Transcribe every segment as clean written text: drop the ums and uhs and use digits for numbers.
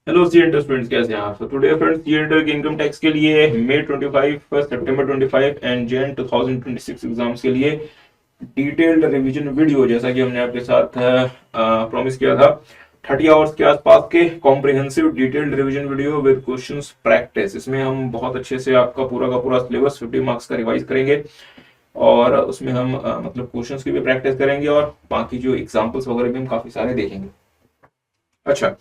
Hello सी enter students, कैसे हैं आप? टुडे फ्रेंड्स, सी एंटर के इनकम टैक्स के लिए मई 25, सितंबर 25 एंड जैन 2026 एग्जाम्स के लिए डिटेल्ड रिवीजन वीडियो, जैसा कि हमने आपके साथ प्रॉमिस किया था, 30 आवर्स के आसपास के comprehensive detailed revision video with questions practice. इसमें हम बहुत अच्छे से आपका पूरा का पूरा सिलेबस 50 मार्क्स का रिवाइज करेंगे और उसमें हम मतलब क्वेश्चंस की भी प्रैक्टिस करेंगे और बाकी जो एग्जाम्पल्स वगैरह भी हम काफी सारे देखेंगे। अच्छा,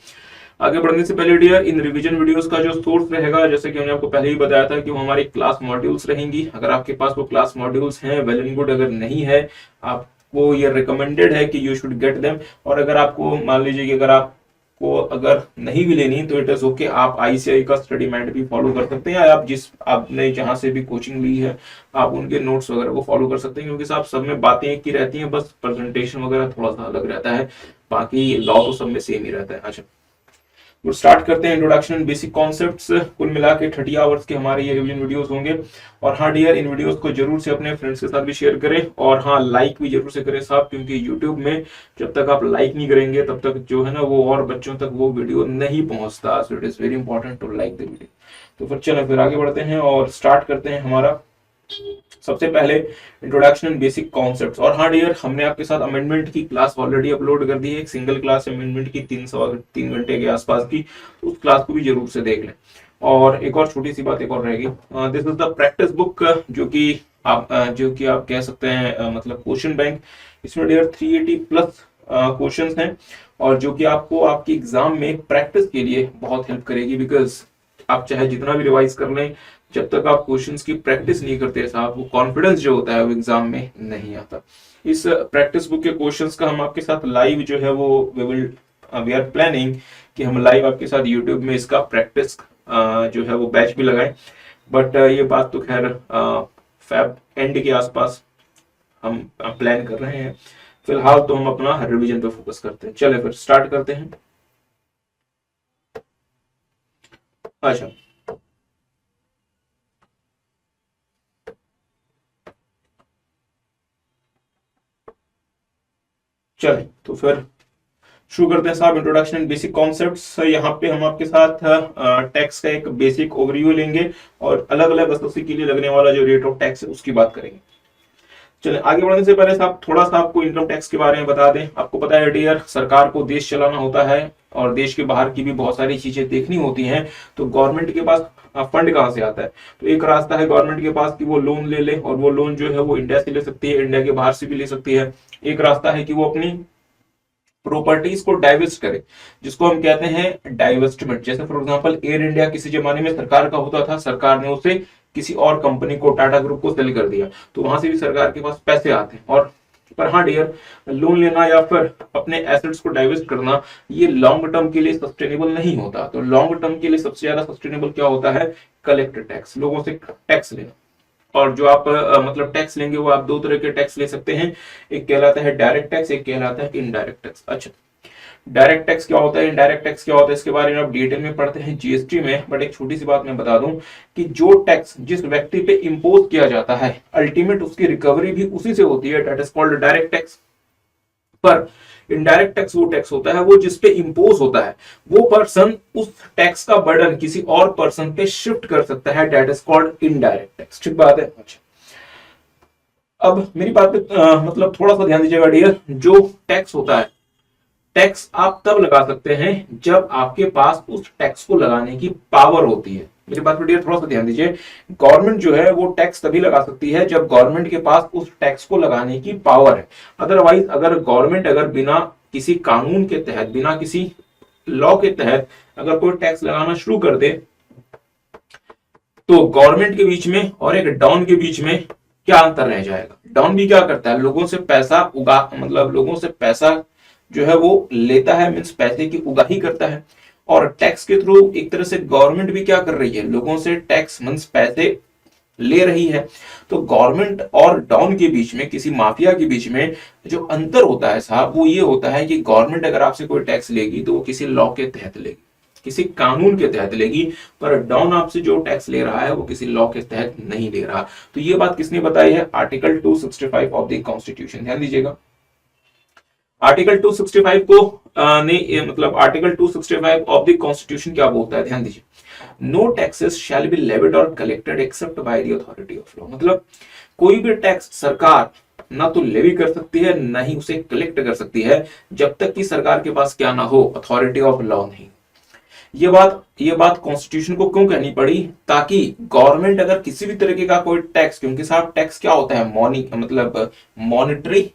आगे बढ़ने से पहले डियर, इन रिवीजन वीडियोस का जो सोर्स रहेगा, जैसे कि हमने आपको पहले ही बताया था कि वो हमारी क्लास मॉड्यूल्स रहेंगी। अगर आपके पास वो क्लास मॉड्यूल्स हैं, वेल एंड गुड। अगर नहीं है, आपको ये रिकमेंडेड है कि यू शुड गेट देम। और अगर आपको मान लीजिए कि अगर नहीं भी लेनी तो इट इज ओके, आप आईसीआई का स्टडी मैट भी फॉलो कर सकते हैं, या आपने जहां से भी कोचिंग ली है आप उनके नोट्स वगैरह को फॉलो कर सकते हैं, क्योंकि साहब सब में बातें एक ही रहती हैं, बस प्रेजेंटेशन वगैरह थोड़ा सा अलग रहता है, बाकी लॉ तो सब में सेम ही रहता है। अच्छा, तो स्टार्ट करते हैं। इंट्रोडक्शन एंड बेसिक कॉन्सेप्ट्स, कुल मिला के 30 आवर्स के हमारे ये रिवीजन वीडियोस होंगे। और हाँ डियर, इन वीडियोस को जरूर से अपने फ्रेंड्स के साथ भी शेयर करें, और हाँ लाइक भी जरूर से करें साहब, क्योंकि यूट्यूब में जब तक आप लाइक नहीं करेंगे तब तक जो है ना वो और बच्चों तक वो वीडियो नहीं पहुंचता। So it is very important to like the video. तो फिर चलें, फिर आगे बढ़ते हैं और स्टार्ट करते हैं हमारा सबसे पहले इंट्रोडक्शन एंड बेसिक कॉन्सेप्ट्स। और हाँ डियर, हमने आपके साथ अमेंडमेंट की क्लास ऑलरेडी अपलोड कर दी है, एक सिंगल क्लास अमेंडमेंट की 3 घंटे के आसपास की, तो उस क्लास को भी जरूर से देख लें। और एक और छोटी सी बात एक और रहेगी, this is the practice book, जो कि आप कह सकते हैं मतलब क्वेश्चन बैंक। इसमें डियर 380 प्लस क्वेश्चंस हैं, और जो कि आपको आपकी एग्जाम में प्रैक्टिस के लिए बहुत हेल्प करेगी। बिकॉज आप चाहे जितना भी रिवाइज कर लें, जब तक आप क्वेश्चंस की प्रैक्टिस नहीं करते साहब, वो कॉन्फिडेंस जो होता है वो एग्जाम में नहीं आता। इस प्रैक्टिस बुक के क्वेश्चंस का हम आपके साथ लाइव जो है वो वी आर प्लानिंग कि हम लाइव आपके साथ यूट्यूब में इसका प्रैक्टिस जो है वो बैच भी लगाएं। बट ये बात तो खैर फैब एंड के आसपास हम प्लान कर रहे हैं। फिलहाल तो हम अपना रिवीजन पे फोकस करते हैं। चले फिर स्टार्ट करते हैं। अच्छा, चले तो फिर शुरू करते हैं साहब। इंट्रोडक्शन एंड बेसिक कॉन्सेप्ट्स, यहाँ पे हम आपके साथ टैक्स का एक बेसिक ओवरव्यू लेंगे और अलग अलग एसओसी के लिए लगने वाला जो रेट ऑफ टैक्स है उसकी बात करेंगे। चलिए, आगे बढ़ने से पहले साहब थोड़ा सा आपको इनकम टैक्स के बारे में बता दें। आपको पता है डियर, सरकार को देश चलाना होता है और देश के बाहर की भी बहुत सारी चीजें देखनी होती हैं, तो गवर्नमेंट के पास फंड कहाँ से आता है? तो एक रास्ता है गवर्नमेंट के पास कि वो लोन ले ले, और वो लोन जो है वो इंडिया से ले सकती है, इंडिया के बाहर से भी ले सकती है। एक रास्ता है कि वो अपनी प्रॉपर्टीज को डाइवेस्ट करे, जिसको हम कहते हैं डाइवेस्टमेंट। जैसे फॉर एग्जांपल एयर इंडिया किसी जमाने में सरकार का होता था, सरकार ने उसे किसी और कंपनी को, टाटा ग्रुप को सेल कर दिया, तो वहां से भी सरकार के पास पैसे आते हैं। और पर हाँ डियर, लोन लेना या फिर अपने एसेट्स को डाइवेस्ट करना, ये लॉन्ग टर्म के लिए सस्टेनेबल नहीं होता। तो लॉन्ग टर्म के लिए सबसे ज्यादा सस्टेनेबल क्या होता है? कलेक्ट टैक्स, लोगों से टैक्स लेना। और जो आप मतलब टैक्स लेंगे वो आप दो तरह के टैक्स ले सकते हैं, एक कहलाता है डायरेक्ट टैक्स, एक कहलाता है इनडायरेक्ट टैक्स। अच्छा, डायरेक्ट टैक्स क्या होता है, इनडायरेक्ट टैक्स क्या होता है, इसके बारे में आप डिटेल में पढ़ते हैं जीएसटी में। बट एक छोटी सी बात मैं बता दूं कि जो टैक्स जिस व्यक्ति पे इंपोज किया जाता है, अल्टीमेट उसकी रिकवरी भी उसी से होती है, that is called direct tax. पर इनडायरेक्ट टैक्स वो टैक्स होता है वो जिसपे इंपोज होता है, वो पर्सन उस टैक्स का बर्डन किसी और पर्सन पे शिफ्ट कर सकता है, that is called indirect tax. ठीक बात है। अच्छा, अब मेरी बात पे मतलब थोड़ा सा ध्यान दीजिएगा डियर। जो टैक्स होता है, टैक्स आप तब लगा सकते हैं जब आपके पास उस टैक्स को लगाने की पावर होती है। मेरी बात पर थोड़ा सा ध्यान दीजिए। गवर्नमेंट जो है वो टैक्स तभी लगा सकती है जब गवर्नमेंट के पास उस टैक्स को लगाने की पावर है। अदरवाइज अगर गवर्नमेंट बिना किसी कानून के तहत, बिना किसी लॉ के तहत अगर कोई टैक्स लगाना शुरू कर दे, तो गवर्नमेंट के बीच में और एक डॉन के बीच में क्या अंतर रह जाएगा? डॉन भी क्या करता है? लोगों से पैसा मतलब लोगों से पैसा जो है वो लेता है, मीन्स पैसे की उगाही करता है। और टैक्स के थ्रू एक तरह से गवर्नमेंट भी क्या कर रही है? लोगों से टैक्स मीन्स पैसे ले रही है। तो गवर्नमेंट और डॉन के बीच में, किसी माफिया के बीच में जो अंतर होता है साहब, वो ये होता है कि गवर्नमेंट अगर आपसे कोई टैक्स लेगी तो वो किसी लॉ के तहत लेगी, किसी कानून के तहत लेगी। पर डॉन आपसे जो टैक्स ले रहा है वो किसी लॉ के तहत नहीं ले रहा। तो ये बात किसने बताई है? Article 265 of the constitution. ध्यान दीजिएगा। आर्टिकल 265 को मतलब आर्टिकल 265 ऑफ द कॉन्स्टिट्यूशन क्या बोलता है, ध्यान दीजिए। No taxes shall be levied or collected except by the authority of law. मतलब कोई भी टैक्स सरकार ना तो लेवी कर सकती है ना ही उसे कलेक्ट कर सकती है जब तक कि सरकार के पास क्या ना हो, अथॉरिटी ऑफ लॉ नहीं। ये बात कॉन्स्टिट्यूशन को क्यों कहनी पड़ी, ताकि गवर्नमेंट अगर किसी भी तरीके का कोई टैक्स, क्योंकि साहब टैक्स क्या होता है, मतलब मॉनिटरी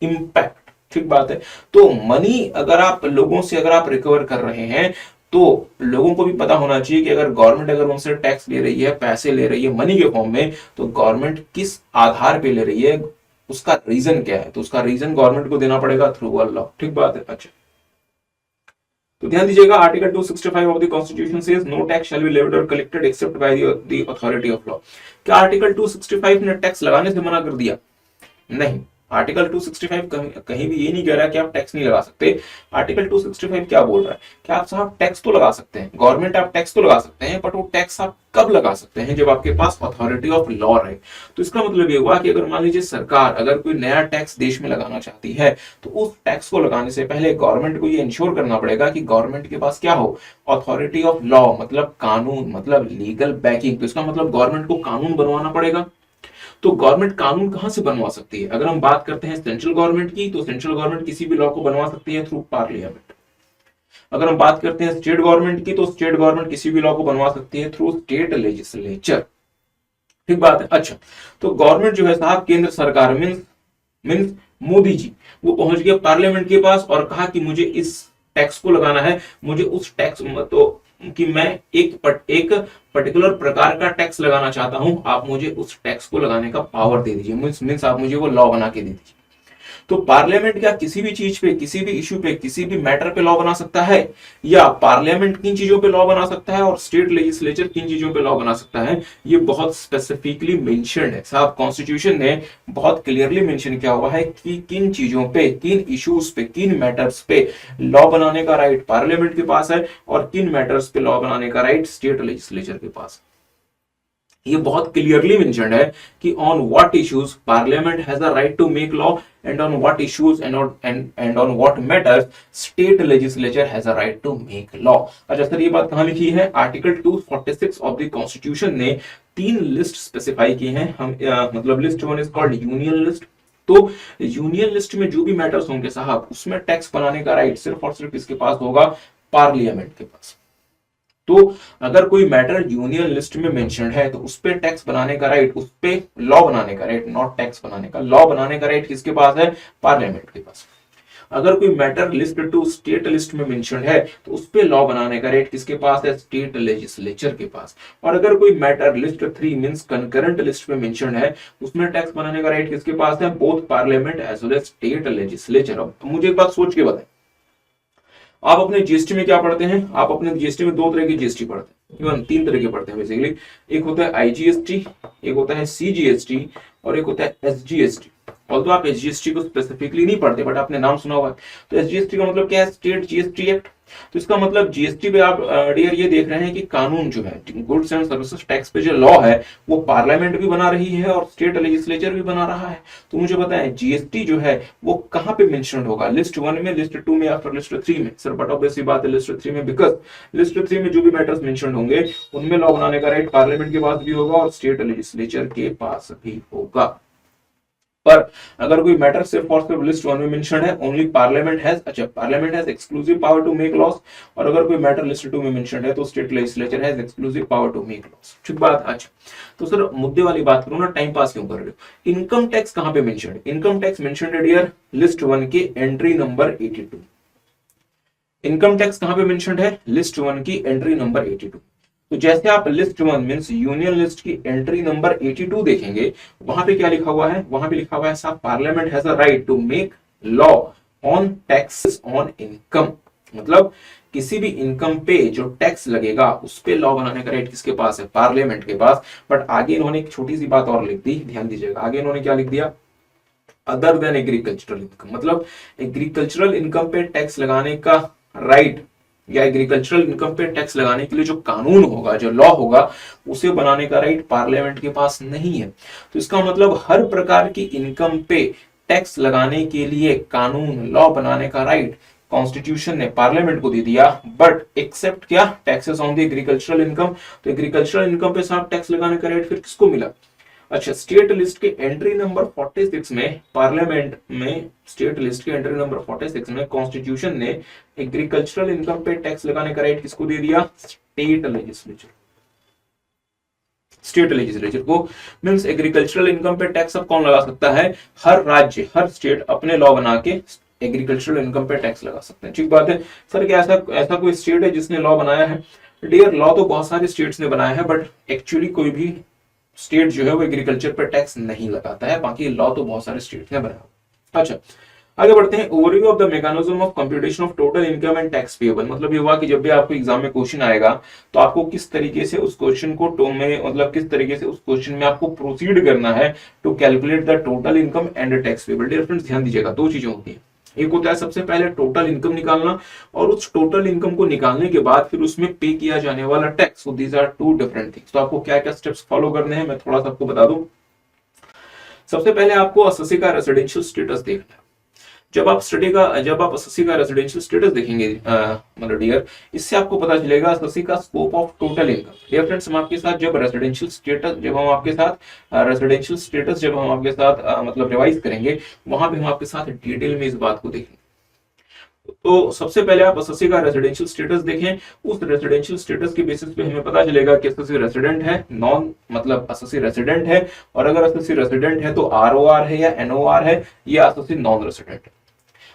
इंपैक्ट, ठीक बात है। तो मनी अगर आप लोगों से अगर आप रिकवर कर रहे हैं तो लोगों को भी पता होना चाहिए कि अगर गवर्नमेंट अगर उनसे टैक्स ले रही है, पैसे ले रही है मनी के फॉर्म में, तो गवर्नमेंट किस आधार पे ले रही है, उसका रीजन क्या है, तो उसका रीजन गवर्नमेंट को देना पड़ेगा थ्रू अ लॉ, ठीक बात है। अच्छा, तो ध्यान दीजिएगा, article 265 of the constitution says no tax shall be levied or collected except by the authority of law. क्या आर्टिकल 265 ने टैक्स लगाने से मना कर दिया? नहीं, आर्टिकल 265 कहीं भी ये नहीं कह रहा कि आप टैक्स नहीं लगा सकते। आर्टिकल 265 क्या बोल रहा है कि आप साहब टैक्स तो लगा सकते हैं, गवर्नमेंट आप टैक्स तो लगा सकते हैं, बट वो टैक्स आप कब लगा सकते हैं, जब आपके पास अथॉरिटी ऑफ लॉ रहे। तो इसका मतलब ये हुआ कि अगर मान लीजिए सरकार अगर कोई नया टैक्स देश में लगाना चाहती है, तो उस टैक्स को लगाने से पहले गवर्नमेंट को ये इंश्योर करना पड़ेगा कि गवर्नमेंट के पास क्या हो, अथॉरिटी ऑफ लॉ, मतलब कानून, मतलब लीगल बैकिंग। तो इसका मतलब गवर्नमेंट को कानून बनवाना पड़ेगा। तो गवर्नमेंट कानून कहां से बनवा सकती है? अगर हम बात करते हैं सेंट्रल गवर्नमेंट की, तो सेंट्रल गवर्नमेंट किसी भी लॉ को बनवा सकती है थ्रू पार्लियामेंट। अगर हम बात करते हैं स्टेट गवर्नमेंट की, तो स्टेट गवर्नमेंट किसी भी लॉ को बनवा सकती है थ्रू स्टेट लेजिस्लेचर, ठीक बात है। अच्छा, तो गवर्नमेंट जो है साहब, केंद्र सरकार मीन्स मोदी जी, वो पहुंच गया पार्लियामेंट के पास और कहा कि मुझे इस टैक्स को लगाना है, मुझे उस टैक्स तो कि मैं एक पर्टिकुलर प्रकार का टैक्स लगाना चाहता हूं, आप मुझे उस टैक्स को लगाने का पावर दे दीजिए, मीन्स आप मुझे वो लॉ बना के दे दीजिए। तो पार्लियामेंट क्या किसी भी चीज पे, किसी भी इश्यू पे, किसी भी मैटर पे लॉ बना सकता है, या पार्लियामेंट किन चीजों पे लॉ बना सकता है और स्टेट लेजिस्लेचर किन चीजों पे लॉ बना सकता है, ये बहुत स्पेसिफिकली मेंशन्ड है साहब। कॉन्स्टिट्यूशन ने बहुत क्लियरली मेंशन किया हुआ है कि किन चीजों पे, किन इश्यूज पे, किन मैटर्स पे लॉ बनाने का राइट पार्लियामेंट के पास है और किन मैटर्स पे लॉ बनाने का राइट स्टेट लेजिस्लेचर के पास है। ये बहुत क्लियरली मेंशन्ड है कि on what issues parliament has a right to make law and on what issues and on what matters state legislature has a right to make law. अच्छा sir, ये बात कहां लिखी है? आर्टिकल 246 ऑफ द कॉन्स्टिट्यूशन ने 3 list specify की हैं। हम मतलब list 1 is called union list. तो यूनियन लिस्ट में जो भी मैटर्स होंगे साहब, उसमें टैक्स बनाने का राइट सिर्फ और सिर्फ इसके पास होगा, पार्लियामेंट के पास। तो अगर कोई मैटर यूनियन लिस्ट में मेंशन्ड है तो उस पे टैक्स बनाने का राइट, उस पे लॉ बनाने का राइट, नॉट टैक्स बनाने का, लॉ बनाने का राइट किसके पास है? पार्लियामेंट के पास। अगर कोई मैटर लिस्ट 2 स्टेट लिस्ट में मेंशन्ड है तो उस पे लॉ बनाने का राइट किसके पास है? स्टेट लेजिस्लेचर के पास। और अगर कोई matter list 3 means concurrent list में मेंशन्ड है, उसमें टैक्स बनाने का राइट किसके पास है? Both parliament as well as state legislature. अब मुझे एक बात सोच के बताएं, आप अपने जीएसटी में क्या पढ़ते हैं? आप अपने जीएसटी में 2 तरह की जीएसटी पढ़ते हैं, इवन 3 तरह के पढ़ते हैं बेसिकली। एक होता है आईजीएसटी, एक होता है सीजीएसटी और एक होता है एसजीएसटी। और तो आप एसजीएसटी को स्पेसिफिकली नहीं पढ़ते, बट आपने नाम सुना होगा। तो एसजीएसटी का मतलब क्या है? State GST act. तो इसका मतलब जीएसटी पे आप डियर ये देख रहे हैं कि कानून जो है, गुड्स एंड सर्विसेज टैक्स पे जो लॉ है, वो पार्लियामेंट भी बना रही है और स्टेट लेजिस्लेचर भी बना रहा है। तो मुझे बताएं जीएसटी जो है वो कहां पे मेंशन्ड होगा? लिस्ट 1 में, लिस्ट 2 में या फिर लिस्ट 3 में? सर बट ऑब्वियस बात है लिस्ट 3 में, बिकॉज लिस्ट 3 में जो भी मैटर्स मेंशन्ड होंगे उनमें लॉ बनाने का राइट पार्लियामेंट के पास भी होगा और स्टेट लेजिस्लेचर के पास भी होगा। पर अगर कोई मैटर सिर्फ और सिर्फ लिस्ट 1 में मेंशन्ड है, ओनली पार्लियामेंट हैज, अच्छा parliament has exclusive power to make laws. और अगर कोई मैटर लिस्ट 2 में मेंशन्ड है तो state legislature has exclusive power to make laws, ठीक बात। अच्छा, तो सर मुद्दे वाली बात करो ना, टाइम पास क्यों कर रहे हो? इनकम टैक्स कहां पे मेंशन्ड है? इनकम टैक्स मेंशन्ड है डियर लिस्ट 1 के एंट्री नंबर 82। इनकम टैक्स कहां पे मेंशन्ड है? लिस्ट 1 की एंट्री नंबर 82। तो जैसे आप लिस्ट 1 मींस यूनियन लिस्ट की एंट्री नंबर 82 देखेंगे, वहां पे क्या लिखा हुआ है? वहां पे लिखा हुआ है साहब parliament has a right to make law on taxes on income. मतलब किसी भी इनकम पे जो टैक्स लगेगा उस पे लॉ बनाने का राइट किसके पास है? पार्लियामेंट के पास। बट आगे इन्होंने एक छोटी सी बात और लिख दी, ध्यान दीजिएगा। आगे इन्होंने क्या लिख दिया? Other than agricultural income. मतलब एग्रीकल्चरल इनकम पे टैक्स लगाने का राइट या एग्रीकल्चरल इनकम पे टैक्स लगाने के लिए जो कानून होगा, जो लॉ होगा, उसे बनाने का राइट पार्लियामेंट के पास नहीं है। तो इसका मतलब हर प्रकार की इनकम पे टैक्स लगाने के लिए कानून लॉ बनाने का राइट कॉन्स्टिट्यूशन ने पार्लियामेंट को दे दिया, बट एक्सेप्ट क्या, taxes on the agricultural income. तो एग्रीकल्चरल इनकम पे साहब टैक्स लगाने का राइट फिर किसको मिला? अच्छा, स्टेट लिस्ट के एंट्री नंबर 46 में, पार्लियामेंट में स्टेट लिस्ट के एंट्री नंबर 46 में कॉन्स्टिट्यूशन ने एग्रीकल्चरल इनकम पे टैक्स लगाने का राइट किसको दे दिया? State legislature. स्टेट लेजिस्लेचर को। मींस एग्रीकल्चरल इनकम पे टैक्स अब कौन लगा सकता है? हर राज्य, हर स्टेट अपने लॉ बना के एग्रीकल्चरल इनकम पे टैक्स लगा सकते हैं। ठीक बात है सर, क्या ऐसा ऐसा कोई स्टेट है जिसने लॉ बनाया है? डियर, लॉ तो बहुत सारे स्टेट्स ने बनाया है, बट एक्चुअली कोई भी स्टेट जो है वो एग्रीकल्चर पर टैक्स नहीं लगाता है। बाकी लॉ तो बहुत सारे स्टेट्स ने बनाया। अच्छा, आगे बढ़ते हैं। Overview of the mechanism of computation of total income and tax payable. मतलब ये हुआ कि जब भी आपको एग्जाम में क्वेश्चन आएगा तो आपको किस तरीके से उस क्वेश्चन को मतलब किस तरीके से उस क्वेश्चन में आपको प्रोसीड करना है to calculate the total income and tax payable. Dear friends, ध्यान दीजिएगा, दो चीजें होती हैं। एक होता है सबसे पहले टोटल इनकम निकालना, और उस टोटल इनकम को निकालने के बाद फिर उसमें पे किया जाने वाला tax. So these are two different things. तो आपको क्या क्या स्टेप्स फॉलो करने हैं मैं थोड़ा सा आपको बता दूं। सबसे पहले आपको असेसी का रेसिडेंशियल स्टेटस देखना है। जब आप असेसी का रेसिडेंशियल स्टेटस देखेंगे मतलब डियर, इससे आपको पता चलेगा असेसी का scope of total income. Dear friends, हम आपके साथ जब रेसिडेंशियल स्टेटस जब हम आपके साथ मतलब रिवाइज करेंगे, वहां पे हम आपके साथ डिटेल में इस बात को देखेंगे। तो सबसे पहले आप असेसी का रेसिडेंशियल स्टेटस देखें। उस रेसिडेंशियल स्टेटस के बेसिस पे हमें पता चलेगा कि असेसी रेसिडेंट है, नॉन मतलब असेसी रेसिडेंट है, और अगर असेसी रेसिडेंट है तो आरओआर है या एनओआर है, या असेसी नॉन रेसिडेंट है।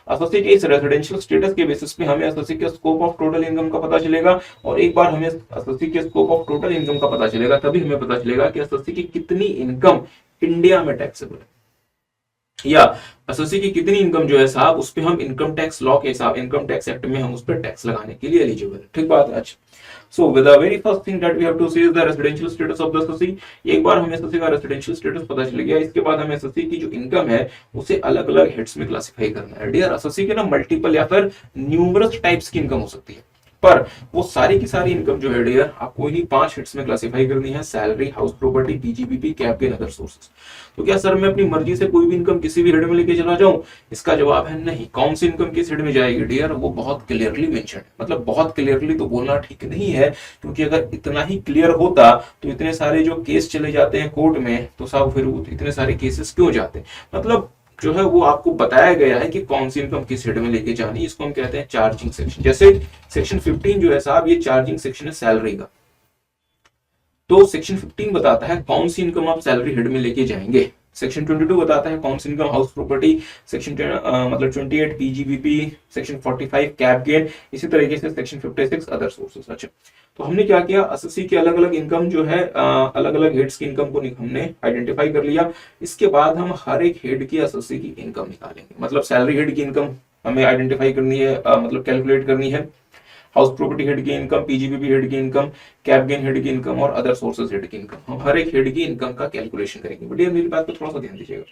असेसी के इस रेसिडेंशियल स्टेटस के बेसिस पे हमें असेसी के स्कोप ऑफ टोटल इनकम का पता चलेगा, और एक बार हमें असेसी के स्कोप ऑफ टोटल इनकम का पता चलेगा तभी हमें पता चलेगा कि असेसी की कितनी इनकम इंडिया में टैक्सेबल है, या असेसी की कितनी इनकम जो है साहब उस पे हम इनकम टैक्स लॉ के हिसाब, इनकम टैक्स एक्ट में हम उस पर टैक्स लगाने के लिए एलिजिबल है। ठीक बात है। अच्छा, so with the very first thing that we have to see is the residential status of the assessee. एक बार हमें असेसी का रेसिडेंशियल स्टेटस पता चल गया, इसके बाद हमें असेसी की जो इनकम है उसे अलग अलग हेड्स में क्लासिफाई करना है। डियर, असेसी के ना मल्टीपल या फिर न्यूमरस टाइप्स की इनकम हो सकती है, पर वो सारी की सारी इनकम जो है डियर आपको इन्हीं 5 हिट्स में क्लासिफाई करनी है: salary, house property, PGBP, cap gain, other sources. तो क्या सर मैं अपनी मर्जी से कोई भी इनकम किसी भी हेड में लेके चला जाऊं? इसका जवाब है नहीं। कौन सी इनकम किस हेड में जाएगी डियर, वो बहुत क्लियरली मेंशन है। मतलब बहुत क्लियरली तो बोलना ठीक नहीं है, क्योंकि अगर इतना ही क्लियर होता तो इतने सारे जो केस चले जाते हैं कोर्ट में, तो साहब फिर इतने सारे केसेस क्यों जाते? मतलब जो है वो आपको बताया गया है कि कौन सी इनकम किस हेड में लेके जानी। इसको हम कहते हैं चार्जिंग सेक्शन। जैसे सेक्शन 15 जो है साहब, ये चार्जिंग सेक्शन है सैलरी का। तो सेक्शन 15 बताता है कौन सी इनकम आप सैलरी हेड में लेके जाएंगे। सेक्शन 22 बताता है कौन सी इनकम हाउस प्रॉपर्टी, सेक्शन मतलब 28 पीजीबीपी, सेक्शन 45 कैप गेन, इसी तरीके से सेक्शन 56 अदर सोर्सेस। अच्छा, तो हमने क्या किया, असेसी की अलग अलग इनकम जो है अलग अलग हेड्स की इनकम को हमने आइडेंटिफाई कर लिया। इसके बाद हम हर एक हेड की असेसी की इनकम निकालेंगे। मतलब सैलरी हेड की इनकम हमें आइडेंटिफाई करनी है, मतलब कैलकुलेट करनी है। हाउस प्रॉपर्टी हेड की इनकम, पीजीबीपी हेड की इनकम, कैप गेन हेड की इनकम और अदर सोर्सेज हेड की इनकम, हम हर एक हेड की इनकम का कैलकुलेशन करेंगे। बढ़िया, मेरी बात को थोड़ा सा ध्यान दीजिएगा।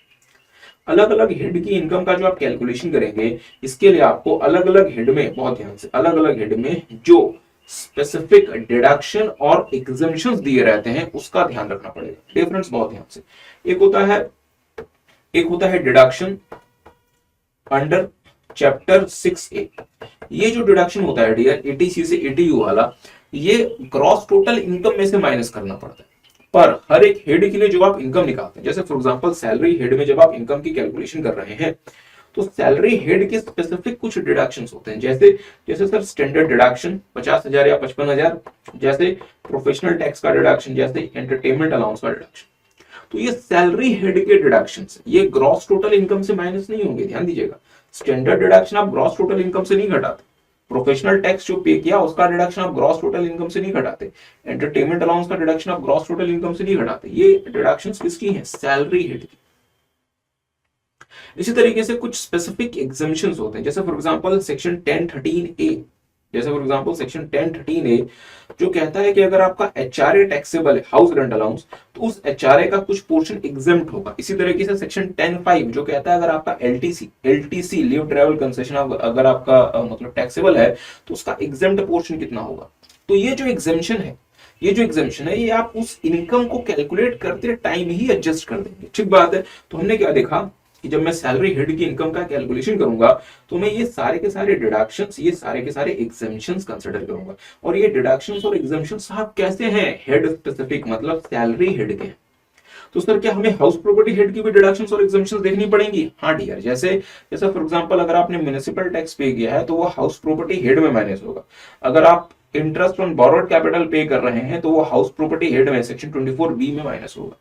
अलग अलग हेड की इनकम का जो आप कैलकुलेशन करेंगे, इसके लिए आपको अलग अलग हेड में, बहुत ध्यान से, अलग अलग हेड में जो स्पेसिफिक डिडक्शन और एग्जम्पशंस दिए रहते हैं उसका ध्यान रखना पड़ेगा। डिफरेंस बहुत ध्यान से, एक होता है डिडक्शन अंडर चैप्टर 6A। ये जो डिडक्शन होता है डियर, एटीसी से एटीयू वाला, ये ग्रॉस टोटल इनकम में से माइनस करना पड़ता है। पर हर एक हेड के लिए जो आप इनकम निकालते हैं, जैसे फॉर एग्जांपल सैलरी हेड में जब आप इनकम की कैलकुलेशन कर रहे हैं, तो सैलरी हेड के स्पेसिफिक कुछ डिडक्शंस होते हैं। जैसे सर स्टैंडर्ड डिडक्शन 50,000 या 55,000, जैसे प्रोफेशनल टैक्स का डिडक्शन, जैसे एंटरटेनमेंट अलाउंस का डिडक्शन। तो ये सैलरी हेड के डिडक्शंस, ये ग्रॉस टोटल इनकम से माइनस नहीं होंगे, ध्यान दीजिएगा। स्टैंडर्ड डिडक्शन आप ग्रॉस टोटल इनकम से नहीं घटाते। प्रोफेशनल टैक्स जो पे किया उसका डिडक्शन आप ग्रॉस टोटल इनकम से नहीं घटाते। एंटरटेनमेंट अलाउंस का डिडक्शन आप ग्रॉस टोटल इनकम से नहीं घटाते। ये डिडक्शंस किसकी हैं? सैलरी हेड की। इसी तरीके से कुछ स्पेसिफिक एग्जम्पशंस होते हैं, जैसे फॉर एग्जांपल सेक्शन 1013A, जैसे फॉर एग्जांपल सेक्शन 1013A जो कहता है कि अगर आपका एचआरए टैक्सेबल है, हाउस रेंट अलाउंस, तो उस एचआरए का कुछ पोर्शन एग्जेम्प्ट होगा। इसी तरीके से सेक्शन 10(5) जो कहता है अगर आपका एलटीसी लीव ट्रैवल कंसेशन अगर आपका मतलब टैक्सेबल है, तो उसका एग्जेम्प्ट पोर्शन कितना होगा। तो ये जो एग्जेम्पशन है ये आप उस इनकम को कैलकुलेट करते टाइम ही एडजस्ट कर देंगे। ठीक बात है। तो हमने क्या देखा कि जब मैं सैलरी हेड की इनकम का कैलकुलेशन करूंगा तो मैं ये सारे के सारे डिडक्शंस, ये सारे के सारे एग्जेम्पशंस कंसीडर करूंगा। और ये डिडक्शंस और एग्जेम्पशंस साहब कैसे हैं? हेड स्पेसिफिक, मतलब सैलरी हेड के। तो सर क्या हमें हाउस प्रॉपर्टी हेड की भी डिडक्शंस और एग्जेम्पशंस देखनी पड़ेंगी? हाँ डियर, जैसे जैसे फॉर एग्जांपल अगर आपने म्युनिसिपल टैक्स पे किया है तो वो हाउस प्रॉपर्टी हेड में माइनस होगा। अगर आप इंटरेस्ट ऑन बोरोड कैपिटल पे कर रहे हैं तो वो हाउस प्रॉपर्टी हेड में सेक्शन 24B में माइनस होगा।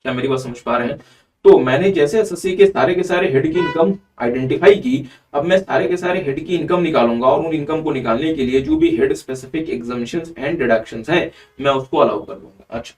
क्या मेरी बात समझ पा रहे हैं? तो मैंने जैसे एसएससी के सारे हेड की इनकम आइडेंटिफाई की, अब मैं सारे के सारे हेड की इनकम निकालूंगा और उन इनकम को निकालने के लिए जो भी head specific exemptions and deductions हैं मैं उसको अलाउ कर दूंगा। अच्छा,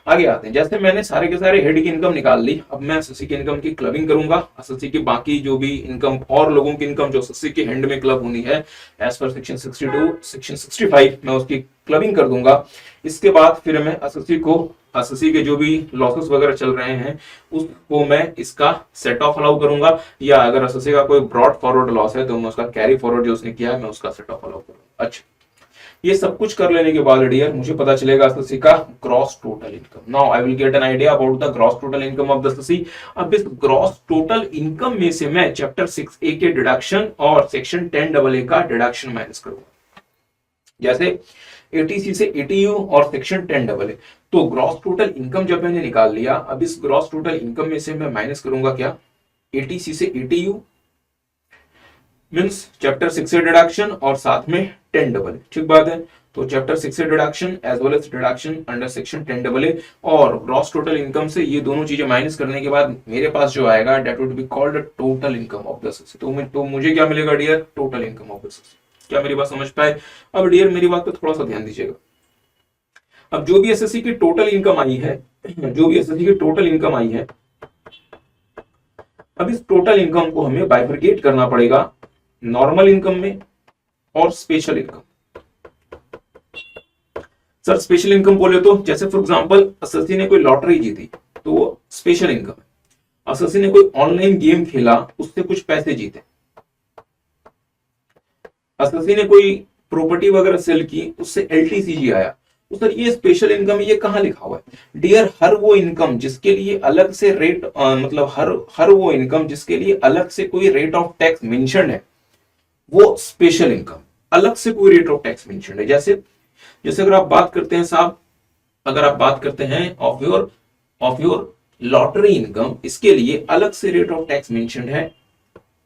आगे आते हैं। जैसे मैंने सारे के सारे हेड की इनकम निकाल ली, अब मैं एसएससी की इनकम की क्लबिंग करूंगा। एसएससी की बाकी जो भी इनकम और लोगों की इनकम जो एसएससी के हेड में क्लब होनी है एज पर सेक्शन 62 सेक्शन 65 मैं उसकी क्लबिंग कर दूंगा। इसके बाद फिर मैं एसएससी के जो भी लॉसेस वगैरह चल रहे हैं उसको मैं इसका सेट ऑफ अलाउ करूंगा, या अगर एसएससी का कोई ब्रॉड फॉरवर्ड लॉस है तो मैं उसका कैरी फॉरवर्ड जो उसने किया है मैं उसका सेट ऑफ अलाउ करूंगा। अच्छा, ये सब कुछ कर लेने के बाद डियर मुझे पता चलेगा एसएससी का gross total income. Now I will get an idea about the gross total income of the SSC. अब इस ग्रॉस टोटल इनकम में से मैं चैप्टर 6A के डिडक्शन और सेक्शन 10AA का डिडक्शन माइनस करूंगा। जैसे एटीसी से एटीयू और सेक्शन 10AA। तो ग्रॉस टोटल इनकम जब मैंने निकाल लिया, अब इस ग्रॉस टोटल इनकम में से मैं माइनस करूंगा क्या? एटीसी से एटीयू मींस चैप्टर 6 से डिडक्शन और साथ में 10AA। ठीक बात है। तो चैप्टर 6 से deduction as well as deduction under section 10AA और ग्रॉस टोटल इनकम से ये दोनों चीजें माइनस करने के बाद मेरे पास जो आएगा that would be called total income of the assessee. तो मुझे क्या मिलेगा dear? Total income of the assessee. क्या मेरी बात समझ पाए? अब डियर मेरी बात पे थोड़ा सा ध्यान दीजिएगा। अब जो भी एसएससी की टोटल इनकम आई है, जो भी एसएससी की टोटल इनकम आई है, अब इस टोटल इनकम को हमें बाइफरकेट करना पड़ेगा नॉर्मल इनकम में और special income. Sir special income बोले तो जैसे फॉर एग्जांपल एसएससी ने कोई लॉटरी जीती तो वो स्पेशल इनकम है। एसएससी ने कोई ऑनलाइन गेम खेला उससे कुछ पैसे जीते। एसएससी ने कोई प्रॉपर्टी वगैरह सेल की उससे एलटीसीजी आया, तो सर ये स्पेशल इनकम ये कहां लिखा हुआ है? डियर हर वो इनकम जिसके लिए अलग से रेट मतलब हर वो इनकम जिसके लिए अलग से कोई रेट ऑफ टैक्स मेंशन है वो स्पेशल इनकम। अलग से कोई रेट ऑफ टैक्स मेंशन है, जैसे अगर आप बात करते हैं साहब, अगर आप बात करते हैं ऑफ योर लॉटरी इनकम, इसके लिए अलग से रेट ऑफ टैक्स मेंशन है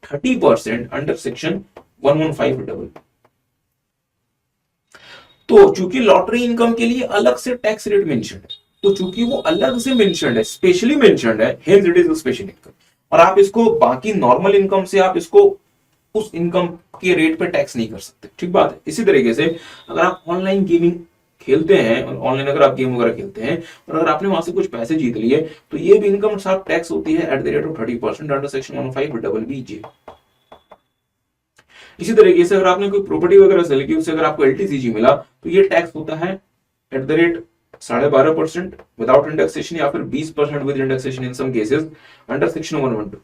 30% अंडर सेक्शन 115AA। तो चूंकि लॉटरी इनकम के लिए अलग से टैक्स रेट मेंशन है, तो चूंकि वो अलग से मेंशन्ड है, स्पेशली मेंशन्ड है, hence it is special income. और आप इसको बाकी नॉर्मल इनकम से आप इसको उस इनकम के रेट पे टैक्स नहीं कर सकते। ठीक बात है। इसी तरीके से अगर आप ऑनलाइन गेमिंग खेलते हैं, ऑनलाइन अगर आप गेम वगैरह खेलते हैं और अगर आपने वहां से कुछ पैसे जीत लिए तो ये भी इनकम साथ टैक्स होती है at the rate of 30% under section 115BJ। इसी तरीके से अगर आपने कोई प्रॉपर्टी वगैरह सेल की उससे अगर आपको एलटीसीजी मिला तो ये टैक्स होता है at the rate 12.5% without indexation या फिर 20% with indexation in some cases under section 112।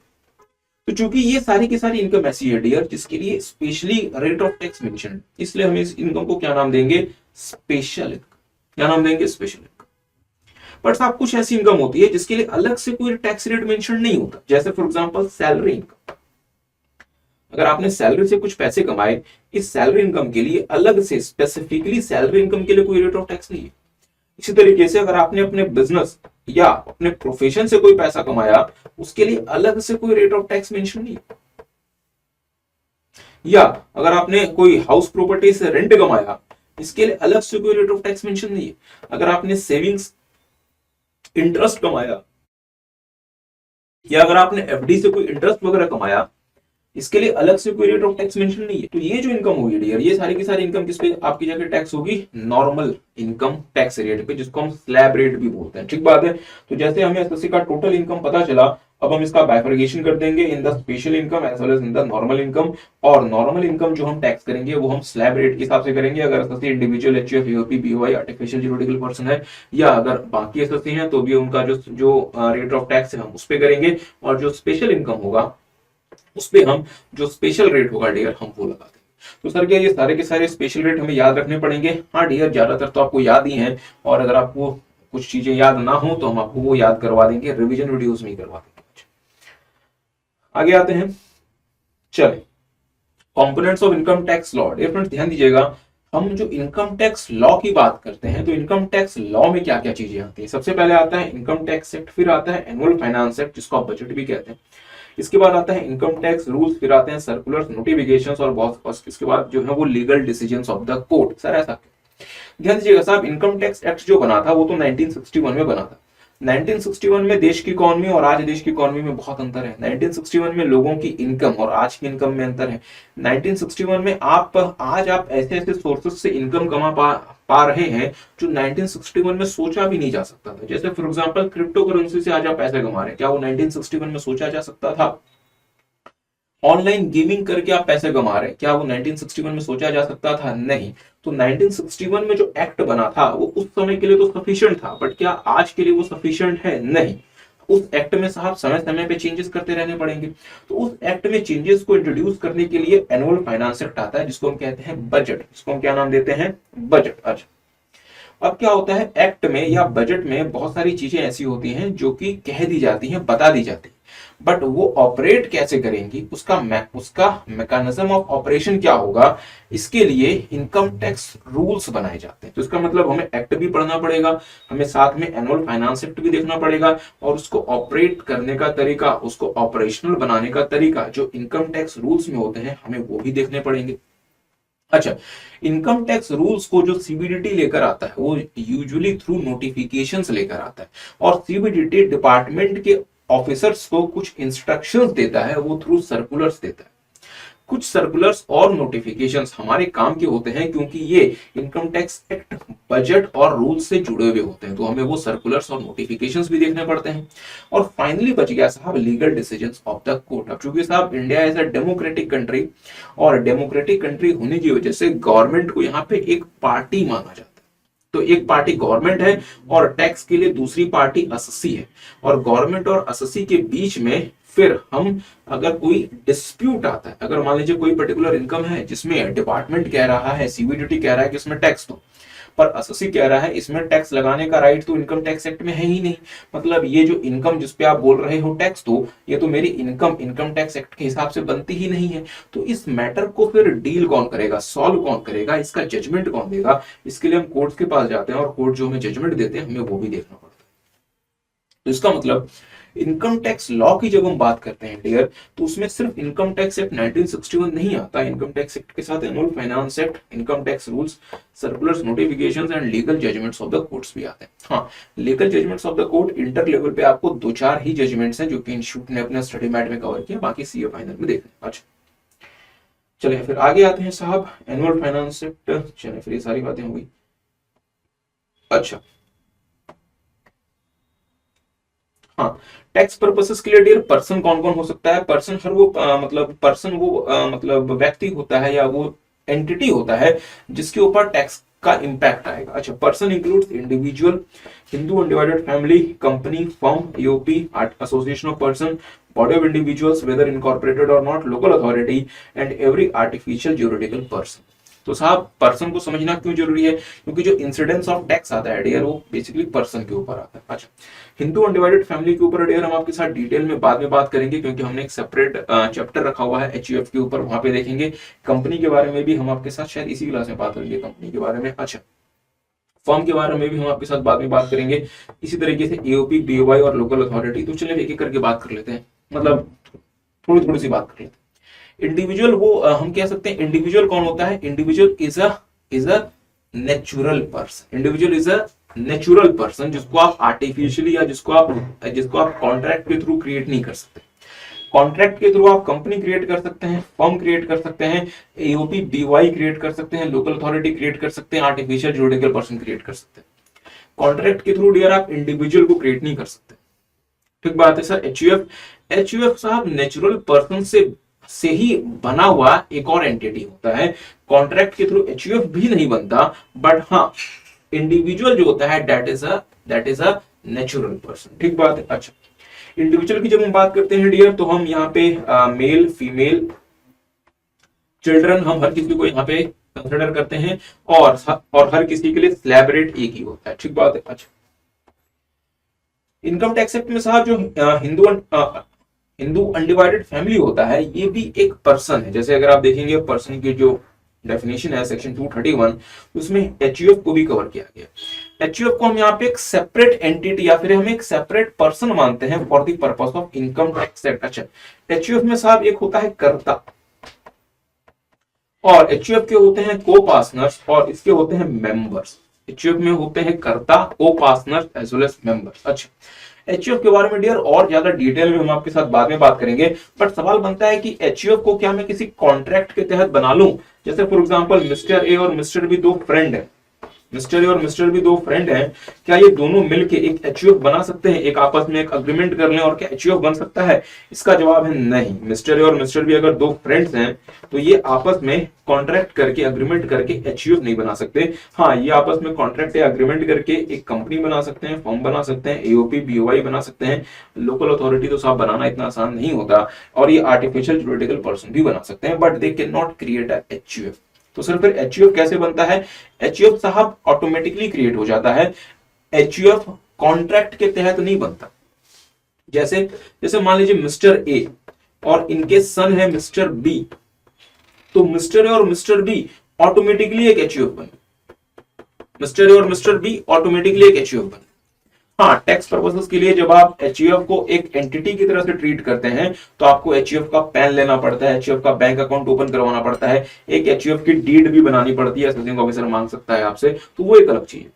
तो चूंकि ये सारी की सारी इनकम ऐसी है डियर जिसके लिए specially rate of tax mention, इसलिए हम इस इनकम को क्या नाम देंगे? Special income. क्या नाम देंगे? Special income. बट साहब कुछ ऐसी इनकम होती है जिसके लिए अलग से कोई टैक्स रेट मेंशन नहीं होता, जैसे फॉर एग्जांपल सैलरी इनकम। अगर आपने सैलरी से कुछ पैसे कमाए, इस सैलरी इनकम के लिए अलग से स्पेसिफिकली सैलरी इनकम के लिए कोई रेट ऑफ टैक्स नहीं है। इसी तरीके से अगर आपने अपने बिजनेस या अपने प्रोफेशन से कोई पैसा कमाया उसके लिए अलग से कोई रेट ऑफ टैक्स मेंशन नहीं है। या अगर आपने कोई हाउस प्रॉपर्टी से रेंट कमाया इसके लिए अलग से कोई रेट ऑफ टैक्स मेंशन नहीं है। अगर आपने सेविंग्स इंटरेस्ट कमाया या अगर आपने एफडी से कोई इंटरेस्ट वगैरह कमाया इसके लिए अलग से कोई रेट ऑफ टैक्स मेंशन नहीं है। तो ये जो इनकम होगी डियर, ये सारी की सारी इनकम किस पे आपकी जाके टैक्स होगी? नॉर्मल इनकम टैक्स रेट पे, जिसको हम स्लैब रेट भी बोलते हैं। ठीक बात है। तो जैसे हमें एसएससी का टोटल इनकम पता चला, अब हम इसका बाइफरकेशन कर देंगे in the special income as well as in the normal income. और नॉर्मल इनकम जो हम टैक्स करेंगे वो हम स्लैब रेट के हिसाब से करेंगे। अगर assessee individual, HUF, AOP, BOI, artificial juridical person है, या अगर बाकी एसएससी हैं तो भी उनका जो रेट ऑफ टैक्स है हम उस पे करेंगे। और जो स्पेशल इनकम होगा उस पे हम जो स्पेशल रेट होगा डियर हम वो लगा देंगे। तो सर क्या ये सारे के सारे स्पेशल रेट हमें याद रखने पड़ेंगे? हाँ डियर, ज्यादातर तो आपको याद ही है, और अगर आपको कुछ चीजें याद ना हो तो हम आपको वो याद करवा देंगे, रिवीजन वीडियोस में ही करवा देंगे। आगे आते हैं, चले components of income tax law. Dear friends ध्यान दीजिएगा, हम जो इनकम टैक्स लॉ की बात करते हैं तो इनकम टैक्स लॉ में क्या क्या चीजें आती है। सबसे पहले आता है इनकम टैक्स एक्ट, फिर आता है एनुअल फाइनेंस एक्ट जिसको आप बजट भी कहते हैं, इसके बाद आता है इनकम टैक्स रूल्स, फिर आते हैं सर्कुलर्स, नोटिफिकेशंस और बहुत, इसके बाद जो है वो legal decisions of the court. Sir ऐसा ध्यान दीजिएगा साहब, इनकम टैक्स एक्ट जो बना था वो तो 1961 में बना था। 1961 में देश की इकोनॉमी और आज देश की इकोनॉमी में बहुत अंतर है। 1961 में लोगों की इनकम और आज की इनकम में अंतर है। 1961 में आज आप ऐसे ऐसे सोर्सेस से इनकम कमा पा रहे हैं जो 1961 में सोचा भी नहीं जा सकता था। जैसे फॉर एग्जांपल क्रिप्टो करेंसी से आज आप पैसे कमा रहे हैं, क्या वो 1961 में सोचा जा सकता था? ऑनलाइन गेमिंग करके आप पैसे कमा रहे हैं, क्या वो 1961 में सोचा जा सकता था? नहीं। तो 1961 में जो एक्ट बना था वो उस समय के लिए तो सफिशिएंट था, बट क्या आज के लिए वो सफिशिएंट है? नहीं। उस एक्ट में साहब समय समय पे चेंजेस करते रहने पड़ेंगे। तो उस एक्ट में चेंजेस को इंट्रोड्यूस करने के लिए एनुअल फाइनेंस एक्ट आता है जिसको हम कहते हैं बजट, जिसको हम क्या नाम देते हैं? बजट। अच्छा, अब क्या होता है एक्ट में या बजट में बहुत सारी चीजें ऐसी होती हैं जो कि कह दी जाती हैं, बता दी जाती है, बट वो ऑपरेट कैसे करेंगी, उसका मैकेनिज्म ऑफ ऑपरेशन क्या होगा, इसके लिए इनकम टैक्स रूल्स बनाए जाते हैं। तो इसका मतलब हमें एक्ट भी पढ़ना पड़ेगा, हमें साथ में एनुअल फाइनेंस एक्ट भी देखना पड़ेगा, और उसको ऑपरेट करने का तरीका, उसको ऑपरेशनल बनाने का तरीका जो इनकम टैक्स रूल्स में होते हैं हमें वो भी देखने पड़ेंगे। अच्छा, इनकम टैक्स रूल्स को जो सीबीडीटी लेकर आता है वो यूजुअली थ्रू नोटिफिकेशंस लेकर आता है, और सीबीडीटी डिपार्टमेंट के ऑफिसर्स को कुछ इंस्ट्रक्शंस देता है, वो थ्रू सर्कुलर्स देता है। कुछ सर्कुलर्स और नोटिफिकेशंस हमारे काम के होते हैं क्योंकि ये इनकम टैक्स एक्ट, बजट और रूल से जुड़े हुए होते हैं, तो हमें वो सर्कुलर्स और नोटिफिकेशंस भी देखने पड़ते हैं। और फाइनली बच गया साहब legal decisions of the court. अब चूंकि साहब India is a democratic country, और डेमोक्रेटिक कंट्री होने की वजह से गवर्नमेंट को यहाँ पे एक पार्टी माना जाता है। तो एक पार्टी गवर्नमेंट है और टैक्स के लिए दूसरी पार्टी एसएससी है, और गवर्नमेंट और एसएससी के बीच में फिर हम अगर कोई डिस्प्यूट आता है, अगर मान लीजिए कोई पर्टिकुलर इनकम है जिसमें डिपार्टमेंट कह रहा है, सीबीडीटी कह रहा है कि इसमें टैक्स दो, पर एसएससी कह रहा है इसमें टैक्स लगाने का राइट तो इनकम टैक्स एक्ट में है ही नहीं, मतलब ये जो इनकम जिसपे आप बोल रहे हो टैक्स दो, ये तो मेरी इनकम टैक्स एक्ट के हिसाब से बनती ही नहीं है। तो इस मैटर को फिर डील कौन करेगा, सॉल्व कौन करेगा, इसका जजमेंट कौन देगा? इसके लिए हम कोर्ट के पास जाते हैं, और कोर्ट जो हमें जजमेंट देते हैं हमें वो भी देखना पड़ता है। तो इसका मतलब इनकम टैक्स लॉ की जब हम बात करते हैं डियर, तो उसमें सिर्फ इनकम टैक्स एक्ट 1961 नहीं आता। इनकम टैक्स एक्ट के साथ annual finance act, income tax rules, circulars, notifications and legal judgements of the courts भी आते हैं। हाँ, legal judgements of the court inter level पे आपको 2-4 ही जजमेंट्स हैं जो कि इंस्टीट्यूट ने अपने स्टडी मैट में कवर किया, बाकी सीए फाइनल में देखना। अच्छा चलिए फिर आगे आते हैं साहब, एनुअल फाइनेंस एक्ट। चलिए फिर ये सारी बातें हो गई। अच्छा हाँ, टैक्स पर्पसेस के लिए डियर पर्सन कौन कौन हो सकता है? पर्सन हर वो मतलब पर्सन वो मतलब व्यक्ति होता है या वो एंटिटी होता है जिसके ऊपर टैक्स का इंपैक्ट आएगा। अच्छा, person includes individual, Hindu undivided family, company, firm, AOP, association of person, body of individuals whether incorporated or not, local authority and every artificial juridical person. तो साहब पर्सन को समझना क्यों जरूरी है? क्योंकि जो इंसिडेंस ऑफ टैक्स आता है डियर वो बेसिकली पर्सन के ऊपर आता है। अच्छा, हिंदू अनडिवाइडेड फैमिली के ऊपर डियर हम आपके साथ डिटेल में बाद में बात करेंगे, क्योंकि हमने एक सेपरेट चैप्टर रखा हुआ है एचयूएफ के ऊपर, वहां पे देखेंगे। कंपनी के बारे में भी हम आपके साथ शायद इसी क्लास में बात करेंगे कंपनी के बारे में। अच्छा, फर्म के बारे में भी हम आपके साथ बाद में बात करेंगे, इसी तरीके से एओपी, बीओवाई और लोकल अथॉरिटी। तो चलिए एक एक करके बात कर लेते हैं, मतलब थोड़ी थोड़ी सी बात कर लेते हैं। इंडिविजुअल वो हम कह सकते हैं इंडिविजुअल कौन होता है? Individual is a natural person. Individual is a natural person जिसको आप आर्टिफिशियली या जिसको आप कॉन्ट्रैक्ट के थ्रू क्रिएट नहीं कर सकते। कॉन्ट्रैक्ट के थ्रू आप कंपनी क्रिएट कर सकते हैं, फर्म क्रिएट कर सकते हैं, एओपी बीवाई क्रिएट कर सकते हैं, लोकल अथॉरिटी क्रिएट कर सकते हैं, आर्टिफिशियल ज्यूरिडिकल पर्सन क्रिएट कर सकते हैं। कॉन्ट्रैक्ट के थ्रू डियर आप इंडिविजुअल को क्रिएट नहीं कर सकते। ठीक बात है सर। एचयूएफ साहब नेचुरल पर्सन से ही बना हुआ एक और एंटिटी होता है। कॉन्ट्रैक्ट के थ्रू एचयूएफ भी नहीं बनता, बट हाँ इंडिविजुअल जो होता है that is a natural person. ठीक बात है। अच्छा, इंडिविजुअल की जब हम बात करते हैं डियर, तो हम यहाँ पे मेल, फीमेल, चिल्ड्रन, हम हर किसी को यहाँ पे कंसिडर करते हैं, और हर किसी के लिए स्लैब रेट एक ही होता है। ठीक बात है। अच्छा, इनकम टैक्स एक्ट में साहब जो हिंदू हिंदू अनडिवाइडेड फैमिली होता है, ये भी एक पर्सन है। जैसे अगर आप देखेंगे पर्सन की जो डेफिनेशन है सेक्शन 231, उसमें एचयूएफ को भी कवर किया गया। एचयूएफ को हम यहाँ पे एक सेपरेट एंटिटी या फिर हम एक सेपरेट पर्सन मानते हैं for the purpose of income tax act. अच्छा, एचयूएफ में साहब एक होता है कर्ता, और एचयूएफ के होते हैं को पार्टनर्स और इसके होते हैं मेंबर्स। एचयूएफ में होते हैं कर्ता, को partners as well as members. अच्छा, एचयूएफ के बारे में डियर और ज्यादा डिटेल में हम आपके साथ बाद में बात करेंगे, बट सवाल बनता है कि एचयूएफ को क्या मैं किसी कॉन्ट्रैक्ट के तहत बना लूं? जैसे फॉर एग्जांपल मिस्टर ए और मिस्टर बी दो फ्रेंड हैं, मिस्टर ए और मिस्टर बी दो फ्रेंड हैं, क्या ये दोनों मिलके एक एचयूएफ बना सकते हैं? एक आपस में एक अग्रीमेंट कर लें और क्या एचयूएफ बन सकता है? इसका जवाब है नहीं। मिस्टर ए और मिस्टर बी अगर दो फ्रेंड्स हैं तो ये आपस में कॉन्ट्रैक्ट करके अग्रीमेंट करके एचयूएफ नहीं बना सकते। हाँ, ये आपस में कॉन्ट्रैक्ट या अग्रीमेंट करके एक कंपनी बना सकते हैं, फर्म बना सकते हैं, एओपी बीओआई बना सकते हैं। लोकल अथॉरिटी तो साहब बनाना इतना आसान नहीं होता, और ये आर्टिफिशियल जुरिडिकल पर्सन भी बना सकते हैं, but they can not create a HUF. तो सर फिर एचयूएफ कैसे बनता है? एचयूएफ साहब ऑटोमेटिकली क्रिएट हो जाता है, एचयूएफ कॉन्ट्रैक्ट के तहत नहीं बनता। जैसे जैसे मान लीजिए मिस्टर ए और इनके सन है मिस्टर बी, तो मिस्टर ए और मिस्टर बी ऑटोमेटिकली एक एचयूएफ बने। मिस्टर ए और मिस्टर बी ऑटोमेटिकली एक एचयूएफ बने। हाँ, टैक्स पर्पसेस के लिए जब आप एचयूएफ को एक एंटिटी की तरह से ट्रीट करते हैं तो आपको एचयूएफ का पैन लेना पड़ता है, एचयूएफ का बैंक अकाउंट ओपन करवाना पड़ता है, एक एचयूएफ की डीड भी बनानी पड़ती है, असेसिंग ऑफिसर मांग सकता है आपसे, तो वो एक अलग चीज है।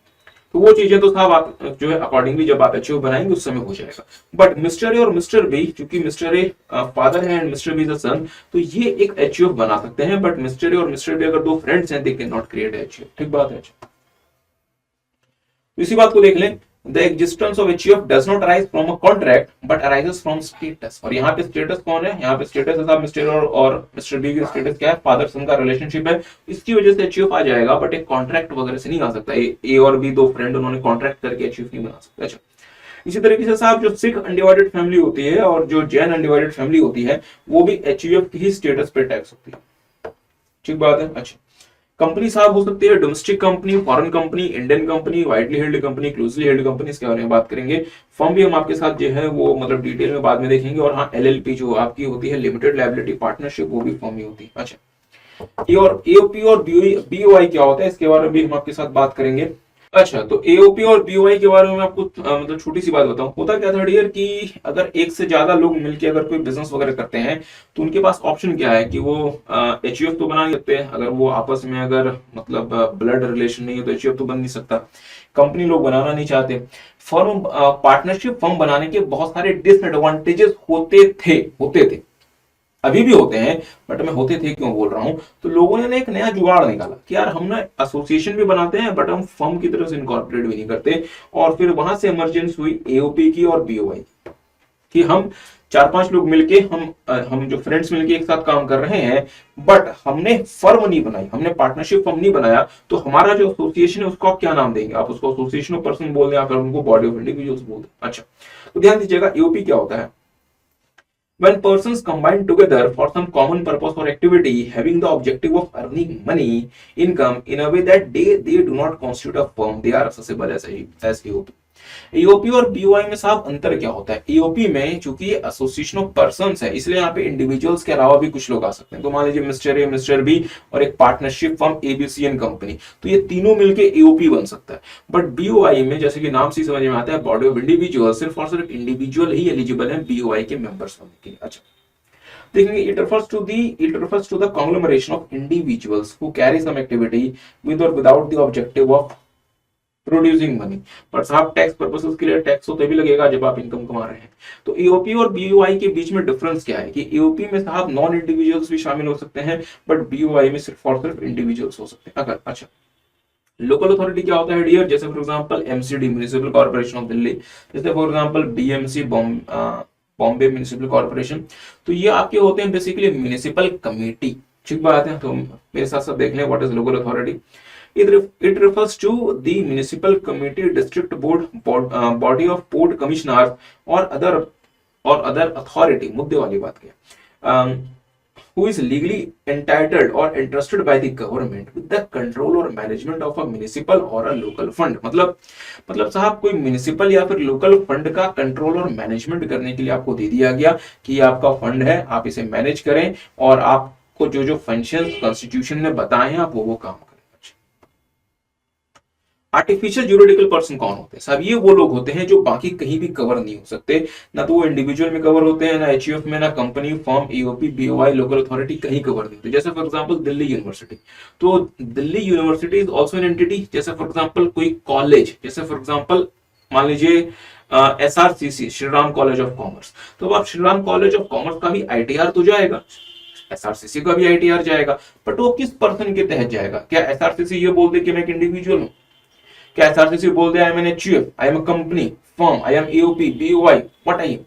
तो वो चीजें तो साहब आप जो है अकॉर्डिंगली जब आप एचयूएफ बनाएंगे उस समय हो जाएगा। बट मिस्टर ए और मिस्टर बी, क्योंकि मिस्टर ए फादर है and Mr B is a son, तो ये एक एचयूएफ बना सकते हैं। बट मिस्टर ए और मिस्टर बी अगर दो फ्रेंड्स हैं, they can not create HUF. ठीक बात है। इसी बात को देख लें, The existence of HUF does not arise from a contract but arises from status। और यहाँ पे status कौन है? यहाँ पे status है साहब मिस्टर और मिस्टर बी की status क्या है? फादर सन का रिलेशनशिप है, इसकी वजह से HUF आ जाएगा, बट एक कॉन्ट्रैक्ट वगैरह से नहीं आ सकता। ए और बी दो फ्रेंड, उन्होंने कॉन्ट्रैक्ट करके HUF नहीं बना सकते। अच्छा, इसी तरीके से साहब जो सिख अनडिवाइडेड फैमिली होती है और जो जैन अनडिवाइडेड फैमिली होती है, वो भी HUF की ही स्टेटस पे टैक्स होती है। ठीक बात है। अच्छा, कंपनी साहब हो सकती है domestic company, foreign company, Indian company, widely held company, closely held company, इसके बारे में बात करेंगे। फर्म भी हम आपके साथ जो है वो मतलब डिटेल में बाद में देखेंगे। और हाँ, एलएलपी जो आपकी होती है लिमिटेड लायबिलिटी पार्टनरशिप, वो भी फर्म ही होती है। अच्छा, ये और एओपी और बीओआई क्या होता है, इसके बारे में भी हम आपके साथ बात करेंगे। अच्छा, तो एओपी और बीओआई के बारे में आपको मतलब छोटी सी बात बताऊं। होता क्या था डियर कि अगर एक से ज्यादा लोग मिलकर अगर कोई बिजनेस वगैरह करते हैं तो उनके पास ऑप्शन क्या है कि वो एचयूएफ तो बना नहीं सकते। अगर वो आपस में अगर मतलब ब्लड रिलेशन नहीं है तो एचयूएफ तो बन नहीं सकता। कंपनी लोग बनाना नहीं चाहते। फर्म पार्टनरशिप फर्म बनाने के बहुत सारे डिसएडवांटेजेस होते थे, अभी भी होते हैं, बट मैं होते थे क्यों बोल रहा हूं, तो लोगों ने एक नया जुगाड़ निकाला कि यार हम ना एसोसिएशन भी बनाते हैं बट हम फर्म की तरफ से इनकॉर्पोरेट भी नहीं करते। और फिर वहां से इमरजेंस हुई एओपी की और बीओआई कि हम 4-5 लोग मिलके हम जो फ्रेंड्स मिलके एक साथ काम कर रहे हैं, बट हमने फर्म नहीं बनाई, हमने पार्टनरशिप फर्म नहीं बनाया, तो हमारा जो एसोसिएशन है उसको आप क्या नाम देंगे? आप उसको एसोसिएशन ऑफ पर्सन बोल दें या फिर उनको बॉडी ऑफ इंडिविजुअल्स बोल दें। अच्छा, तो ध्यान दीजिएगा एओपी क्या होता है। When persons combine together for some common purpose or activity having the objective of earning money, income in a way that they do not constitute a firm, they are accessible as AOP। AOP और BOI में साहब अंतर क्या होता है? AOP में चूंकि ये एसोसिएशन ऑफ पर्संस है, इसलिए यहाँ पे इंडिविजुअल्स के अलावा भी कुछ लोग आ सकते हैं। तो मान लीजिए मिस्टर ए, मिस्टर बी और एक पार्टनरशिप फर्म एबीसीएन कंपनी, तो ये तीनों मिलके एओपी बन सकता है। बट बीओआई में जैसे कि नाम से समझ में आता है बॉडी ऑफ इंडिविजुअल, सिर्फ और सिर्फ इंडिविजुअल ही एलिजिबल है बीओआई के मेंबर्स बनने के लिए। अच्छा, देखेंगे it refers to the conglomeration of individuals who carry some activity with or without the objective of producing money. पर साहब टैक्स पर्पसेस के लिए टैक्स तो तभी लगेगा जब आप इनकम कमा रहे हैं। तो एओपी और बीओआई के बीच में डिफरेंस क्या है कि एओपी में साहब नॉन इंडिविजुअल्स भी शामिल हो सकते हैं, बट बीओआई में सिर्फ और सिर्फ इंडिविजुअल्स हो सकते हैं। अगर अच्छा, लोकल अथॉरिटी क्या होता है डियर? जैसे for example MCD municipal corporation of Delhi, जैसे for example BMC Bombay municipal corporation, तो ये आपके होते हैं बेसिकली म्युनिसिपल कमेटी। ठीक बात है। तो मेरे साथ सब देख लें what is local authority. It refers to the municipal committee, district board, body of port commissioners or other authority, मुद्दे वाली बात क्या, who is legally entitled or entrusted by the government with the control or management of a municipal or a local fund। मतलब साहब कोई municipal या फिर local fund का कंट्रोल और मैनेजमेंट करने के लिए आपको दे दिया गया कि ये आपका फंड है, आप इसे मैनेज करें और आपको जो जो फंक्शन कॉन्स्टिट्यूशन ने बताए हैं आप वो काम करें। आर्टिफिशियल ज्यूरिडिकल पर्सन कौन होते हैं साहब? ये वो लोग होते हैं जो बाकी कहीं भी कवर नहीं हो सकते, ना तो वो इंडिविजुअल में कवर होते हैं, ना एचयूएफ में, ना company, firm, EOP, BOI, local authority कहीं कवर नहीं होते। जैसे फॉर एग्जांपल दिल्ली यूनिवर्सिटी, तो Delhi university is also an entity. जैसे फॉर एग्जांपल कोई कॉलेज, जैसे फॉर एग्जांपल मान लीजिए SRCC, Shri Ram college of commerce, तो अब आप Shri Ram college of commerce का भी आईटीआर तो जाएगा, एसआरसीसी का भी आईटीआर जाएगा, बट वो किस पर्सन के तहत जाएगा? क्या एसआरसीसी ये बोल दे कि मैं एक इंडिविजुअल हूं? क्या एसआरसीसी बोल दे I am an HUF, I am a company, firm, I am AOP, BOI, what I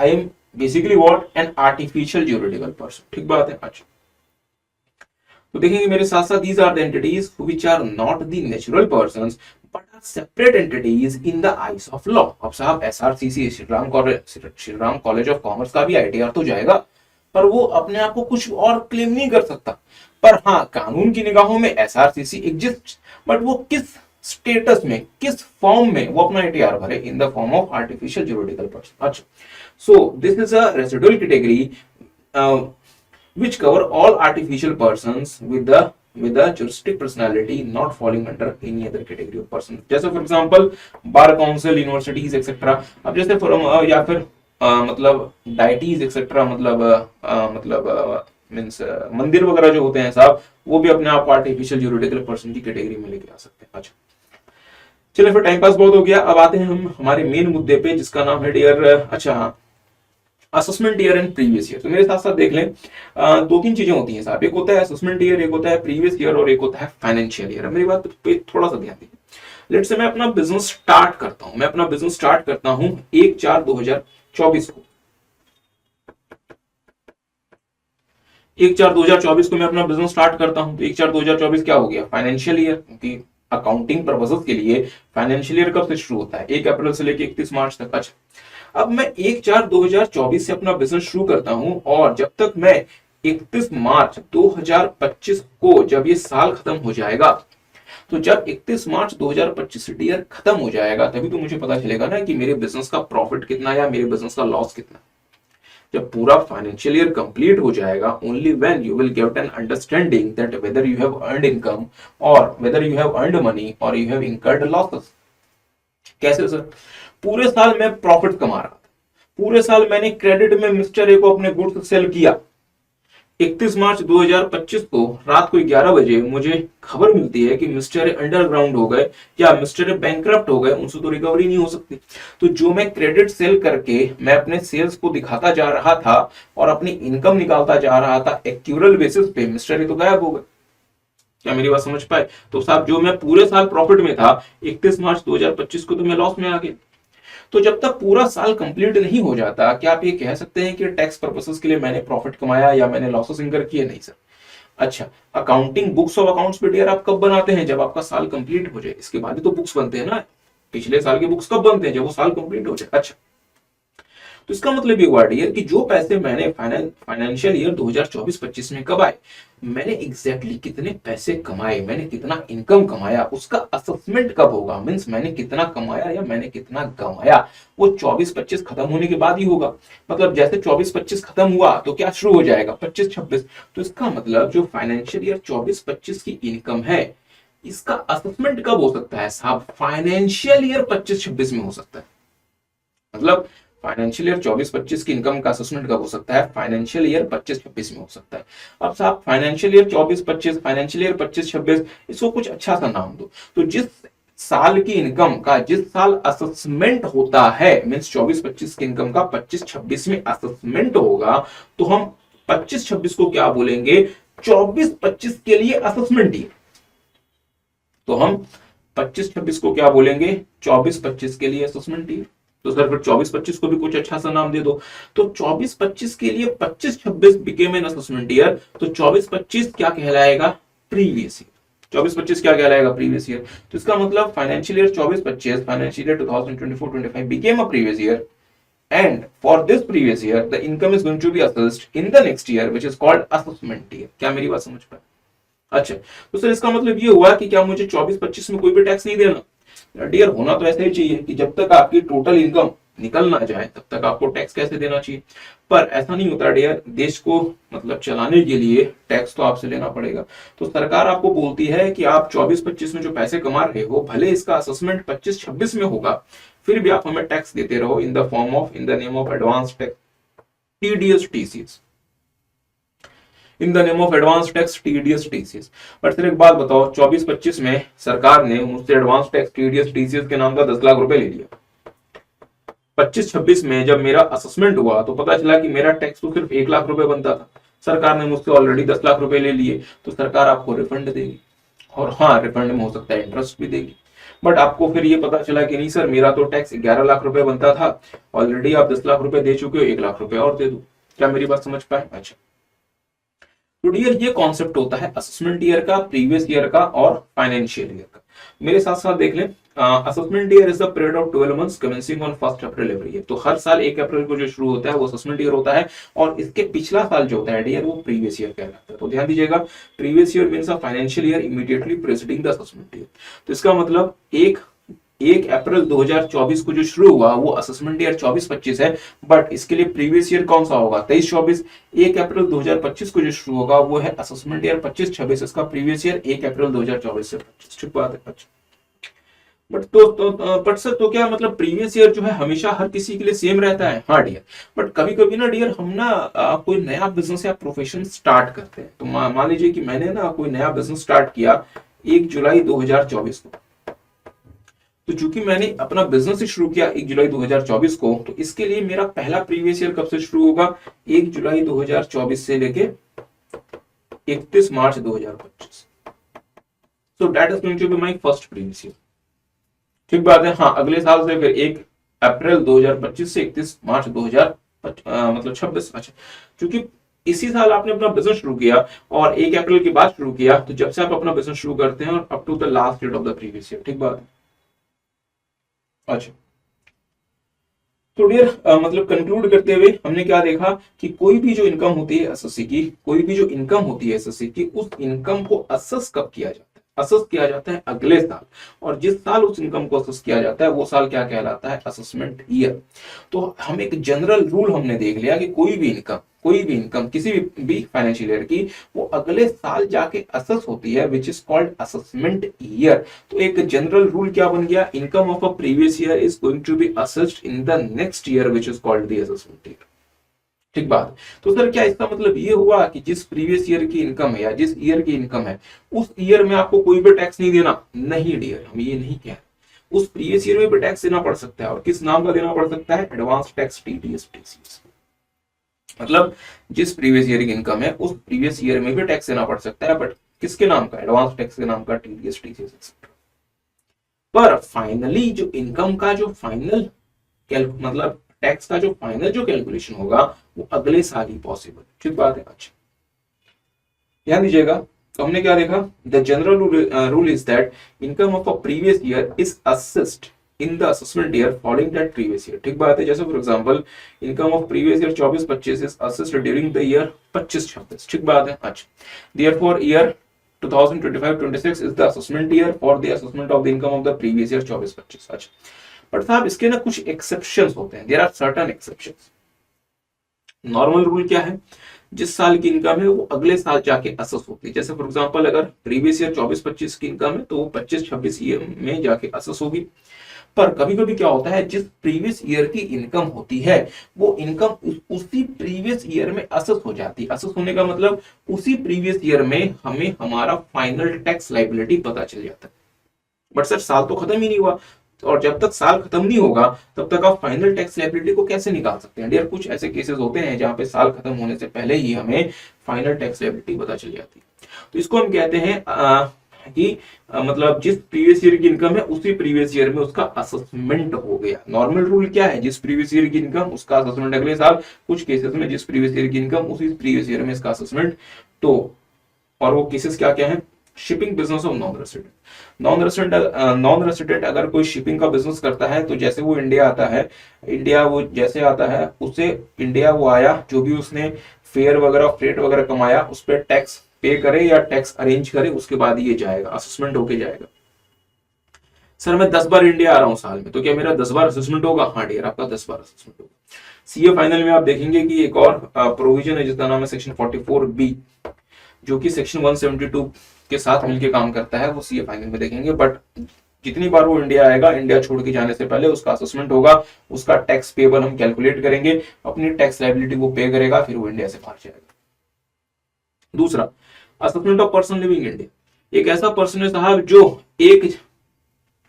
am basically what an artificial juridical person. ठीक बात है। अच्छा, तो देखेंगे मेरे साथ साथ these are the entities which are not the natural persons but are separate entities in the eyes of law. अब साहब SRCC, Shri Ram college of commerce का भी आईटीआर तो जाएगा, पर वो अपने आप को कुछ और क्लेम नहीं कर सकता। पर हाँ, कानून की निगाहों में एसआरसीसी एग्जिस्ट, बट वो किस स्टेटस में, किस फॉर्म में वो अपना आईटीआर भरे? In the form of artificial juridical person. अच्छा, so this is a residual category which cover all artificial persons with the juristic personality not falling under any other category of person। जैसे for example bar council, universities etcetera. अब जैसे या फिर मतलब deities etcetera, मतलब means मंदिर वगैरह जो होते हैं साहब, वो भी अपने आप आर्टिफिशियल ज्यूरिडिकल पर्सन की कैटेगरी में लेके आ सकते हैं। अच्छा, चलिए फिर टाइम पास बहुत हो गया, अब आते हैं हम हमारे मेन मुद्दे पे जिसका नाम है डियर, अच्छा, assessment year and previous year. तो मेरे साथ साथ देख लें, दो तीन चीजें होती हैं साहब, एक होता है असेसमेंट ईयर, एक होता है प्रीवियस ईयर और एक होता है फाइनेंशियल ईयर। मेरी बात पे थोड़ा सा ध्यान दीजिए। लेट्स से मैं अपना बिजनेस स्टार्ट करता हूं, 1/4/2024 को, 1/4/2024 को मैं अपना बिजनेस स्टार्ट करता हूं। तो 1/4/2024 क्या हो गया? फाइनेंशियल ईयर, क्योंकि अकाउंटिंग पर्पसेस के लिए फाइनेंशियल ईयर कब से शुरू होता है? 1 अप्रैल से लेकर 31 मार्च तक। अच्छा, अब मैं 1/4/2024 से अपना बिजनेस शुरू करता हूं और जब तक मैं 31 मार्च 2025 को, जब ये साल खत्म हो जाएगा, तो जब 31 मार्च 2025 ईयर खत्म हो जाएगा, तभी तो मुझे पता चलेगा ना कि मेरे बिजनेस का प्रॉफिट कितना या मेरे बिजनेस का लॉस कितना। जब पूरा फाइनेंशियल ईयर कंप्लीट हो जाएगा, only when you will get an understanding that whether you have earned income or whether you have earned money or you have incurred losses. कैसे सर? पूरे साल मैं प्रॉफिट कमा रहा था, पूरे साल मैंने क्रेडिट में मिस्टर ए को अपने गुड्स सेल किया। 31 मार्च 2025 को रात को 11 बजे मुझे खबर मिलती है कि मिस्टर ए अंडरग्राउंड हो गए या मिस्टर ए बैंकरप्ट हो गए, उनसे तो रिकवरी नहीं हो सकती। तो जो मैं क्रेडिट सेल करके मैं अपने सेल्स को दिखाता जा रहा था और अपनी इनकम निकालता जा रहा था एक्यूरल बेसिस पे, मिस्टर ए तो गायब हो गए। क्या मेरी बात समझ पाए? तो साहब जो मैं पूरे साल प्रॉफिट में था, 31 मार्च 2025 को तो मैं लॉस में आ गया। तो जब तक पूरा साल कंप्लीट नहीं हो जाता, क्या आप ये कह सकते हैं कि टैक्स पर्पसेस के लिए मैंने प्रॉफिट कमाया या मैंने लॉसेस इनकर किए? नहीं सर। अच्छा, अकाउंटिंग बुक्स ऑफ अकाउंट्स पे डियर आप कब बनाते हैं? जब आपका साल कंप्लीट हो जाए, इसके बाद ही तो बुक्स बनते हैं ना। पिछले साल की बुक्स कब बनते हैं? जब वो साल कंप्लीट हो जाए। अच्छा, तो इसका मतलब ये हुआ डियर कि जो पैसे मैंने फाइनेंशियल ईयर 2024-25 में कब आए, मैंने एग्जैक्टली कितने पैसे कमाए, मैंने कितना इनकम कमाया, उसका असेसमेंट कब होगा? मींस मैंने कितना कमाया या मैंने कितना गंवाया, वो 24-25 खत्म होने के बाद ही होगा। मतलब जैसे 24-25 खत्म हुआ तो क्या शुरू हो जाएगा? 25-26। तो इसका मतलब जो फाइनेंशियल ईयर 24-25 की इनकम है, इसका असेसमेंट कब हो सकता है साहब? फाइनेंशियल ईयर 25-26 में हो सकता है। मतलब फाइनेंशियल ईयर 24-25 की इनकम का असेसमेंट कब हो सकता है? फाइनेंशियल ईयर 25-26 में हो सकता है। अब साहब फाइनेंशियल ईयर 24-25, फाइनेंशियल ईयर 25-26, इसको कुछ अच्छा सा नाम दो। तो जिस साल की इनकम का जिस साल असेसमेंट होता है, मींस 24-25 की इनकम का 25-26 में असेसमेंट होगा, तो हम 25-26 को क्या बोलेंगे? 24-25 के लिए असेसमेंट ईयर। तो हम 25-26 को क्या बोलेंगे? 24-25 के लिए असेसमेंट ईयर। तो सर फिर 24-25 को भी कुछ अच्छा सा नाम दे दो। तो 24-25 के लिए 25-26 बिकेम एन असेसमेंट ईयर, तो 24-25 क्या कहलाएगा? Previous year. 24-25 क्या कहलाएगा? Previous year. तो इसका मतलब financial year 24-25, financial year 2024-25 became a previous year and for this previous year the income is going to be assessed in the next year which is called assessment year। क्या मेरी बात समझ पाए? अच्छा, तो सर इसका मतलब ये हुआ कि क्या मुझे 24-25 में कोई भी टैक्स नहीं देना? डियर, होना तो ऐसे ही चाहिए कि जब तक आपकी टोटल इनकम निकल ना जाए तब तक आपको टैक्स कैसे देना चाहिए। पर ऐसा नहीं होता डियर, देश को मतलब चलाने के लिए टैक्स तो आपसे लेना पड़ेगा। तो सरकार आपको बोलती है कि आप 24-25 में जो पैसे कमा रहे हो, भले इसका असेसमेंट 25-26 में होगा, फिर भी आप हमें टैक्स देते रहो इन the form of, in the name of advance tax, TDS TCS, in the name of advance tax TDS TCS. पर सिर्फ एक बात बताओ, 24-25 में सरकार ने मुझसे एडवांस टैक्स टीडीएस टीसीएस के नाम का 10 लाख रुपए ले लिया। 25-26 में जब मेरा असेसमेंट हुआ तो पता चला कि मेरा टैक्स तो सिर्फ 1 लाख रुपए बनता था, सरकार ने मुझसे ऑलरेडी 10 लाख रुपए ले लिए, तो सरकार आपको रिफंड देगी। और हाँ, रिफंड में हो सकता है इंटरेस्ट भी देगी। बट आपको फिर ये पता चला कि नहीं सर, मेरा तो टैक्स 11 लाख रुपए बनता था, ऑलरेडी आप 10 लाख रुपए दे चुके हो, 1 लाख रुपए और दे दो। क्या मेरी बात समझ पाए? अच्छा, तो डियर ये कॉन्सेप्ट होता है असेसमेंट ईयर का, प्रीवियस ईयर का और फाइनेंशियल ईयर का। मेरे साथ साथ देख लें, assessment year is the period of 12 months commencing on 1 April every year. तो हर साल 1 अप्रैल को जो शुरू होता है वो असेसमेंट ईयर होता है, और इसके पिछला साल जो होता है डियर वो प्रीवियस ईयर कहलाता है। तो ध्यान दीजिएगा, previous year means a financial year immediately presiding the assessment year. तो इसका मतलब 1 अप्रैल 2024 को जो शुरू हुआ वो असेसमेंट ईयर 24-25 है, बट इसके लिए प्रीवियस ईयर कौन सा होगा? 23-24। 1 अप्रैल 2025 को जो शुरू होगा वो है असेसमेंट ईयर 25-26, इसका प्रीवियस ईयर 1 अप्रैल 2024 से 25। ठीक बात है? अच्छा, बट बट सर, तो क्या मतलब प्रीवियस ईयर जो है हमेशा हर किसी के लिए सेम रहता है? हाँ डियर, बट कभी कभी ना डियर हम ना कोई नया बिजनेस या प्रोफेशन स्टार्ट करते हैं। तो मान लीजिए कि मैंने ना कोई नया बिजनेस स्टार्ट किया 1 जुलाई 2024 को। तो चूंकि मैंने अपना बिजनेस शुरू किया 1 जुलाई 2024 को, तो इसके लिए मेरा पहला प्रीवियस ईयर कब से शुरू होगा? 1 जुलाई 2024 से लेके 31 मार्च 2025। So that is going to be my first previous year. ठीक बात है? हाँ, अगले साल से फिर 1 अप्रैल 2025 से 31 मार्च 2026। अच्छा, क्योंकि इसी साल आपने अपना बिजनेस शुरू किया और 1 अप्रैल के बाद शुरू किया, तो जब से आप अपना बिजनेस शुरू करते हैं और up to the last date of the previous year. ठीक बात है? अच्छा, तो डियर मतलब कंक्लूड करते हुए हमने क्या देखा कि कोई भी जो इनकम होती है एसएससी की, कोई भी जो इनकम होती है एसएससी की, उस इनकम को असेस कब किया जाता है? असेस किया जाता है अगले साल, और जिस साल उस इनकम को असेस किया जाता है वो साल क्या कहलाता है? Assessment year. तो हम एक जनरल रूल हमने देख लिया कि कोई भी इनकम किसी भी फाइनेंशियल ईयर की वो अगले साल जाके असेस होती है, which is called assessment year. तो एक जनरल रूल क्या बन गया? Income of a previous year is going to be assessed in the next year which is called the assessment year. ठीक बात। तो सर क्या इसका मतलब ये हुआ कि जिस प्रीवियस ईयर की इनकम है या जिस ईयर की इनकम है उस ईयर में आपको कोई भी टैक्स नहीं देना? नहीं डियर, हम ये नहीं कह रहे। उस प्रीवियस ईयर में भी टैक्स देना पड़ सकता है, और किस नाम का देना पड़ सकता है? Advance tax TDS TCS. मतलब जिस प्रीवियस ईयर की इनकम है उस प्रीवियस ईयर में भी टैक्स देना पड़ सकता है, बट किसके नाम का? एडवांस टैक्स के नाम का, टीडीएस टीसीएस एक्सेट्रा। पर फाइनली जो इनकम का जो फाइनल मतलब टैक्स का जो फाइनल जो कैलकुलेशन होगा वो अगले साल ही पॉसिबल। ठीक बात है? अच्छा, ध्यान दीजिएगा। तो हमने क्या देखा? The general rule is that income of a previous year is assessed in the assessment year following that previous year. ठीक बात है? जैसे for example income of previous year 24-25 is assessed during the year 25-26। ठीक बात है? अच्छा, therefore year 2025-26 is the assessment year for the assessment of the income of the previous year 24-25। अच्छा, but साहब इसके ना कुछ एक्सेप्शंस होते हैं, there are certain exceptions. Normal rule क्या है? जिस साल की इनकम है वो अगले साल जाके असेस होती है। जैसे फॉर एग्जांपल अगर प्रीवियस ईयर 24-25 की इनकम है तो वो 25-26 ईयर में जाके असेस होगी। पर कभी कभी क्या होता है, जिस प्रीवियस ईयर की इनकम होती है वो इनकम उसी प्रीवियस ईयर में असेस हो जाती है। असेस होने का मतलब उसी प्रीवियस ईयर में हमें हमारा फाइनल टैक्स लायबिलिटी पता चल जाता है। बट सर साल तो खत्म ही नहीं हुआ, और जब तक साल खत्म नहीं होगा तब तक आप फाइनल टैक्स लायबिलिटी को कैसे निकाल सकते हैं? डियर, कुछ ऐसे केसेस होते हैं जहां पे साल खत्म होने से पहले ही हमें फाइनल टैक्स लायबिलिटी पता चल जाती है। तो इसको हम कहते हैं कि मतलब जिस प्रीवियस ईयर की इनकम है उसी प्रीवियस ईयर में उसका असेसमेंट हो गया। नॉर्मल रूल क्या है? जिस प्रीवियस ईयर की इनकम उसका असेसमेंट अगले साल। कुछ केसेस में जिस प्रीवियस ईयर की इनकम उसी प्रीवियस ईयर में इसका असेसमेंट। तो और वो केसेस क्या क्या है? Shipping business of non resident अगर कोई शिपिंग का बिजनेस करता है तो जैसे वो इंडिया आता है, इंडिया वो जैसे आता है उसे इंडिया वो आया, जो भी उसने फेयर वगैरह फ्रेट वगैरह कमाया उस पर टैक्स पे करे या टैक्स अरेंज करे, उसके बाद ये जाएगा असेसमेंट होके जाएगा। सर मैं 10 बार इंडिया आ रहा हूं साल में, तो क्या मेरा 10 बार असेसमेंट होगा? हाँ डियर, आपका 10 बार असेसमेंट होगा। सीए फाइनल में आप देखेंगे कि एक और प्रोविजन है जिसका नाम है सेक्शन 44B, जो कि सेक्शन 172 के साथ मिलकर काम करता है, वो सीए फाइनल में देखेंगे। बट जितनी बार वो इंडिया आएगा, इंडिया छोड़ के जाने से पहले उसका असेसमेंट होगा, उसका टैक्स पेबल हम कैलकुलेट करेंगे, अपनी टैक्स लायबिलिटी वो पे करेगा, फिर वो इंडिया से बाहर जाएगा। दूसरा, assessment of person living India. एक ऐसा पर्सन है साहब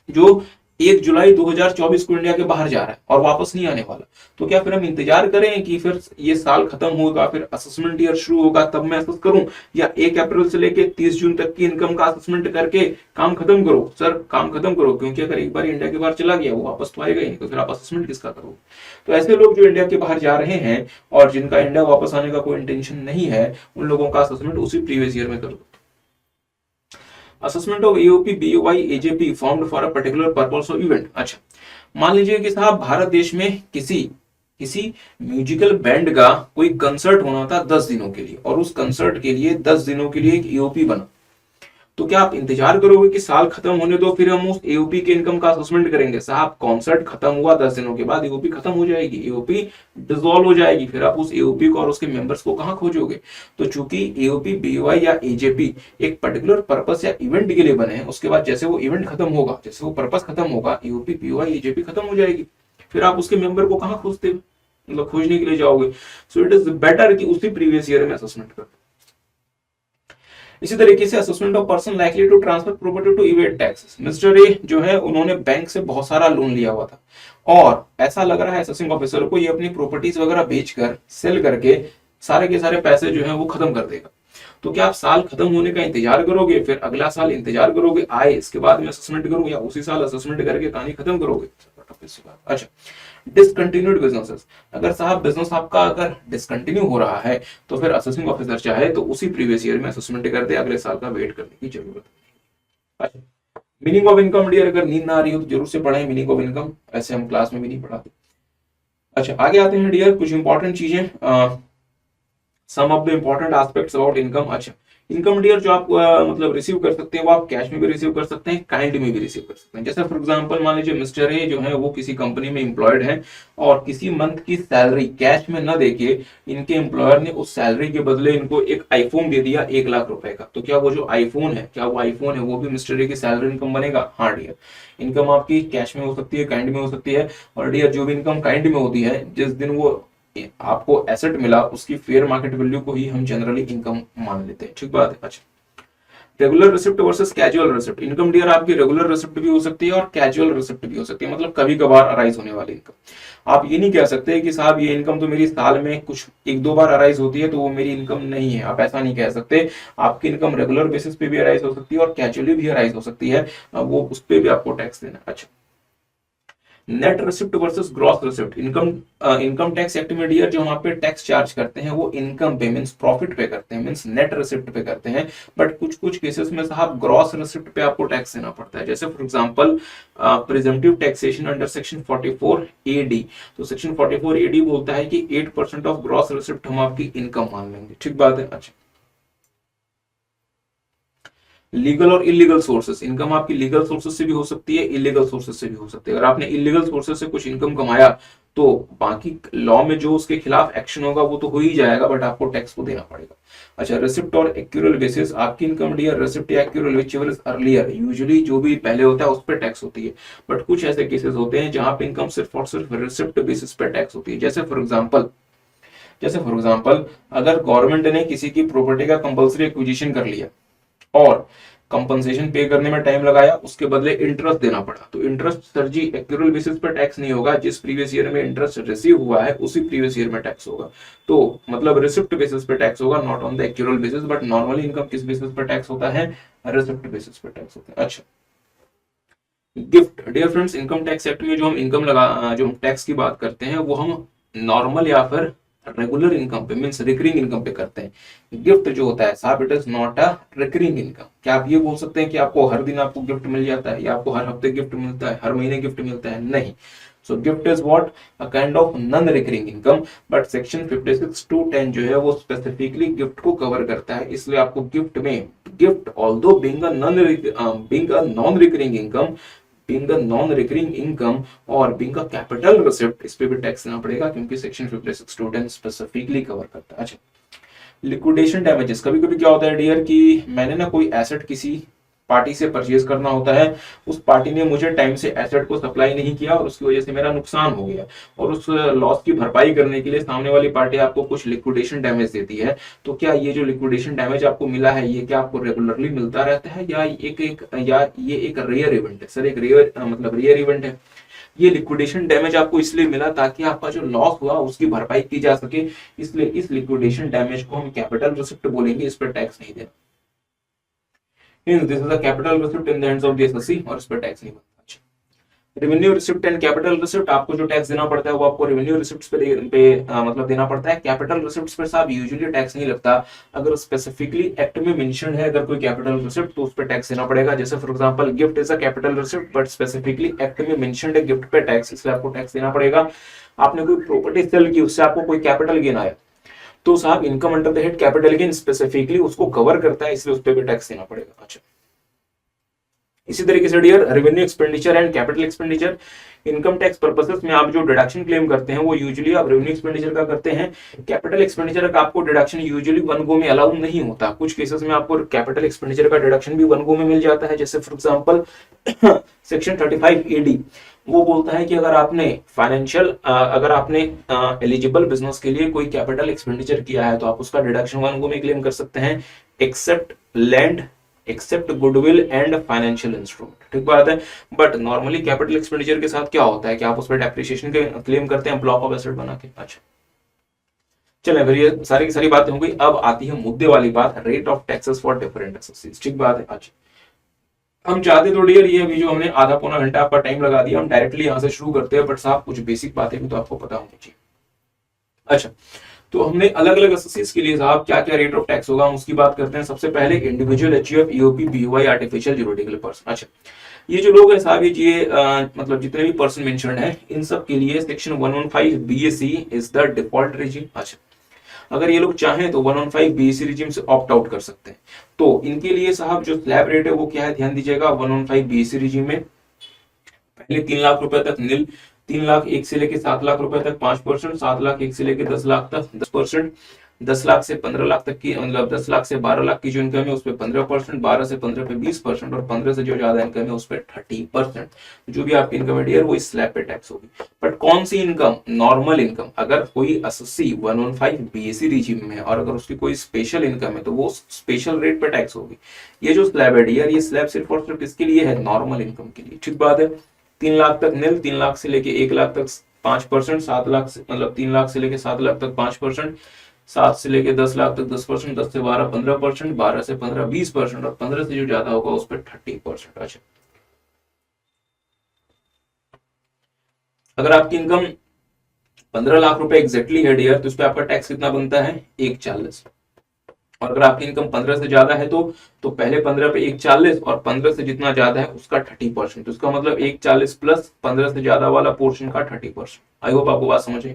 जो 1 जुलाई 2024 को इंडिया के बाहर जा रहा है और वापस नहीं आने वाला, तो क्या फिर हम इंतजार करें कि फिर ये साल खत्म होगा, फिर असेसमेंट ईयर शुरू होगा तब मैं असेस करूं, या 1 अप्रैल से लेके 30 जून तक की इनकम का असेसमेंट करके काम खत्म करो? सर काम खत्म करो, क्योंकि अगर एक बार इंडिया के बाहर चला गया वो वापस तो आएगा ही नहीं, तो फिर आप असेसमेंट किसका करोगे? तो ऐसे लोग जो इंडिया के बाहर जा रहे हैं और जिनका इंडिया वापस आने का कोई इंटेंशन नहीं है, उन लोगों का असेसमेंट उसी प्रीवियस ईयर में कर दो। Assessment of AOP BOI AJP formed for a particular purpose of event. अच्छा, मान लीजिए कि साहब भारत देश में किसी म्यूजिकल बैंड का कोई कंसर्ट होना था 10 दिनों के लिए, और उस कंसर्ट के लिए 10 दिनों के लिए एक एओपी बना, तो क्या आप इंतजार करोगे कि साल खत्म होने दो फिर हम उस एओपी के इनकम का असेसमेंट करेंगे? साहब कॉन्सर्ट खत्म हुआ 10 दिनों के बाद एओपी खत्म हो जाएगी, एओपी डिसॉल्व हो जाएगी, फिर आप उस एओपी को और उसके मेंबर्स को कहां खोजोगे? तो चूंकि एओपी बीओआई या एजेपी एक पर्टिकुलर पर्पस या इवेंट के लिए बने हैं, उसके बाद जैसे वो इवेंट खत्म होगा, जैसे वो पर्पस खत्म होगा, एओपी बीओआई एजेपी खत्म हो जाएगी, फिर आप उसके मेंबर को कहां खोजते, मतलब खोजने के लिए जाओगे। सो इट इज बेटर कि उसी प्रीवियस ईयर में असेसमेंट कर। इसी तरीके से assessment of person likely to transfer property to evade taxes. Mister A जो है उन्होंने बैंक से बहुत सारा लोन लिया हुआ था, और ऐसा लग रहा है असेसिंग ऑफिसर को ये अपनी प्रॉपर्टीज वगैरह बेचकर सेल करके सारे के सारे पैसे जो है वो खत्म कर देगा। तो क्या आप साल खत्म होने का इंतजार करोगे, फिर अगला साल इंतजार करोगे आए इसके बाद में असेसमेंट करूंगा, या उसी साल असेसमेंट करके कहानी खत्म करोगे? अच्छा, डिसकंटिन्यूड बिजनेसेस। अगर साहब बिजनेस आपका अगर डिसकंटिन्यू हो रहा है तो फिर असेसिंग ऑफिसर चाहे तो उसी प्रीवियस ईयर में असेसमेंट कर दे, अगले साल का वेट करने की जरूरत नहीं। अच्छा, मीनिंग ऑफ इनकम डियर, अगर नींद ना आ रही हो तो जरूर से पढ़ें मीनिंग ऑफ इनकम, ऐसे हम क्लास में भी नहीं पढ़ाते। अच्छा आगे आते हैं डियर, कुछ इंपॉर्टेंट चीजें, some of the important aspects about income. अच्छा, इनकम डियर जो आप मतलब रिसीव कर सकते हैं वो आप कैश में भी रिसीव कर सकते हैं, काइंड में भी रिसीव कर सकते हैं। जैसे फॉर एग्जांपल मान लीजिए मिस्टर ए जो है वो किसी कंपनी में एम्प्लॉयड है और किसी मंथ की सैलरी कैश में न देके इनके एम्प्लॉयर ने उस सैलरी के बदले इनको एक आईफोन दे दिया 1 लाख रुपए का, तो क्या वो जो आईफोन है, क्या वो आईफोन है वो भी मिस्टर ए की सैलरी इनकम बनेगा? हाँ डियर, इनकम आपकी कैश में हो सकती है, काइंड में हो सकती है। और डियर जो भी इनकम काइंड में होती है, जिस दिन वो आपको एसेट मिला उसकी फेयर मार्केट वैल्यू को ही हम जनरली इनकम मान लेते हैं, ठीक बात है। अच्छा, regular receipt versus casual receipt. Income dear आपकी रेगुलर रिसिप्ट भी हो सकती है और कैजुअल रिसिप्ट भी हो सकती है, मतलब कभी कभार अराइज होने वाली इनकम। आप ये नहीं कह सकते कि साहब ये इनकम तो मेरी साल में कुछ 1-2 बार अराइज होती है तो वो मेरी इनकम नहीं है, आप ऐसा नहीं कह सकते। आपकी इनकम रेगुलर बेसिस पे भी अराइज हो सकती है और कैजुअली भी अराइज हो सकती है, वो उस पर भी आपको टैक्स देना। अच्छा, net receipt versus gross receipt. Income tax act में डियर जो हम पे टैक्स चार्ज करते हैं वो इनकम पे मींस प्रॉफिट पे करते हैं, मींस नेट रिसिप्ट पे करते हैं, बट कुछ कुछ केसेस में साहब ग्रॉस रिसिप्ट पे आपको टैक्स देना पड़ता है। जैसे for example presumptive taxation under section 44 AD, तो सेक्शन 44 AD बोलता है कि 8% ऑफ ग्रॉस रिसिप्ट हम आपकी इनकम मान लेंगे, ठीक बात है। अच्छा, लीगल और इलीगल सोर्सेस। इनकम आपकी लीगल सोर्सेस से भी हो सकती है, इलीगल सोर्सेस से भी हो सकती है। अगर आपने इलीगल सोर्सेस से कुछ इनकम कमाया तो बाकी लॉ में जो उसके खिलाफ एक्शन होगा वो तो हो ही जाएगा, बट आपको टैक्स को देना पड़ेगा। अच्छा, रिसिप्ट और एक्यूरल बेसिस। आपकी इनकम डियर रिसिप्ट या accrual whichever is earlier, usually जो भी पहले होता है उस पर टैक्स होती है, बट कुछ ऐसे केसेस होते हैं जहां पे इनकम सिर्फ और सिर्फ रिसिप्ट बेसिस पर टैक्स होती है। जैसे फॉर एग्जांपल अगर गवर्नमेंट ने किसी की प्रॉपर्टी का कंपल्सरी एक्विजिशन कर लिया और कंपनसेशन पे करने में टाइम लगाया, उसके बदले इंटरेस्ट देना पड़ा, तो इंटरेस्ट सर जी एक्यूरल बेसिस पर टैक्स नहीं होगा, जिस प्रीवियस ईयर में इंटरेस्ट रिसीव हुआ है उसी प्रीवियस ईयर में टैक्स होगा। तो मतलब रिसिप्ट बेसिस पर टैक्स होगा, not on the accrual basis, but normally income किस बेसिस पर टैक्स होता है? रिसिप्ट बेसिस पर टैक्स होता है। अच्छा, gift. Dear friends, income tax act में जो हम टैक्स की बात करते हैं वो हम नॉर्मल या फिर रेगुलर इनकम पे मीन्स रिकरिंग इनकम पे करते हैं। गिफ्ट जो होता है साहब it is not a recurring income. क्या आप ये बोल सकते हैं कि आपको हर दिन आपको गिफ्ट मिल जाता है या आपको हर हफ्ते गिफ्ट मिलता है, हर महीने गिफ्ट मिलता है? नहीं। So gift is what, a kind of non recurring income. But section 56(2)(10) जो है वो स्पेसिफिकली गिफ्ट को कवर करता है, इसलिए आपको गिफ्ट में, gift although being a non recurring income, being a non recurring income और बीइंग अ कैपिटल रिसिप्ट, इस पे भी टैक्स देना पड़ेगा क्योंकि सेक्शन 56(2)(10) स्पेसिफिकली कवर करता है। अच्छा, लिक्विडेशन डैमेजेस, कभी कभी क्या होता है डियर कि मैंने ना कोई एसेट किसी पार्टी से परचेज करना होता है, उस पार्टी ने मुझे टाइम से एसेट को सप्लाई नहीं किया और उसकी वजह से मेरा नुकसान हो गया, और उस लॉस की भरपाई करने के लिए सामने वाली पार्टी आपको कुछ लिक्विडेशन डैमेज देती है। तो क्या ये जो लिक्विडेशन डैमेज आपको मिला है ये क्या आपको रेगुलरली मिलता रहता है या ये एक रेयर इवेंट है? सर एक रेयर मतलब रेयर इवेंट है। ये लिक्विडेशन डैमेज आपको इसलिए मिला ताकि आपका जो लॉस हुआ उसकी भरपाई की जा सके, इसलिए इस लिक्विडेशन डैमेज को हम कैपिटल रिसिप्ट बोलेंगे, इस पर टैक्स नहीं देना। This is a capital receipt in the hands of the SSC और इस पर टैक्स नहीं बनता। Revenue receipt and capital receipt, आपको जो टैक्स देना पड़ता है वो आपको रेवेन्यू रिसिप्ट्स पे मतलब देना पड़ता है। कैपिटल रिसिप्ट्स पर साहब यूजुअली टैक्स नहीं लगता। अगर स्पेसिफिकली एक्ट में मेंशन है अगर कोई कैपिटल रिसिप्ट तो उस पर टैक्स देना पड़ेगा। जैसे for example gift is a capital receipt but specifically act में मेंशन्ड है गिफ्ट पे टैक्स, इसलिए आपको टैक्स देना पड़ेगा। आपने कोई प्रॉपर्टी सेल की, उससे आपको कोई कैपिटल गेन आया तो साहब income under the head capital gain specifically उसको कवर करता है, इसलिए उस पर भी टैक्स देना पड़ेगा। अच्छा, इसी तरीके से dear revenue expenditure and capital expenditure, income tax purposes में आप जो डिडक्शन क्लेम करते हैं वो यूजुअली आप रेवेन्यू एक्सपेंडिचर का करते हैं। कैपिटल एक्सपेंडिचर का आपको डिडक्शन यूजुअली वन गो में अलाउ नहीं होता, कुछ केसेस में आपको कैपिटल एक्सपेंडिचर का डिडक्शन भी वन गो में मिल जाता है। जैसे फॉर एग्जांपल सेक्शन 35(a)(d) वो बोलता है कि अगर आपने अगर आपने एलिजिबल बिजनेस के लिए कोई कैपिटल एक्सपेंडिचर किया है तो आप उसका डिडक्शन वन गो में क्लेम कर सकते हैं, except land, except goodwill and financial instrument. ठीक बात है। बट नॉर्मली कैपिटल एक्सपेंडिचर के साथ क्या होता है कि आप उस पर डेप्रिसिएशन के क्लेम करते हैं ब्लॉक ऑफ एसेट बना के। अच्छा, चले फिर ये सारी की सारी बातें हो गई। अब आती है मुद्दे वाली बात, rate of taxes for different assets. ठीक बात है। अच्छा, हम चाहते तो डियर ये अभी जो हमने आधा पौना घंटा आपका टाइम लगा दिया, हम डायरेक्टली यहां से शुरू करते हैं, बट साहब कुछ बेसिक बातें भी तो आपको पता होनी चाहिए। अच्छा, तो हमने अलग अलग एसेसीज के लिए साहब क्या क्या रेट ऑफ टैक्स होगा हम उसकी बात करते हैं। सबसे पहले individual, HUF, AOP, BOI, artificial juridical person. अच्छा, ये जो लोग हैं साहब ये मतलब जितने भी पर्सन मेंशन्ड हैं इन सब के लिए section 115 BAC is the default regime. अच्छा, अगर ये लोग चाहें तो 115 बीएसी रेजिम से ऑप्ट आउट कर सकते हैं। तो इनके लिए साहब जो स्लैब रेट है वो क्या है ध्यान दीजिएगा। 115 बीएसी रेजिम में पहले 3 लाख रुपए तक नील, 3 लाख 1 से लेके 7 लाख रुपए तक 5%, 7 लाख 1 से लेके 10 लाख तक 10%, 10 लाख से 15 लाख तक की मतलब 10 लाख से 12 लाख की जो इनकम है उस पर 15%, 12 से 15 पे 20% और 15 से जो ज्यादा इनकम है उस पर 30%। जो भी आपकी इनकम है वो इस स्लैब पे टैक्स होगी। बट कौन सी इनकम? Normal income. अगर कोई एसएससी 115 बीएसी रिजीम में है और अगर उसकी कोई स्पेशल इनकम है तो वो स्पेशल रेट पे टैक्स होगी। ये जो स्लैब है डियर ये स्लैब सिर्फ और सिर्फ किसके लिए है? नॉर्मल इनकम के लिए। ठीक बात है। 3 लाख तक नील, 3 लाख से लेके 1 लाख तक 5%, 7 लाख से मतलब 3 लाख से लेके 7 लाख तक 5%, 7 से लेके 10 लाख तक 10%, 10 से 12 15%, 12 से 15 20% और 15 से जो ज्यादा होगा उस पर 30%। अच्छा, अगर आपकी इनकम 15 लाख रुपए एग्जैक्टली है डियर तो उस पर आपका टैक्स कितना बनता है? 140। और अगर आपकी इनकम 15 से ज्यादा है तो पहले 15 पे 140 और 15 से जितना ज्यादा है उसका 30%। तो उसका मतलब 140 प्लस 15 से ज्यादा वाला पोर्शन का 30%। आई होप आपको बात समझ आई।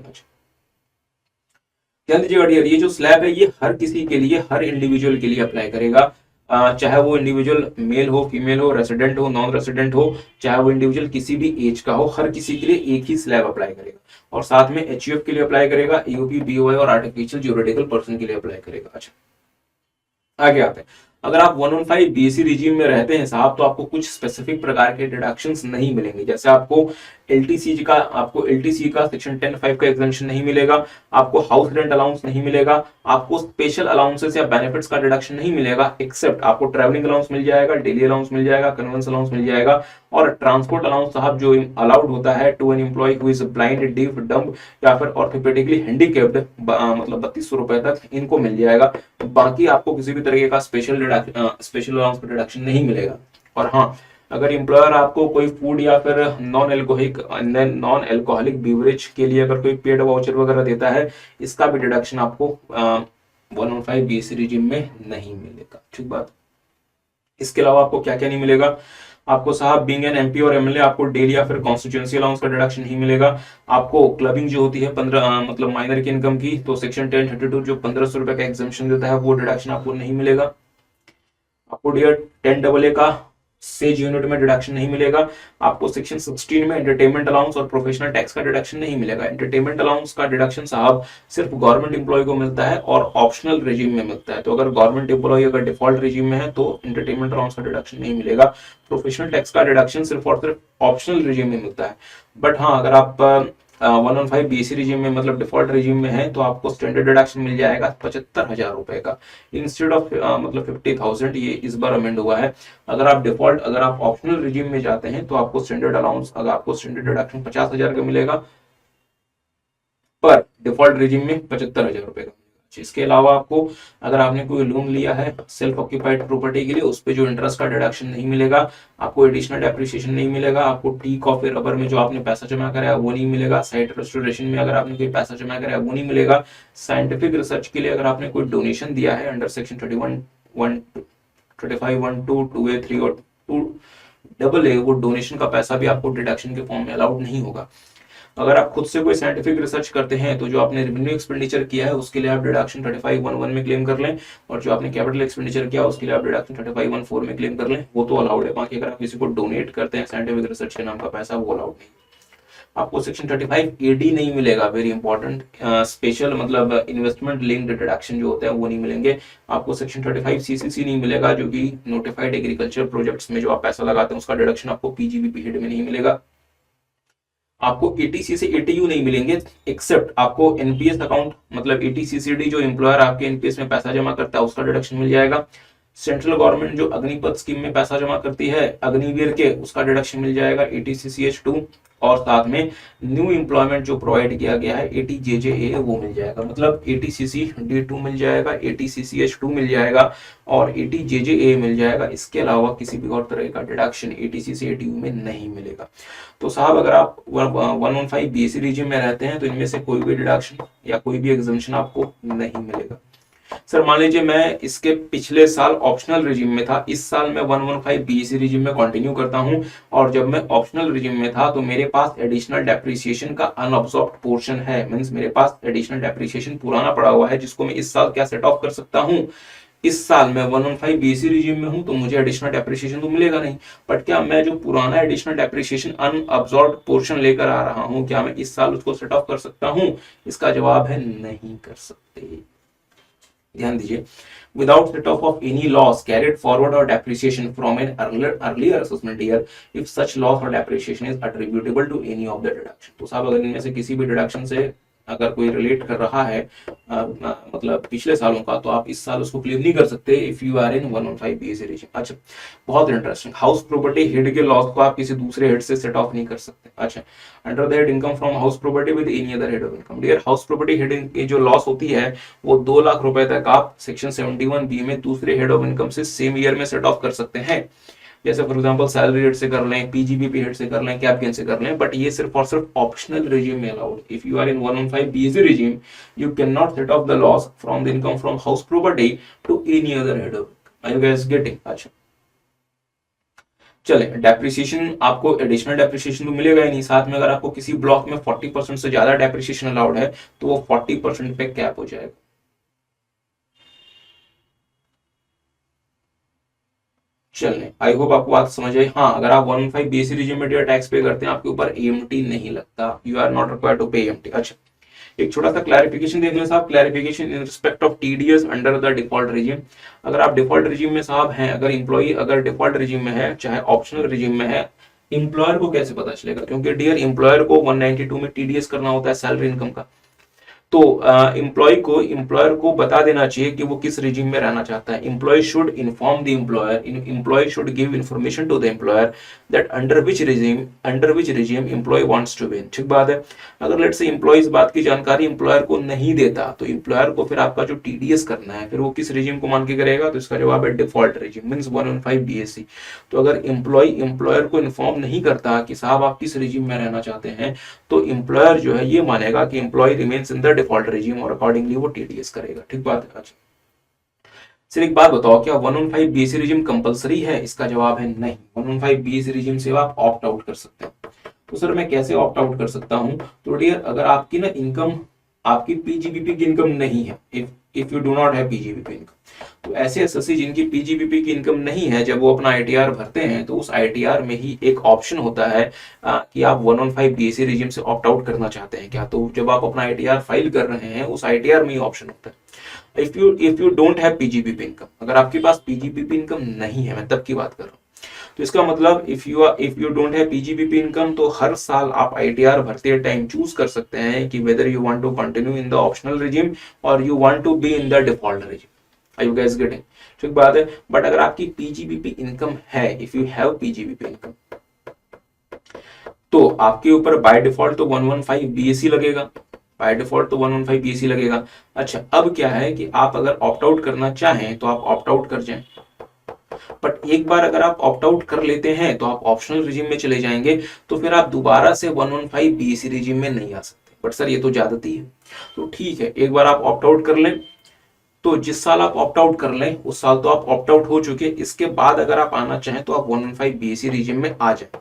ध्यान दीजिएगा डियर ये जो स्लैब है ये हर किसी के लिए, हर इंडिविजुअल के लिए अप्लाई करेगा, चाहे वो इंडिविजुअल मेल हो, फीमेल हो, रेसिडेंट हो, नॉन रेसिडेंट हो, चाहे वो इंडिविजुअल किसी भी एज का हो, हर किसी के लिए एक ही स्लैब अप्लाई करेगा। और साथ में एचयूएफ के लिए अप्लाई करेगा, ईओपी, बीओआई और आर्टिफिशियल ज्यूरिडिकल पर्सन के लिए अप्लाई करेगा। अच्छा, आगे आते हैं। अगर आप 115 बीएसी रिजीम में रहते हैं साहब तो आपको कुछ स्पेसिफिक प्रकार के डिडक्शंस नहीं मिलेंगे। जैसे आपको एलटीसी का सेक्शन 10(5) का एग्जेम्पशन नहीं मिलेगा, आपको हाउस रेंट अलाउंस नहीं मिलेगा, आपको स्पेशल अलाउंसेस या बेनिफिट्स का डिडक्शन नहीं मिलेगा, एक्सेप्ट आपको ट्रैवलिंग अलाउंस मिल जाएगा, डेली अलाउंस मिल जाएगा, कन्वेंस अलाउंस मिल जाएगा और ट्रांसपोर्ट अलाउंस साहब जो अलाउड होता है to an employee who is blind, deaf, dumb या फिर ऑर्थोपेडिकली हैंडीकैप्ड मतलब 3200 रुपए तक इनको मिल जाएगा। बाकी आपको किसी भी तरीके का स्पेशल अलाउंस का डिडक्शन नहीं मिलेगा। और हाँ, अगर एम्प्लॉयर आपको कोई फूड या फिर नॉन एल्कोहलिक बीवरेज के लिए अगर कोई पेड वाउचर वगैरह देता है, इसका भी डिडक्शन आपको 115 BSc रिजिम में नहीं मिलेगा। ठीक बात। इसके अलावा आपको क्या क्या नहीं मिलेगा, आपको साहब बीइंग एन एमपी और एमएलए आपको डेली या फिर कॉन्स्टिट्यूएंसी अलाउंस का डिडक्शन नहीं मिलेगा। आपको क्लबिंग जो होती है 15 मतलब माइनर की इनकम की, तो सेक्शन 1032 जो 1500 रुपए का एग्जामिशन देता है वो डिडक्शन आपको नहीं मिलेगा। आपको डियर 10AA का सेज यूनिट में डिडक्शन नहीं मिलेगा। आपको सेक्शन 16 में एंटरटेनमेंट अलाउंस और प्रोफेशनल टैक्स का डिडक्शन नहीं मिलेगा। एंटरटेनमेंट अलाउंस का डिडक्शन साहब सिर्फ गवर्नमेंट एम्प्लॉय को मिलता है और ऑप्शनल रिजीम में मिलता है। तो अगर गवर्नमेंट एम्प्लॉय अगर डिफॉल्ट रिजीम में है तो एंटरटेनमेंट अलाउंस का डिडक्शन नहीं मिलेगा। प्रोफेशनल टैक्स का डिडक्शन सिर्फ और सिर्फ ऑप्शनल रिजीम में मिलता है। बट हाँ, अगर आप 115 BSc रिजीम में मतलब डिफॉल्ट रिजीम में है तो आपको स्टैंडर्ड डिडक्शन मिल जाएगा 75,000 रुपए का, इंस्टेड ऑफ मतलब 50,000। ये इस बार अमेंड हुआ है। अगर आप ऑप्शनल रिजीम में जाते हैं तो आपको स्टैंडर्ड अलाउंस, अगर आपको स्टैंडर्ड डिडक्शन 50,000 का मिलेगा, पर डिफॉल्ट रिजीम में 75,000 रुपए का। इसके अलावा आपको अगर आपने कोई लोन लिया है सेल्फ ऑक्यूपाइड प्रॉपर्टी के लिए, उस पे जो इंटरेस्ट का डिडक्शन नहीं मिलेगा, आपको एडिशनल डेप्रिसिएशन नहीं मिलेगा, आपको टी कॉफी रबर में जो आपने पैसा जमा कराया वो नहीं मिलेगा, साइट रेस्टोरेशन में अगर आपने कोई पैसा जमा कराया वो नहीं मिलेगा, साइंटिफिक रिसर्च के लिए अगर आपने कोई डोनेशन दिया है अंडर सेक्शन 35(1)(2), 2A(3) और 2AA, वो डोनेशन का पैसा भी आपको डिडक्शन के फॉर्म में अलाउड नहीं होगा। अगर आप खुद से कोई साइंटिफिक रिसर्च करते हैं तो जो आपने रेवेन्यू एक्सपेंडिचर किया है उसके लिए आप डिडक्शन 35(1)(1) में क्लेम कर लें, और जो आपने कैपिटल एक्सपेंडिचर किया उसके लिए आप डिडक्शन 35(1)(4) में क्लेम कर लें, वो तो अलाउड है। बाकी अगर आप किसी को डोनेट करते हैं साइंटिफिक रिसर्च के नाम का पैसा, वो अलाउड नहीं। आपको सेक्शन 35AD नहीं मिलेगा, वेरी इंपॉर्टेंट, स्पेशल मतलब इन्वेस्टमेंट लिंक्ड डिडक्शन जो होता है वो नहीं मिलेंगे। आपको सेक्शन 35CCC नहीं मिलेगा, जो कि नोटिफाइड एग्रीकल्चर प्रोजेक्ट्स में जो आप पैसा लगाते हैं उसका डिडक्शन आपको पीजीबीपी हेड में नहीं मिलेगा। आपको एटीसी से एटीयू नहीं मिलेंगे, एक्सेप्ट आपको एनपीएस अकाउंट मतलब एटीसीसीडी जो एम्प्लॉयर आपके एनपीएस में पैसा जमा करता है उसका डिडक्शन मिल जाएगा। सेंट्रल गवर्नमेंट जो अग्निपथ स्कीम में पैसा जमा करती है अग्निवीर के, उसका डिडक्शन मिल जाएगा एटीसीसीएच2, और साथ में न्यू एम्प्लॉयमेंट जो प्रोवाइड किया गया है एटीजेजेए वो मिल जाएगा, मतलब एटीसीसीडी2 मिल जाएगा, एटीसीसीएच2 मिल जाएगा और एटीजेजेए मिल जाएगा। इसके अलावा किसी भी और तरह का डिडक्शन एटीसीसीएटीयू में नहीं मिलेगा। तो साहब अगर आप 115 BSc रिजिम में रहते हैं तो इनमें से कोई भी डिडक्शन या कोई भी एग्जम्पशन आपको नहीं मिलेगा। सर मान लीजिए मैं इसके पिछले साल ऑप्शनल रिजिम में था, इस साल मैं 115 BSc रिजिम में कंटिन्यू करता हूं, और जब मैं ऑप्शनल रिजिम में था तो मेरे पास एडिशनल डेप्रिसिएशन का अनअब्सॉर्ब्ड पोर्शन है, मींस मेरे पास एडिशनल डेप्रिसिएशन पुराना पड़ा हुआ है जिसको मैं इस साल क्या सेट ऑफ कर सकता हूं। इस साल मैं 115 BSc रिजिम में हूं तो मुझे एडिशनल डेप्रिसिएशन तो मिलेगा नहीं, बट क्या मैं जो पुराना एडिशनल डेप्रिसिएशन अनअब्सॉर्ब्ड पोर्शन लेकर आ रहा हूं, क्या मैं इस साल उसको सेट ऑफ कर सकता हूं? इसका जवाब है नहीं कर सकते। ध्यान दीजिए, without set off of any loss carried forward or depreciation from an earlier assessment year if such loss or depreciation is attributable to any of the deduction। तो साहब अगर इनमें से किसी भी डिडक्शन से अगर कोई रिलेट कर रहा है मतलब पिछले सालों का, तो आप इस साल उसको क्लेम नहीं कर सकते if you are in 115 BSc regime. अच्छा, बहुत इंटरेस्टिंग, हाउस प्रॉपर्टी हेड के लॉस को आप किसी दूसरे हेड से सेट ऑफ नहीं कर सकते। अच्छा, under the head income from house property with any other head of income. Dear, house property head की जो लॉस होती है वो 2 लाख रुपए तक आप सेक्शन 71B में दूसरे हेड ऑफ इनकम से सेम ईयर में सेट ऑफ कर सकते हैं। जैसे फॉर एग्जांपल सैलरी रेट से कर लें, पीजीबीपी हेड से कर लें, कैप गेन से कर लें, बट ये सिर्फ और सिर्फ ऑप्शनल रिजीम में allowed. If you are in 115 BSc regime you can not set off the loss from the income from house property to any other head of. Are you guys getting? अच्छा चले, depreciation आपको additional depreciation तो मिलेगा ही नहीं, साथ में अगर आपको किसी ब्लॉक में 40% से ज्यादा डेप्रिसिएशन अलाउड है तो वो 40% पे कैप हो जाएगा। चलने, आई होप आपको बात समझ आई। हाँ, अगर आप 115 BSc रिजिम में टैक्स पे करते हैं आपके ऊपर एएमटी नहीं लगता, you are not required to pay AMT. अच्छा, एक छोटा सा क्लैरिफिकेशन देख लें साहब, clarification in respect of TDS under the default regime. अगर आप डिफॉल्ट रिजिम में साहब हैं, अगर इंप्लॉई अगर डिफॉल्ट रिजिम में है चाहे ऑप्शनल रिजिम में है, इंप्लॉयर को कैसे पता चलेगा? क्योंकि डियर इंप्लॉयर को 192 में टीडीएस करना होता है सैलरी इनकम का। तो एम्प्लॉयर को बता देना चाहिए कि वो किस रिजीम में रहना चाहता है। Employee should inform the employer, employee should give information to the employer that under which regime employee wants to be in. ठीक बात है। अगर लेट्स से एम्प्लॉय इस बात की जानकारी एम्प्लॉयर को नहीं देता तो एम्प्लॉयर को फिर आपका जो टीडीएस करना है फिर वो किस रिजीम को मान के करेगा, तो इसका जवाब है डिफॉल्ट रिजीम, मींस 115 बीएससी। तो अगर एम्प्लॉयर को इन्फॉर्म नहीं करता कि साहब आप किस रिजीम में रहना चाहते हैं, तो एम्प्लॉयर जो है ये मानेगा कि employee remains in the default regime और अकॉर्डिंगली वो टीडीएस करेगा। ठीक बात है। अच्छा सर एक बात बताओ, क्या 115 बीएससी रिजीम कंपलसरी है? इसका जवाब है नहीं। 115 बीएससी रिजीम से आप ऑप्ट आउट कर सकते हैं। तो सर मैं कैसे ऑप्ट आउट कर सकता हूं? तो डियर अगर आपकी ना इनकम, आपकी पीजीबीपी की इनकम नहीं है, if you do not have PGBP income, तो ऐसे एसएससी जिनकी पीजीबीपी की इनकम नहीं है, जब वो अपना आईटीआर भरते हैं तो उस आईटीआर में ही एक ऑप्शन होता है कि आप 115 बीएससी रिजीम से ऑप्ट आउट करना चाहते हैं क्या। तो जब आप अपना आईटीआर फाइल कर रहे हैं उस आईटीआर में ही ऑप्शन होता है if you don't have PGBP income, अगर आपके पास पीजीबीपी इनकम नहीं है, मैं तब की बात कर रहा हूँ। तो इसका मतलब if you don't have PGBP income, तो हर साल आप आईटीआर भरते टाइम चूज कर सकते हैं कि whether you want to continue in the optional regime or you want to be in the default regime. Are you guys getting? ठीक बात है। बट अगर आपकी पीजीबीपी इनकम है, if you have PGBP income, तो आपके ऊपर बाय डिफॉल्ट तो 115 बीएससी लगेगा, बाय डिफॉल्ट तो 115 बीएससी लगेगा। अच्छा अब क्या है कि आप अगर ऑप्ट आउट करना चाहें तो आप ऑप्ट आउट कर जाएं, बट एक बार अगर आप ऑप्ट आउट कर लेते हैं तो आप ऑप्शनल रिजीम में चले जाएंगे, तो फिर आप दोबारा से 115 बीएससी रिजीम में नहीं आ सकते। बट सर ये तो ज्यादती है। तो ठीक है, एक बार आप ऑप्ट आउट कर लें, तो जिस साल आप ऑप्ट आउट कर लें उस साल तो आप ऑप्ट आउट हो चुके, इसके बाद अगर आप आना चाहें तो आप 115 बीएससी रिजीम में आ जाए।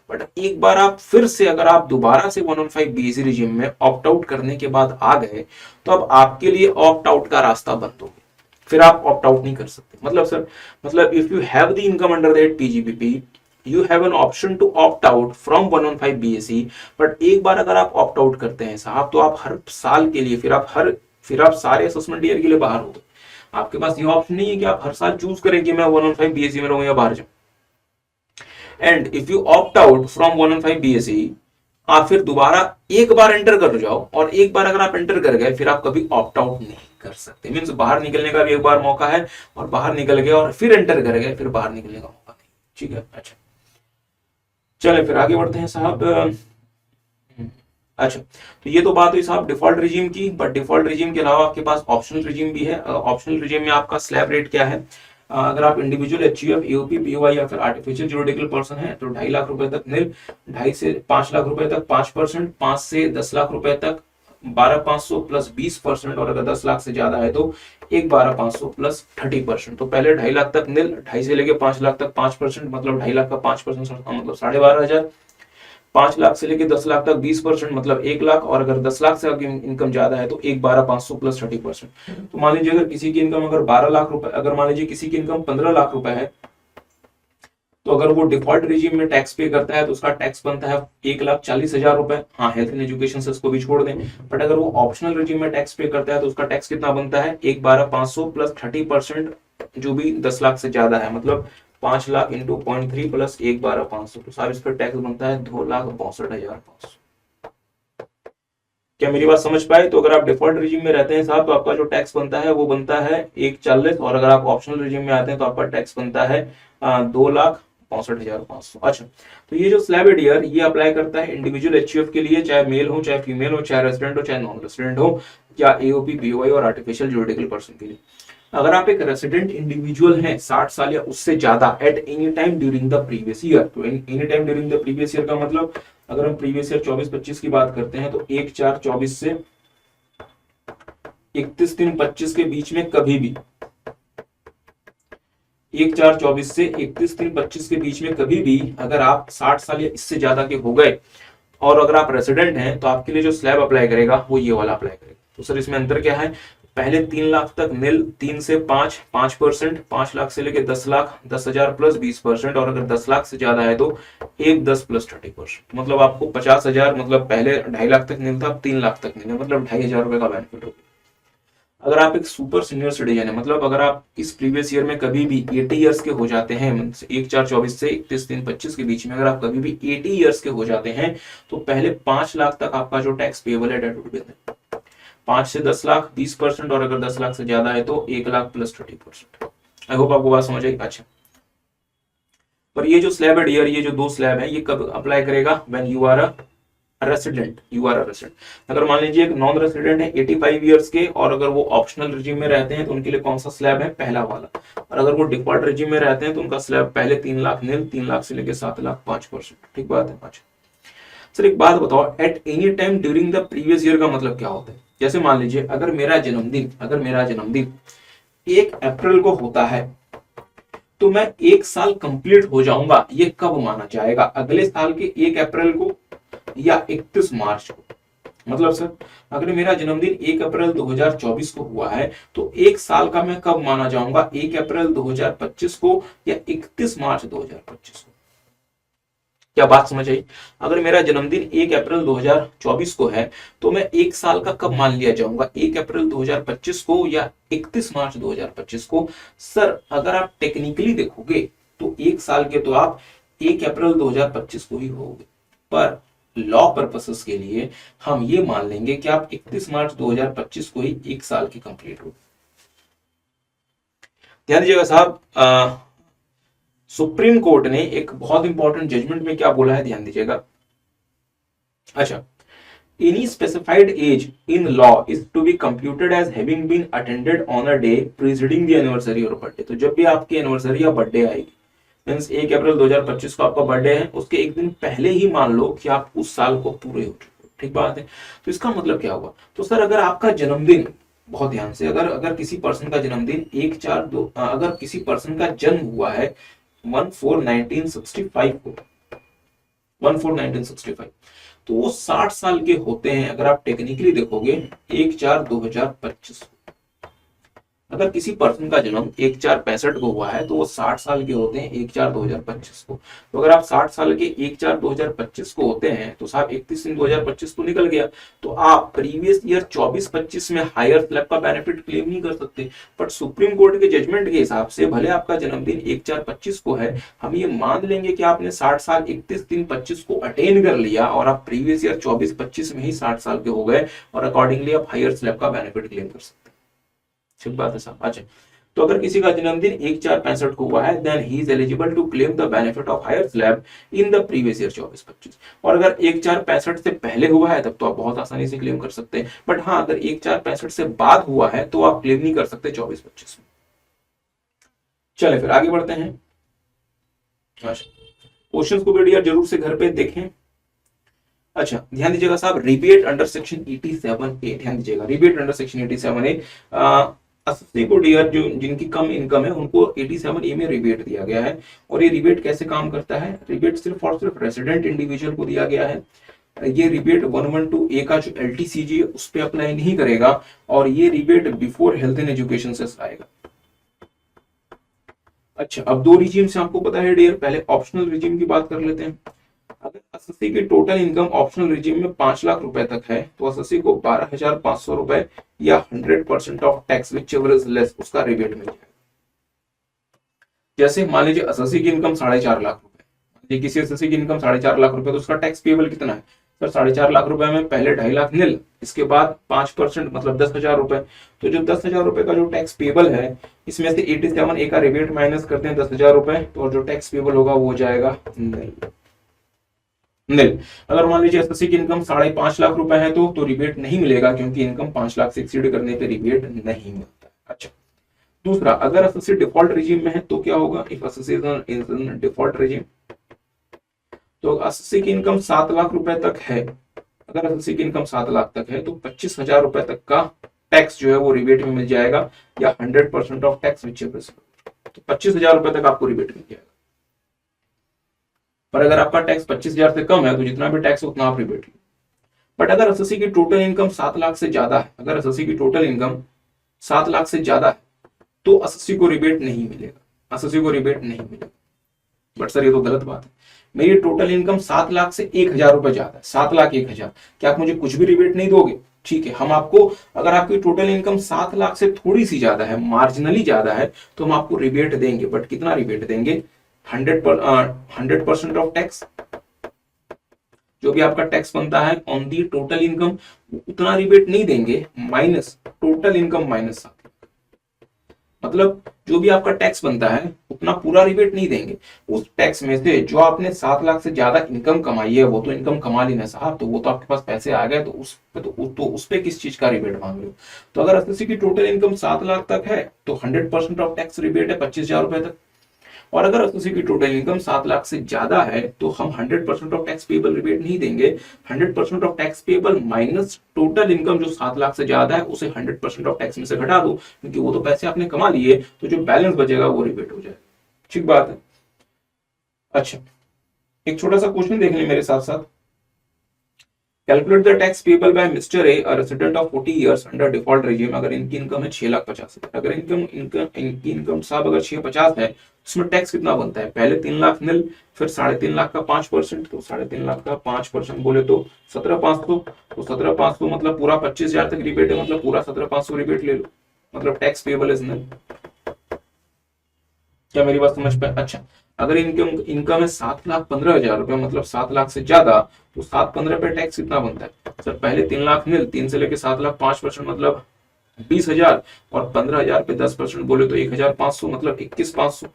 बट एक बार आप फिर से अगर आप दोबारा से 115 बीएससी रिजीम में ऑप्ट आउट करने के बाद आ गए, तो अब आपके लिए ऑप्ट आउट का रास्ता बंद हो गया, फिर आप ऑप्ट आउट नहीं कर सकते। मतलब सर, मतलब if you have the income under that PGBP, you have an option to opt out from 115 BSC. But एक बार अगर आप ऑप्ट आउट करते हैं साहब, तो आप हर साल के लिए फिर आप सारे असेसमेंट ईयर के लिए बाहर हो गए। आपके पास ये ऑप्शन नहीं है कि आप हर साल चूज करें कि मैं 115 बीएससी में रहूं या बाहर जाऊं। And if you opt out from 115 BSc, आप फिर दोबारा एक बार एंटर कर जाओ, और एक बार अगर आप एंटर कर गए फिर आप कभी ऑप्ट आउट नहीं कर सकते। मींस बाहर निकलने का भी एक बार मौका है, और बाहर निकल गए और फिर एंटर कर गए फिर बाहर निकलने का मौका नहीं। ठीक है। अच्छा चले फिर आगे बढ़ते हैं साहब। अच्छा तो ये तो बात हुई साहब डिफॉल्ट रिजीम की, बट डिफॉल्ट रिजीम के अलावा आपके पास ऑप्शनल रिजीम भी है। ऑप्शनल रिजीम में आपका स्लैब रेट क्या है? अगर आप इंडिविजुअल एचयूएफ, एओपी, पीओआई या फिर आर्टिफिशियल जुरिडिकल पर्सन है तो 2.5 लाख रुपए तक निल, 2.5 से 5 लाख रुपए तक 5%, 5 से 10 लाख रुपए तक 12,500 प्लस 20%, और अगर 10 लाख से ज्यादा है तो 12,500 प्लस 30%। तो पहले 2.5 लाख तक निल, 2.5 से लेके 5 लाख तक 5%, मतलब 2.5 लाख का 5% मतलब 12,500। 5 लाख से लेके 10 लाख तक 20%, मतलब 1 लाख, और अगर 10 लाख से आपकी इनकम ज्यादा है तो 12,500 प्लस 30%। तो मान लीजिए अगर किसी की इनकम अगर 12 लाख रुपए, अगर मान लीजिए किसी की इनकम 15 लाख रुपए है, तो अगर वो डिफॉल्ट रिजीम में टैक्स पे करता है तो उसका टैक्स बनता है 1,40,000 रुपए। हाँ हेल्थ एंड एजुकेशन से उसको भी छोड़ दें। बट अगर वो ऑप्शनल रिजीम में टैक्स पे करता है तो उसका टैक्स कितना बनता है? 1,12,500 प्लस 30%, जो भी 10 लाख से ज्यादा है, मतलब 5 लाख इंटू 0.3 प्लस 1,12,500, तो साहब इस पर टैक्स बनता है 2,62,500। क्या मेरी बात समझ पाए? तो अगर आप डिफॉल्ट रिजीम में रहते हैं साहब तो आपका जो टैक्स बनता है वो बनता है 1,40,000, और अगर आप ऑप्शनल रिजीम में आते हैं तो आपका टैक्स बनता है 2,62,500। अच्छा तो ये जो स्लैब है डियर, ये अप्लाई करता है इंडिविजुअल एचयूएफ के लिए, चाहे मेल हो चाहे फीमेल हो, चाहे रेजिडेंट हो चाहे नॉन रेजिडेंट हो, या एओपी, पीओआई और आर्टिफिशियल जुरिडिकल पर्सन के लिए। अगर आप एक रेसिडेंट इंडिविजुअल हैं 60 साल या उससे ज्यादा at any time during the previous year, तो any time during the previous year का मतलब अगर हम प्रीवियस ईयर 24-25 की बात करते हैं तो 1/4/24 से 31/3/25 के बीच में कभी भी, 1/4/24 से 31/3/25 के बीच में कभी भी अगर आप 60 साल या इससे ज्यादा के हो गए और अगर आप रेसिडेंट हैं तो आपके लिए जो स्लैब अप्लाई करेगा वो ये वाला अप्लाई करेगा। तो सर इसमें अंतर क्या है? पहले 3 लाख तक निल, 3 से 5%, 5 लाख से लेके 10 लाख 10,000 प्लस 20%, और अगर 10 लाख से ज्यादा है तो 1,10 प्लस 30%, मतलब आपको 50,000, मतलब पहले 2.5 लाख तक निल था, अब 3 लाख तक निल है, मतलब 2,500 रुपए का बेनिफिट होगा। अगर आप एक सुपर सीनियर सिटीजन है, मतलब अगर आप इस प्रीवियस ईयर में कभी भी 80 ईयर्स के हो जाते हैं, 1/4/24 से 31/3/25 के बीच में अगर आप कभी भी 80 ईयर्स के हो जाते हैं तो पहले 5 लाख तक आपका जो टैक्स पेबल है डेट वुड बी, 5 से 10 लाख 20%, और अगर 10 लाख से ज्यादा है तो 1 लाख प्लस 30%। आई होप आपको बात समझ आई। अच्छा, पर ये जो स्लैब है डियर, ये जो दो स्लैब है, ये कब अप्लाई करेगा? When you are a resident, you are a resident. अगर मान लीजिए एक नॉन रेसिडेंट है 85 ईयर्स के, और अगर वो ऑप्शनल रिजीम में रहते हैं तो उनके लिए कौन सा स्लैब है? पहला वाला। और अगर वो डिफॉल्ट रिजीम में रहते हैं तो उनका स्लैब पहले 3 लाख नील, 3 लाख से लेकर 7 लाख 5%। ठीक बात है। अच्छा सर एक बात बताओ, eight any time during the previous year का मतलब क्या होता है? जैसे मान लीजिए अगर मेरा जन्मदिन 1 अप्रैल को होता है, तो मैं 1 साल कंप्लीट हो जाऊंगा, ये कब माना जाएगा? अगले साल के 1 अप्रैल को या 31 मार्च को? मतलब सर अगर मेरा जन्मदिन 1 अप्रैल 2024 को हुआ है, तो 1 साल का मैं कब माना जाऊंगा? 1 अप्रैल 2025 को या 31 मार्च 2025 को? क्या बात समझ आई? अगर मेरा जन्मदिन 1 अप्रैल 2024 को है, तो मैं 1 साल का कब मान लिया जाऊंगा? 1 अप्रैल 2025 को या 31 मार्च 2025 को? सर अगर आप टेक्निकली देखोगे तो 1 साल के तो आप 1 अप्रैल 2025 को ही होगे, पर लॉ पर्पसेस के लिए हम ये मान लेंगे कि आप 31 मार्च 2025 को ही 1 साल की कंप्लीट हो। ध्यान दीजिएगा साहब, सुप्रीम कोर्ट ने एक बहुत इंपॉर्टेंट जजमेंट में क्या बोला है, ध्यान दीजिएगा। अच्छा, any specified age in law is to be computed as having been attended on a day preceding the anniversary और बर्थडे। तो जब भी आपकी एनिवर्सरी या बर्थडे आएगी, मींस 1 अप्रैल 2025 को आपका बर्थडे है, उसके एक दिन पहले ही मान लो कि आप उस साल को पूरे हो चुके हो। ठीक बात है। तो इसका मतलब क्या हुआ? तो सर अगर आपका जन्मदिन, बहुत ध्यान से, अगर अगर किसी पर्सन का जन्मदिन 1/4 अगर किसी पर्सन का जन्म हुआ है 1/4/1965 को, 1/4/1965, तो वो 60 साल के होते हैं अगर आप टेक्निकली देखोगे 1/4/2025। अगर किसी पर्सन का जन्म 1/4/65 को हुआ है तो वो 60 साल के होते हैं 1/4/2025 को। तो अगर आप 60 साल के 1/4/2025 को होते हैं तो साहब 31/3/2025 तो निकल गया, तो आप प्रीवियस ईयर 24-25 में हायर स्लैब का बेनिफिट क्लेम नहीं कर सकते। बट सुप्रीम कोर्ट के जजमेंट के हिसाब से भले आपका जन्मदिन 1/4/25 को है, हम ये मान लेंगे कि आपने 60 साल 31/3/25 को अटेन कर लिया और आप प्रीवियस ईयर 24-25 में ही 60 साल के हो गए, और अकॉर्डिंगली आप हायर स्लैब का बेनिफिट क्लेम कर सकते हैं। ठीक बात है साहब। अच्छा, तो अगर किसी का जन्मदिन 1/4/65 को हुआ है, then he is eligible to claim the benefit of higher slab in the previous year 24-25। और अगर 1/4/65 से पहले हुआ है तब तो आप बहुत आसानी से क्लेम कर सकते हैं, बट हाँ अगर 1/4/65 से बाद हुआ है तो आप क्लेम नहीं कर सकते 24-25 में। चले फिर आगे बढ़ते हैं। अच्छा, क्वेश्चंस को भी जरूर से घर पे देखें। अच्छा ध्यान दीजिएगा साहब, रिबेट अंडर सेक्शन 87A, ध्यान दीजिएगा rebate under section 87A, SSC को डियर जो जिनकी कम इनकम है उनको 87A में रिबेट दिया गया है। और ये रिबेट कैसे काम करता है? रिबेट सिर्फ और सिर्फ रेसिडेंट इंडिविजुअल को दिया गया है। ये रिबेट 112A का जो LTCG है उस पर अप्लाई नहीं करेगा, और ये rebate before health and education से आएगा। अच्छा, अब दो रिजीम से आपको पता है डियर, पहले ऑप्शनल रिजीम की बात कर लेते हैं। अगर एसएससी की टोटल इनकम ऑप्शनल रिजीम में 5 लाख रुपए तक है तो एसएससी को 12,500 रुपए या 100% of tax which ever is less उसका रिबेट मिल जाएगा। जैसे मान लीजिए एसएससी की इनकम 4.5 लाख रुपए, किसी एसएससी की इनकम 4.5 लाख रुपए, तो उसका टैक्स पेबल कितना है सर? 4.5 लाख रुपए में पहले 2.5 लाख निल, इसके बाद 5% मतलब 10,000 रुपए। तो जो 10,000 रुपए का जो टैक्स पेबल है, इसमें से 87A का रिबेट माइनस करते हैं 10,000 रुपए, तो जो टैक्स पेबल होगा वो हो जाएगा निल। अगर मान लीजिए एसएससी की इनकम 5.5 लाख रुपए है तो रिबेट नहीं मिलेगा, क्योंकि इनकम 5 लाख से एक्सीड करने पे रिबेट नहीं मिलता। अच्छा, दूसरा, अगर एसएससी डिफॉल्ट रिजीम में है तो क्या होगा? If SSC is in default regime, तो एसएससी की इनकम 7 लाख रुपए तक है, अगर एसएससी की इनकम 7 लाख तक है तो 25,000 रुपए तक का टैक्स जो है वो रिबेट में मिल जाएगा, या 100% ऑफ टैक्स विच एवर, तो 25,000 रुपए तक आपको रिबेट मिल जाएगा। पर अगर आपका टैक्स 25,000 से कम है तो जितना भी टैक्स है उतना आप रिबेट लो। बट अगर एसएससी की टोटल इनकम 7 लाख से ज्यादा है, अगर एसएससी की टोटल इनकम 7 लाख से ज्यादा है तो एसएससी को रिबेट नहीं मिलेगा, एसएससी को रिबेट नहीं मिलेगा। बट सर ये तो गलत बात है, मेरी टोटल इनकम 7 लाख से 1,000 रुपए ज्यादा है, 7 लाख 1,000, क्या आप मुझे कुछ भी रिबेट नहीं दोगे? ठीक है, हम आपको, अगर आपकी टोटल इनकम 7 लाख से थोड़ी सी ज्यादा है, मार्जिनली ज्यादा है, तो हम आपको रिबेट देंगे। बट कितना रिबेट देंगे? 100% ऑफ टैक्स। जो भी आपका टैक्स बनता है ऑन दी टोटल इनकम, उतना रिबेट नहीं देंगे, minus total income minus 7 lakh. मतलब जो भी आपका टैक्स बनता है उतना पूरा रिबेट नहीं देंगे, उस टैक्स में से जो आपने 7 लाख से ज्यादा इनकम कमाई है, वो तो इनकम कमा ली ना साहब, तो वो तो आपके पास पैसे आ गए, तो उस पे किस चीज का रिबेट मांग रहे हो। तो अगर एसएससी की टोटल इनकम 7 लाख तक है तो 100% ऑफ टैक्स रिबेट है 25,000 रुपए तक। और अगर एसोसी की टोटल इनकम 7 लाख से ज्यादा है तो हम 100% ऑफ टैक्स पेबल रिबेट नहीं देंगे, 100% of tax payable minus total income जो 7 लाख से ज्यादा है उसे 100% ऑफ टैक्स में से घटा दो, क्योंकि वो तो पैसे आपने कमा लिए, तो जो बैलेंस बचेगा वो रिबेट हो जाएगा। ठीक बात है। अच्छा, एक छोटा सा क्वेश्चन देख लें मेरे साथ साथ। Calculate the tax payable by mister A, a resident of 40 years under default regime. अगर इनकी इनकम है 6,50,000, अगर इनकी इनकम साहब अगर 650 है, उसमें टैक्स कितना बनता है? पहले 3 लाख निल, फिर 3.5 लाख का 5%, तो 3.5 लाख का 5% बोले तो 17,500, तो 17,500 मतलब पूरा 25,000 तक रिबेट है, मतलब पूरा 17,500 रिबेट ले लो, मतलब टैक्स पेबल इज निल। क्या मेरी बात समझ पाए? अच्छा, अगर इनकम इनकम है 7,15,000 रुपए, मतलब 7 लाख से ज्यादा, तो 7,15 पे टैक्स कितना बनता है सर? पहले 3 लाख निल, 3 से लेके 7 लाख 5% मतलब 20,000, और 15,000 पे 10% बोले तो 1,500, मतलब 21,500।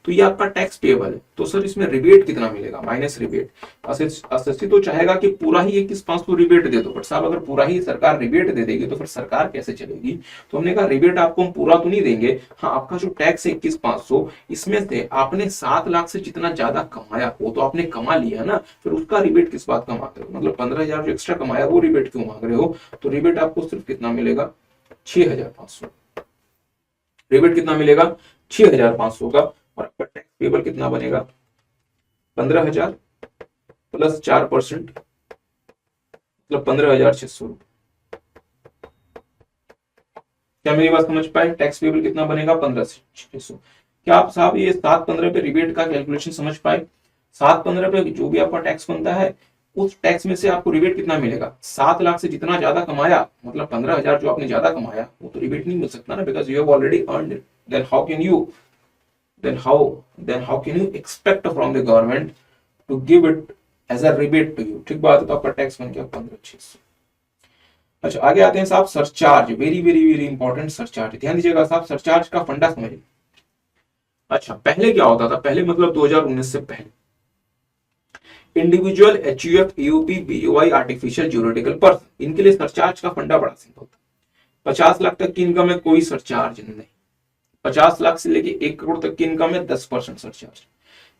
तो ये आपका टैक्स पेबल है। तो सर इसमें रिबेट कितना मिलेगा? Minus rebate. एसएससी तो चाहेगा कि पूरा ही 21,500 रिबेट दे दो, बट साहब अगर पूरा ही सरकार रिबेट दे देगी तो फिर सरकार कैसे चलेगी? तो हमने कहा रिबेट आपको हम पूरा तो नहीं देंगे, हाँ आपका जो टैक्स है 21,500, इसमें से आपने 7 लाख से जितना ज्यादा कमाया वो तो आपने कमा लिया ना, फिर उसका रिबेट किस बात का मांग रहे हो? मतलब 15,000 जो एक्स्ट्रा कमाया वो रिबेट क्यों मांग रहे हो? तो रिबेट आपको सिर्फ कितना मिलेगा? 6,500। रिबेट कितना मिलेगा? 6,500 का। और आपका टैक्स पेबल कितना बनेगा? 15,000 प्लस 4%, मतलब 15,600 रुपए। क्या मेरी बात समझ पाए? टैक्स पेबल कितना बनेगा? 15,600। क्या आप साहब ये 7-15 पे रिबेट का कैलकुलेशन समझ पाए? 7-15 पे जो भी आपका टैक्स बनता है उस टैक्स में से आपको रिबेट कितना मिलेगा? 7 लाख से जितना ज्यादा कमाया, मतलब 15,000 जो आपने ज्यादा कमाया, वो तो रिबेट नहीं मिल सकता ना, because you have already earned it. Then how can you expect from the government to give it as a rebate to you? ठीक बात है। तो आपका टैक्स बन गया 15,600। अच्छा, आगे आते हैं साहब surcharge. Very very very important surcharge. ध्यान दीजिएगा साहब, सरचार्ज का फंडा समझिए। अच्छा, पहले क्या होता था? पहले मतलब 2019 से पहले individual, HUF, AOP, BOI, artificial juridical person, इनके लिए सरचार्ज का फंडा बड़ा सिंपल था। 50 लाख तक की इनकम है कोई सरचार्ज नहीं, 50 लाख से लेके 1 करोड़ तक की इनकम है 10% सरचार्ज,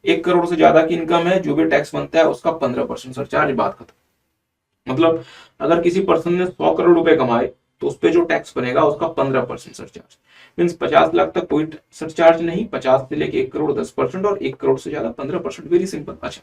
1 करोड़ से ज्यादा की इनकम है जो भी टैक्स बनता है उसका 15% सरचार्ज, बात खत्म। मतलब अगर किसी पर्सन ने 100 करोड़ रुपए कमाए तो उस पर जो टैक्स बनेगा उसका 15% सरचार्ज। मीन्स 50 लाख तक कोई सरचार्ज नहीं, 50 से लेके 1 करोड़ 10%, और 1 करोड़ से ज्यादा 15%। Very simple. अच्छा,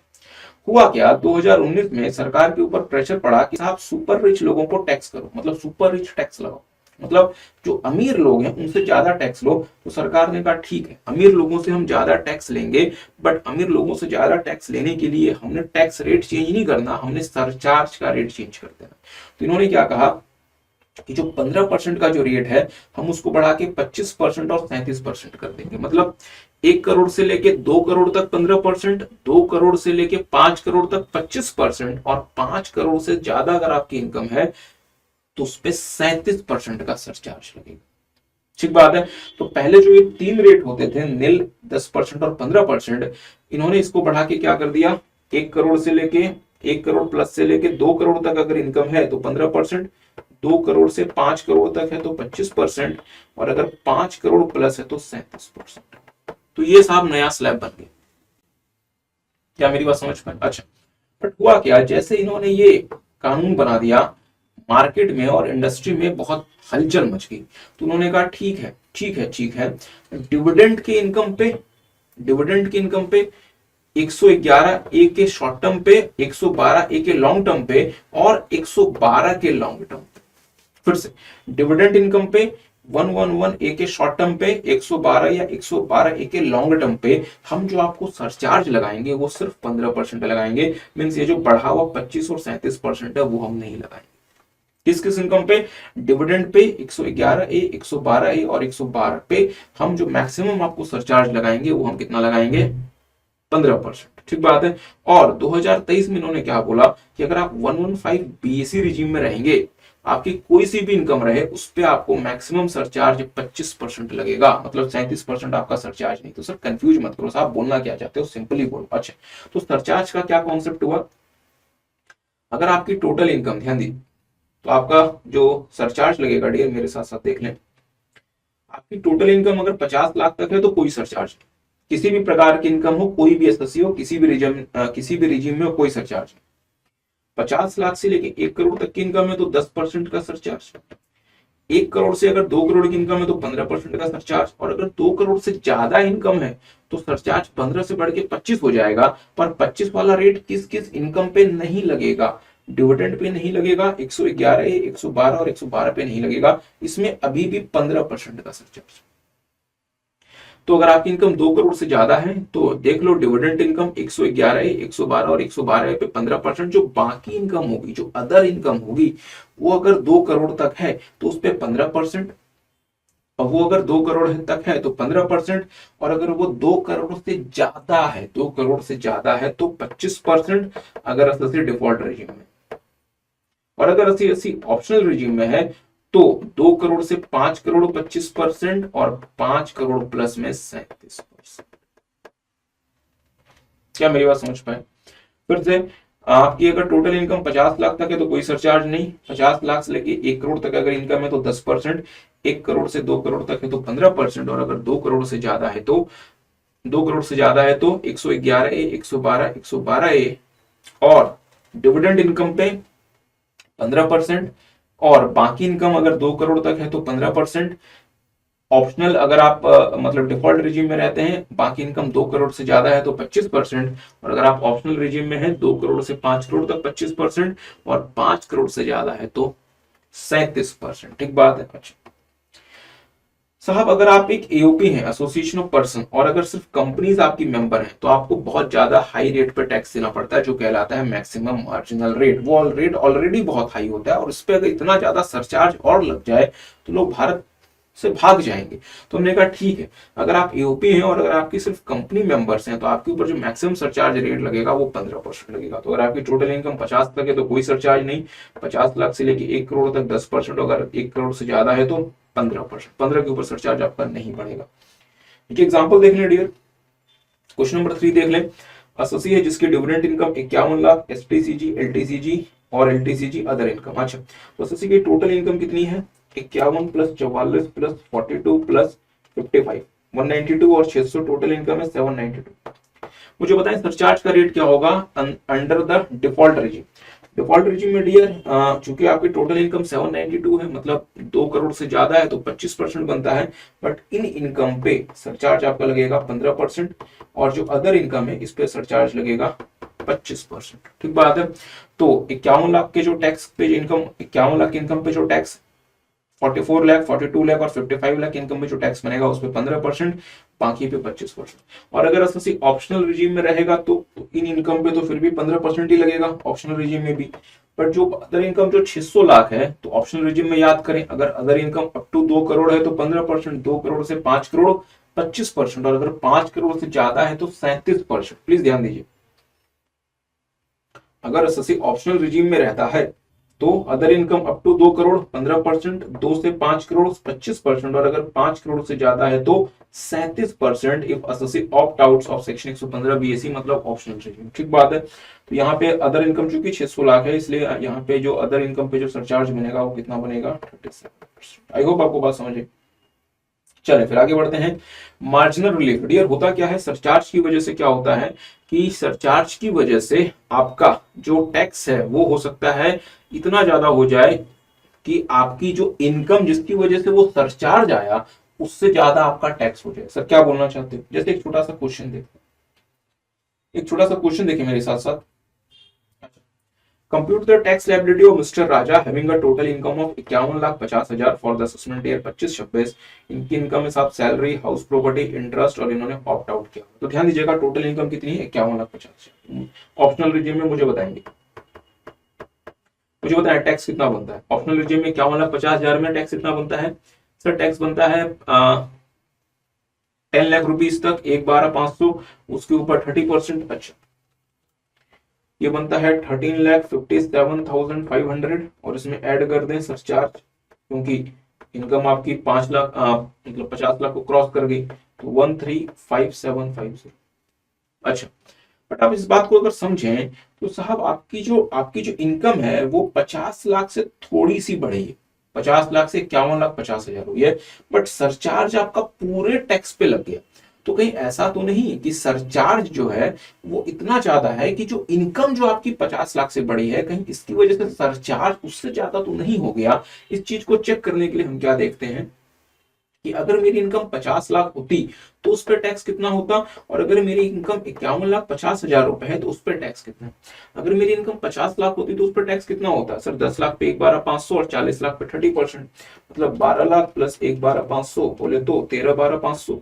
हुआ क्या? 2019 में सरकार के ऊपर प्रेशर पड़ा कि साहब सुपर रिच लोगों को टैक्स करो, मतलब सुपर रिच टैक्स लगाओ, मतलब जो अमीर लोग हैं उनसे ज्यादा टैक्स लो। तो सरकार ने कहा ठीक है, अमीर लोगों से हम ज्यादा टैक्स लेंगे, बट अमीर लोगों से ज्यादा टैक्स लेने के लिए हमने टैक्स रेट चेंज नहीं करना, हमने सरचार्ज का रेट चेंज कर देना। तो इन्होंने क्या कहा कि जो 15% का जो रेट है हम उसको बढ़ा के 25% और 37% कर देंगे। मतलब 1 करोड़ से लेके 2 करोड़ तक 15%, 2 करोड़ से लेके 5 करोड़ तक 25%, और 5 करोड़ से ज्यादा अगर आपकी इनकम है तो उस पर 37% का सरचार्ज लगेगा। ठीक बात है। तो पहले जो ये 3 रेट होते थे, निल, 10% और 15%, इन्होंने इसको बढ़ा के क्या कर दिया? 1 करोड़ से लेके 1 करोड़ प्लस से लेके 2 करोड़ तक अगर इनकम है तो 15%, 2 करोड़ से 5 करोड़ तक है तो 25%, और अगर 5 करोड़ प्लस है तो 37%। तो ये साहब नया स्लैब बन गया। क्या मेरी बात समझ पाए? अच्छा, बट हुआ क्या? जैसे इन्होंने ये कानून बना दिया, मार्केट में और इंडस्ट्री में बहुत हलचल मच गई। तो उन्होंने कहा ठीक है ठीक है ठीक है, डिविडेंड की इनकम पे, डिविडेंड की इनकम पे 111 ए के शॉर्ट टर्म पे, 112 ए के लॉन्ग टर्म पे, और 112 के लॉन्ग टर्म पे। फिर से, डिविडेंड इनकम पे 111 ए के शॉर्ट टर्म पे, 112 या 112 ए के लॉन्ग टर्म पे हम जो आपको सरचार्ज लगाएंगे वो सिर्फ 15% लगाएंगे। मीन्स ये जो बढ़ा हुआ 25 और 37% है वो हम नहीं लगाएंगे। किस किस इनकम पे? डिविडेंड पे 111 ए, 112 ए और 112 पे हम जो मैक्सिमम आपको सरचार्ज लगाएंगे वो हम कितना लगाएंगे? 15%। ठीक बात है। और 2023 में इन्होंने क्या बोला कि अगर आप 115 बीएसई रिजीम में रहेंगे, आपकी कोई सी भी इनकम रहे, उस पे आपको मैक्सिमम सरचार्ज 25% लगेगा, मतलब 37% आपका सरचार्ज नहीं। तो सर कंफ्यूज मत करो, आप बोलना क्या चाहते हो, सिंपली बोलो। अच्छा, तो सरचार्ज का क्या कॉन्सेप्ट हुआ, अगर आपकी टोटल इनकम, ध्यान दी, तो आपका जो सरचार्ज लगेगा डियर मेरे साथ साथ देख लें, आपकी टोटल इनकम अगर 50 लाख तक है तो कोई सरचार्ज नहीं, किसी भी प्रकार की इनकम हो, कोई भी एसएससी हो, किसी भी रिजीम में हो, कोई सरचार्ज नहीं। 50 लाख से लेके 1 करोड़ तक की इनकम है तो 10% का सरचार्ज। 1 करोड़ से अगर 2 करोड़ की इनकम है तो 15% का सरचार्ज। और अगर 2 करोड़ से ज्यादा इनकम है तो सरचार्ज 15 से बढ़ के 25 हो जाएगा। पर 25 वाला रेट किस किस इनकम पे नहीं लगेगा, डिविडेंड पे नहीं लगेगा, 111, 112 और 112 पे नहीं लगेगा, इसमें अभी भी 15% का सरचार्ज। तो अगर आपकी इनकम 2 करोड़ से ज्यादा है तो देख लो, डिविडेंड इनकम 111 है, 112 और 112 पे 15%। जो बाकी इनकम होगी, जो अदर इनकम होगी, वो अगर 2 करोड़ तक है तो उस पर 15%। और वो अगर 2 करोड़ तक है तो 15%। और अगर वो 2 करोड़ से ज्यादा है, 2 करोड़ से ज्यादा है तो 25%, अगर अस्सी डिफॉल्ट रेजिम में। और अगर अस्सी अस्सी ऑप्शनल रिजीम में है तो 2 करोड़ से 5 करोड़ 25% और 5 करोड़ प्लस में 37%। क्या मेरी बात समझ पाए? फिर से, आपकी अगर टोटल इनकम 50 लाख तक है तो कोई सरचार्ज नहीं, 50 लाख से लेके 1 करोड़ तक अगर इनकम है तो 10%, 1 करोड़ से 2 करोड़ तक है तो 15%, और अगर 2 करोड़ से ज्यादा है तो 2 करोड़ से ज्यादा है तो 111 ए, 112, 112 ए, और डिविडेंड इनकम पे 15%। और बाकी इनकम अगर 2 करोड़ तक है तो 15%। ऑप्शनल अगर आप मतलब डिफॉल्ट रिजीम में रहते हैं, बाकी इनकम 2 करोड़ से ज्यादा है तो 25%। और अगर आप ऑप्शनल रिजीम में हैं, 2 करोड़ से 5 करोड़ तक 25%, और 5 करोड़ से ज्यादा है तो 37%। ठीक बात है। अच्छा साहब, अगर आप एक एओपी हैं, एसोसिएशन ऑफ पर्सन, और अगर सिर्फ कंपनीज आपकी मेंबर हैं तो आपको बहुत ज्यादा हाई रेट पर टैक्स देना पड़ता है, जो कहलाता है मैक्सिमम मार्जिनल रेट। वो रेट ऑलरेडी बहुत हाई होता है, और इस पे अगर इतना ज्यादा सरचार्ज और लग जाए तो लोग भारत से भाग जाएंगे। तो हमने कहा ठीक है, अगर आप एओपी हैं और अगर आपकी सिर्फ कंपनी मेंबर्स हैं तो आपके ऊपर जो मैक्सिमम सरचार्ज रेट लगेगा वो 15% लगेगा। तो अगर आपकी टोटल इनकम 50 तक है तो कोई सरचार्ज नहीं, 50 लाख से लेके 1 करोड़ तक 10%, अगर 1 करोड़ से ज्यादा है तो 15%, 15 के ऊपर सरचार्ज आपका नहीं बढ़ेगा। एक एग्जाम्पल देख लें डियर, क्वेश्चन नंबर 3 देख लें। एसएससी है जिसकी dividend income 51 lakh, STCG, LTCG और एलटीसीजी अदर इनकम। अच्छा, तो एसएससी की टोटल इनकम कितनी है, 51 प्लस 44 प्लस 42 प्लस 55, 192, और 600 टोटल इनकम है 792। मुझे बताएं सरचार्ज का रेट क्या होगा under the default regime. Default regime में डियर, चूंकि आपकी टोटल इनकम 792 है, मतलब 2 करोड़ से ज्यादा है तो 25% बनता है। बट इन इनकम पे सरचार्ज आपका लगेगा 15%, और जो अदर इनकम है इस पे सरचार्ज लगेगा 25%। ठीक बात है। तो 51 लाख के जो टैक्स पे इनकम, 51 लाख इनकम पे जो टैक्स, 44 लाख, 42 लाख और 55 लाख इनकम में जो टैक्स बनेगा उस पर 15%, बाकी पे 25%। और अगर एसएससी ऑप्शनल रिजीम में रहेगा तो इन इनकम पे तो फिर भी 15% ही लगेगा, ऑप्शनल रिजीम में भी। बट जो अदर इनकम जो 600 लाख है तो ऑप्शनल रिजीम में याद करें, अगर other income up to 2 crore है तो 15%, 2 करोड़ से 5 करोड़ 25%, और अगर 5 करोड़ से ज्यादा है तो 37%। प्लीज ध्यान दीजिए, अगर एसएससी ऑप्शनल रिजीम में रहता है तो other income up to 2 crore 15%, 2 से 5 करोड़ 25%, और अगर 5 करोड़ से ज्यादा है तो 37% if SSC opt out of section 115 BSE, मतलब ऑप्शनल रिजीम। ठीक बात है। तो यहाँ पे अदर इनकम चूंकि 600 लाख है, इसलिए यहाँ पे जो अदर इनकम पे जो सरचार्ज बनेगा वो कितना बनेगा, 37%। आई होप आपको बात समझे। चले फिर आगे बढ़ते हैं। मार्जिनल रिलीफ डियर होता क्या है, सरचार्ज की वजह से क्या होता है कि सरचार्ज की वजह से आपका जो टैक्स है वो हो सकता है इतना ज्यादा हो जाए कि आपकी जो इनकम जिसकी वजह से वो सरचार्ज आया उससे ज्यादा आपका टैक्स हो जाए। सर क्या बोलना चाहते हो? जैसे एक छोटा सा क्वेश्चन देखो, एक छोटा सा क्वेश्चन देखिए मेरे साथ साथ। Compute the tax liability of Mr. Raja having a total income of 51,50,000 for the assessment year 25-26। इनकी इनकम में साथ सैलरी, हाउस प्रॉपर्टी, इंटरेस्ट और इन्होंने ऑप्ट आउट किया। तो ध्यान दीजिएगा टोटल इनकम कितनी है, 51,50,000। ऑप्शनल रिजीम में मुझे बताएंगे, मुझे बताया टैक्स कितना बनता है ऑप्शनल रिजीम में, 51,50,000 में टैक्स कितना बनता है? सर टैक्स बनता है 10 लाख रुपीज तक 1/12/500, उसके ऊपर 30%। अच्छा, ये बनता है 13,57,500 और इसमें ऐड कर दें सरचार्ज, क्योंकि इनकम आपकी 5 लाख मतलब 50 लाख को क्रॉस कर गई, तो 135750। अच्छा, बट आप इस बात को अगर समझें तो साहब आपकी जो इनकम है वो 50 लाख से थोड़ी सी बढ़ी है, 50 लाख से 51,50,000 हुई है, बट सरचार्ज आपका पूरे टैक्स पे लग गया। तो कहीं ऐसा तो नहीं कि सरचार्ज जो है वो इतना ज्यादा है कि जो इनकम जो आपकी 50 लाख से बढ़ी है, कहीं इसकी वजह से सरचार्ज उससे ज्यादा तो नहीं हो गया। इस चीज को चेक करने के लिए हम क्या देखते हैं कि अगर मेरी इनकम 50 लाख होती तो उस पर टैक्स कितना होता, और अगर मेरी इनकम 51,50,000 रुपए है तो उस पर टैक्स कितना। अगर मेरी इनकम 50 लाख होती तो उस पर टैक्स कितना होता सर, 10 लाख पे 1/12/500 और 40 लाख पे 30%, मतलब 12 लाख प्लस 1/12/500 बोले तो 13/12/500।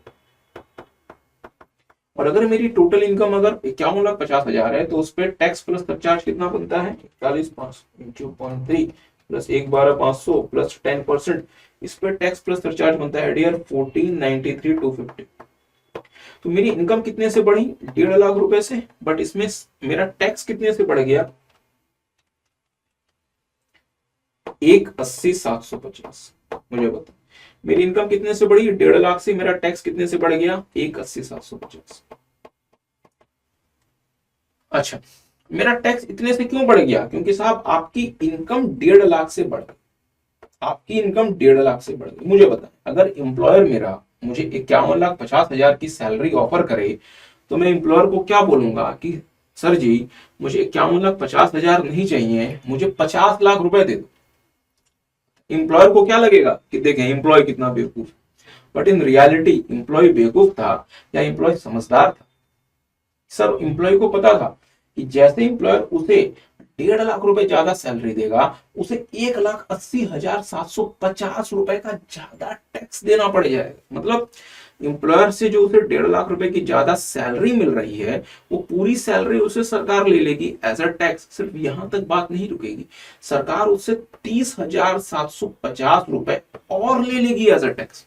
और अगर मेरी टोटल इनकम अगर 51,50,000 है तो उस पर टैक्स प्लस सरचार्ज कितना बनता है, 41,500 इंटू 0.3 प्लस 1/12/500 प्लस 10%, इस पर टैक्स प्लस सरचार्ज बनता है डियर 1493,250। तो मेरी इनकम कितने से बढ़ी, 1.5 लाख रुपए से, बट इसमें मेरा टैक्स कितने से बढ़ गया, 180,750। मुझे बता, मेरी इनकम कितने से बढ़ी, 1.5 लाख से, मेरा टैक्स कितने से बढ़ गया, 180,750। अच्छा, मेरा टैक्स इतने से क्यों बढ़ गया, क्योंकि साहब आपकी इनकम 1.5 लाख से बढ़ गई, आपकी इनकम 1.5 लाख से बढ़ गई। मुझे बताएं, अगर एम्प्लॉयर मेरा मुझे 51,50,000 की सैलरी ऑफर करे तो मैं एम्प्लॉयर को क्या बोलूंगा कि सर जी मुझे 51,50,000 नहीं चाहिए, मुझे 50 लाख रुपए दे दो। एम्प्लॉयर को क्या लगेगा कि देखें एम्प्लॉय कितना बेवकूफ, बट इन रियलिटी एम्प्लॉय बेवकूफ था या एम्प्लॉय समझदार था। सर एम्प्लॉय को पता था कि जैसे एम्प्लॉयर उसे 1.5 लाख रुपए ज्यादा सैलरी देगा, उसे 1,80,750 रुपए का ज्यादा टैक्स देना पड़ जाएगा। मतलब एम्प्लॉयर से जो उसे 1.5 लाख रुपए की ज्यादा सैलरी मिल रही है, वो पूरी सैलरी उसे सरकार ले लेगी एज अ टैक्स। सिर्फ यहां तक बात नहीं रुकेगी, सरकार उससे 30,750 रुपए और ले लेगी एज अ टैक्स।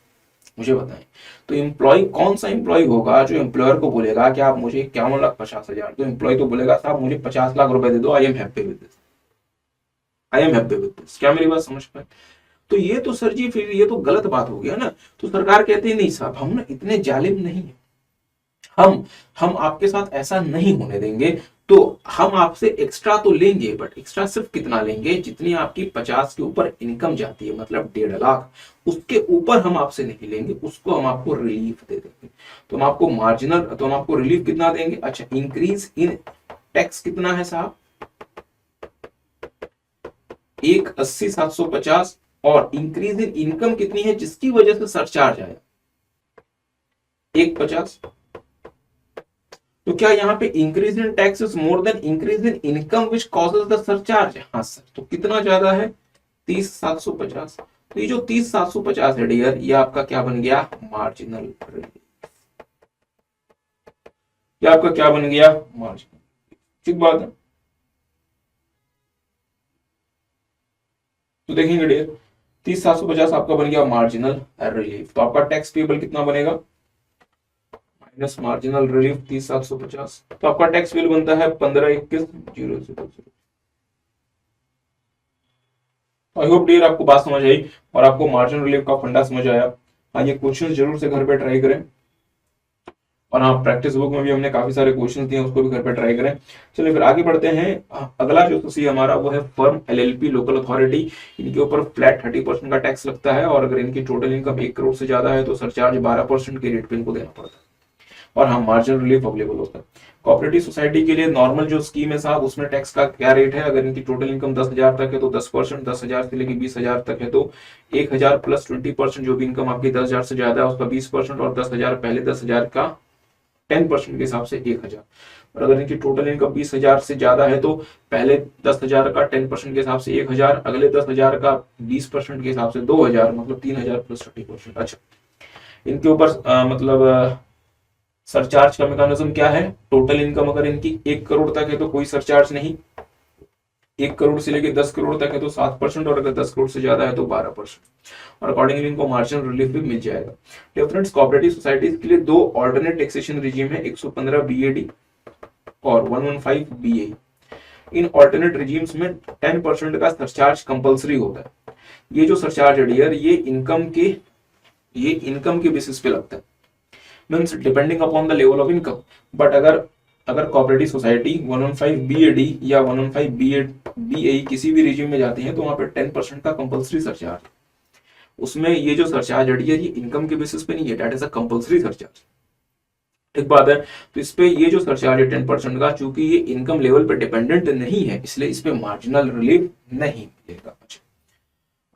मुझे बताएं, तो एम्प्लॉय कौन सा एम्प्लॉय होगा जो एम्प्लॉयर को बोलेगा कि आप मुझे 51,50,000, तो एम्प्लॉय तो बोलेगा साहब मुझे 50 लाख रुपए दे दो, I am happy with this, I am happy with this. क्या मेरी बात समझ पाए? तो ये तो सर जी फिर ये तो गलत बात हो गया ना। तो सरकार कहती है नहीं साहब हम ना इतने जालिम नहीं है, हम आपके साथ ऐसा नहीं होने देंगे, तो हम आपसे एक्स्ट्रा तो लेंगे, बट एक्स्ट्रा सिर्फ कितना लेंगे, जितनी आपकी 50 के ऊपर इनकम जाती है, मतलब 1.5 लाख, उसके ऊपर हम आपसे नहीं लेंगे, उसको हम आपको रिलीफ दे देंगे। तो हम आपको रिलीफ कितना देंगे, अच्छा इंक्रीज इन टैक्स कितना है साहब, 180,750, और इंक्रीज इन इनकम कितनी है जिसकी वजह से सरचार्ज आया, 150। तो क्या यहाँ पे increase in tax is more than increase in income which causes the surcharge, हाँ सर। तो कितना ज्यादा है, 30,750। तो ये जो 30,750 है डियर, ये आपका क्या बन गया, मार्जिनल रिलीफ। ये आपका क्या बन गया, मार्जिनल। ठीक बात है। तो देखेंगे डियर, 30,750 आपका बन गया मार्जिनल रिलीफ। तो आपका टैक्स पेबल कितना बनेगा, माइनस मार्जिनल रिलीफ 30,750, तो आपका टैक्स बिल बनता है 15,21,000। आई होप डियर आपको बात समझ आई और आपको मार्जिनल रिलीफ का फंडा समझ आया। हाँ, ये क्वेश्चन जरूर से घर पे ट्राई करें, और हाँ प्रैक्टिस बुक में भी हमने काफी सारे क्वेश्चन दिए, उसको भी घर पे ट्राई करें। चलिए फिर आगे बढ़ते हैं। अगला जो सी हमारा वो है फर्म एलएलपी लोकल अथॉरिटी। इनके ऊपर फ्लैट 30% का टैक्स लगता है, और अगर इनकी टोटल इनकम 1 करोड़ से ज्यादा है तो सरचार्ज 12% के रेट पे इनको देना पड़ता है, और हाँ मार्जिनल रिलीफ अवेलेबल होता है। कोऑपरेटिव सोसाइटी के लिए नॉर्मल जो स्कीम है साहब, उसमें टैक्स का क्या रेट है, अगर इनकी टोटल इनकम 10,000 तक है तो 10%, 10,000 से लेकर 20,000 तक है तो 1,000 प्लस 20%, जो भी इनकम आपकी 10,000 से ज्यादा है उसका 20%, और 10,000 पहले 10,000 का 10% के हिसाब से 1,000। और अगर इनकी टोटल इनकम 20,000 से ज्यादा है तो पहले 10,000 का 10% के हिसाब से 1,000, अगले 10,000 का 20% के हिसाब से 2,000, मतलब 3,000 प्लस 30%। अच्छा, इनके ऊपर मतलब सरचार्ज का मैकेनिज्म क्या है, टोटल इनकम अगर इनकी 1 करोड़ तक है तो कोई सरचार्ज नहीं, 1 करोड़ से लेके 10 करोड़ तक है तो 7%, और अगर 10 करोड़ से ज्यादा है तो 12%, और अकॉर्डिंगली इनको मार्जिनल रिलीफ भी मिल जाएगा। डिफरेंट कोऑपरेटिव सोसाइटीज के लिए दो ऑल्टरनेट टैक्सेशन रिजीम है, 115 बीएडी और 115 बीए। इन ऑल्टरनेट रिजीम्स में 10% का सरचार्ज कंपलसरी होता है। ये जो सरचार्ज है डियर, ये इनकम के बेसिस पे लगता है, means depending upon the level of income. But अगर अगर कोऑपरेटिव सोसाइटी 115 बीएडी या 115 बीए किसी भी रिजीम में जाती है तो वहां पे 10% का कंपलसरी सरचार्ज, उसमें ये जो सरचार्ज है ये इनकम के बेसिस पे नहीं है, that is a compulsory surcharge. एक बात है, तो इस पे ये जो सरचार्ज है 10% का, चूंकि ये इनकम लेवल पे डिपेंडेंट नहीं है इसलिए इस पे मार्जिनल रिलीफ नहीं मिलेगा।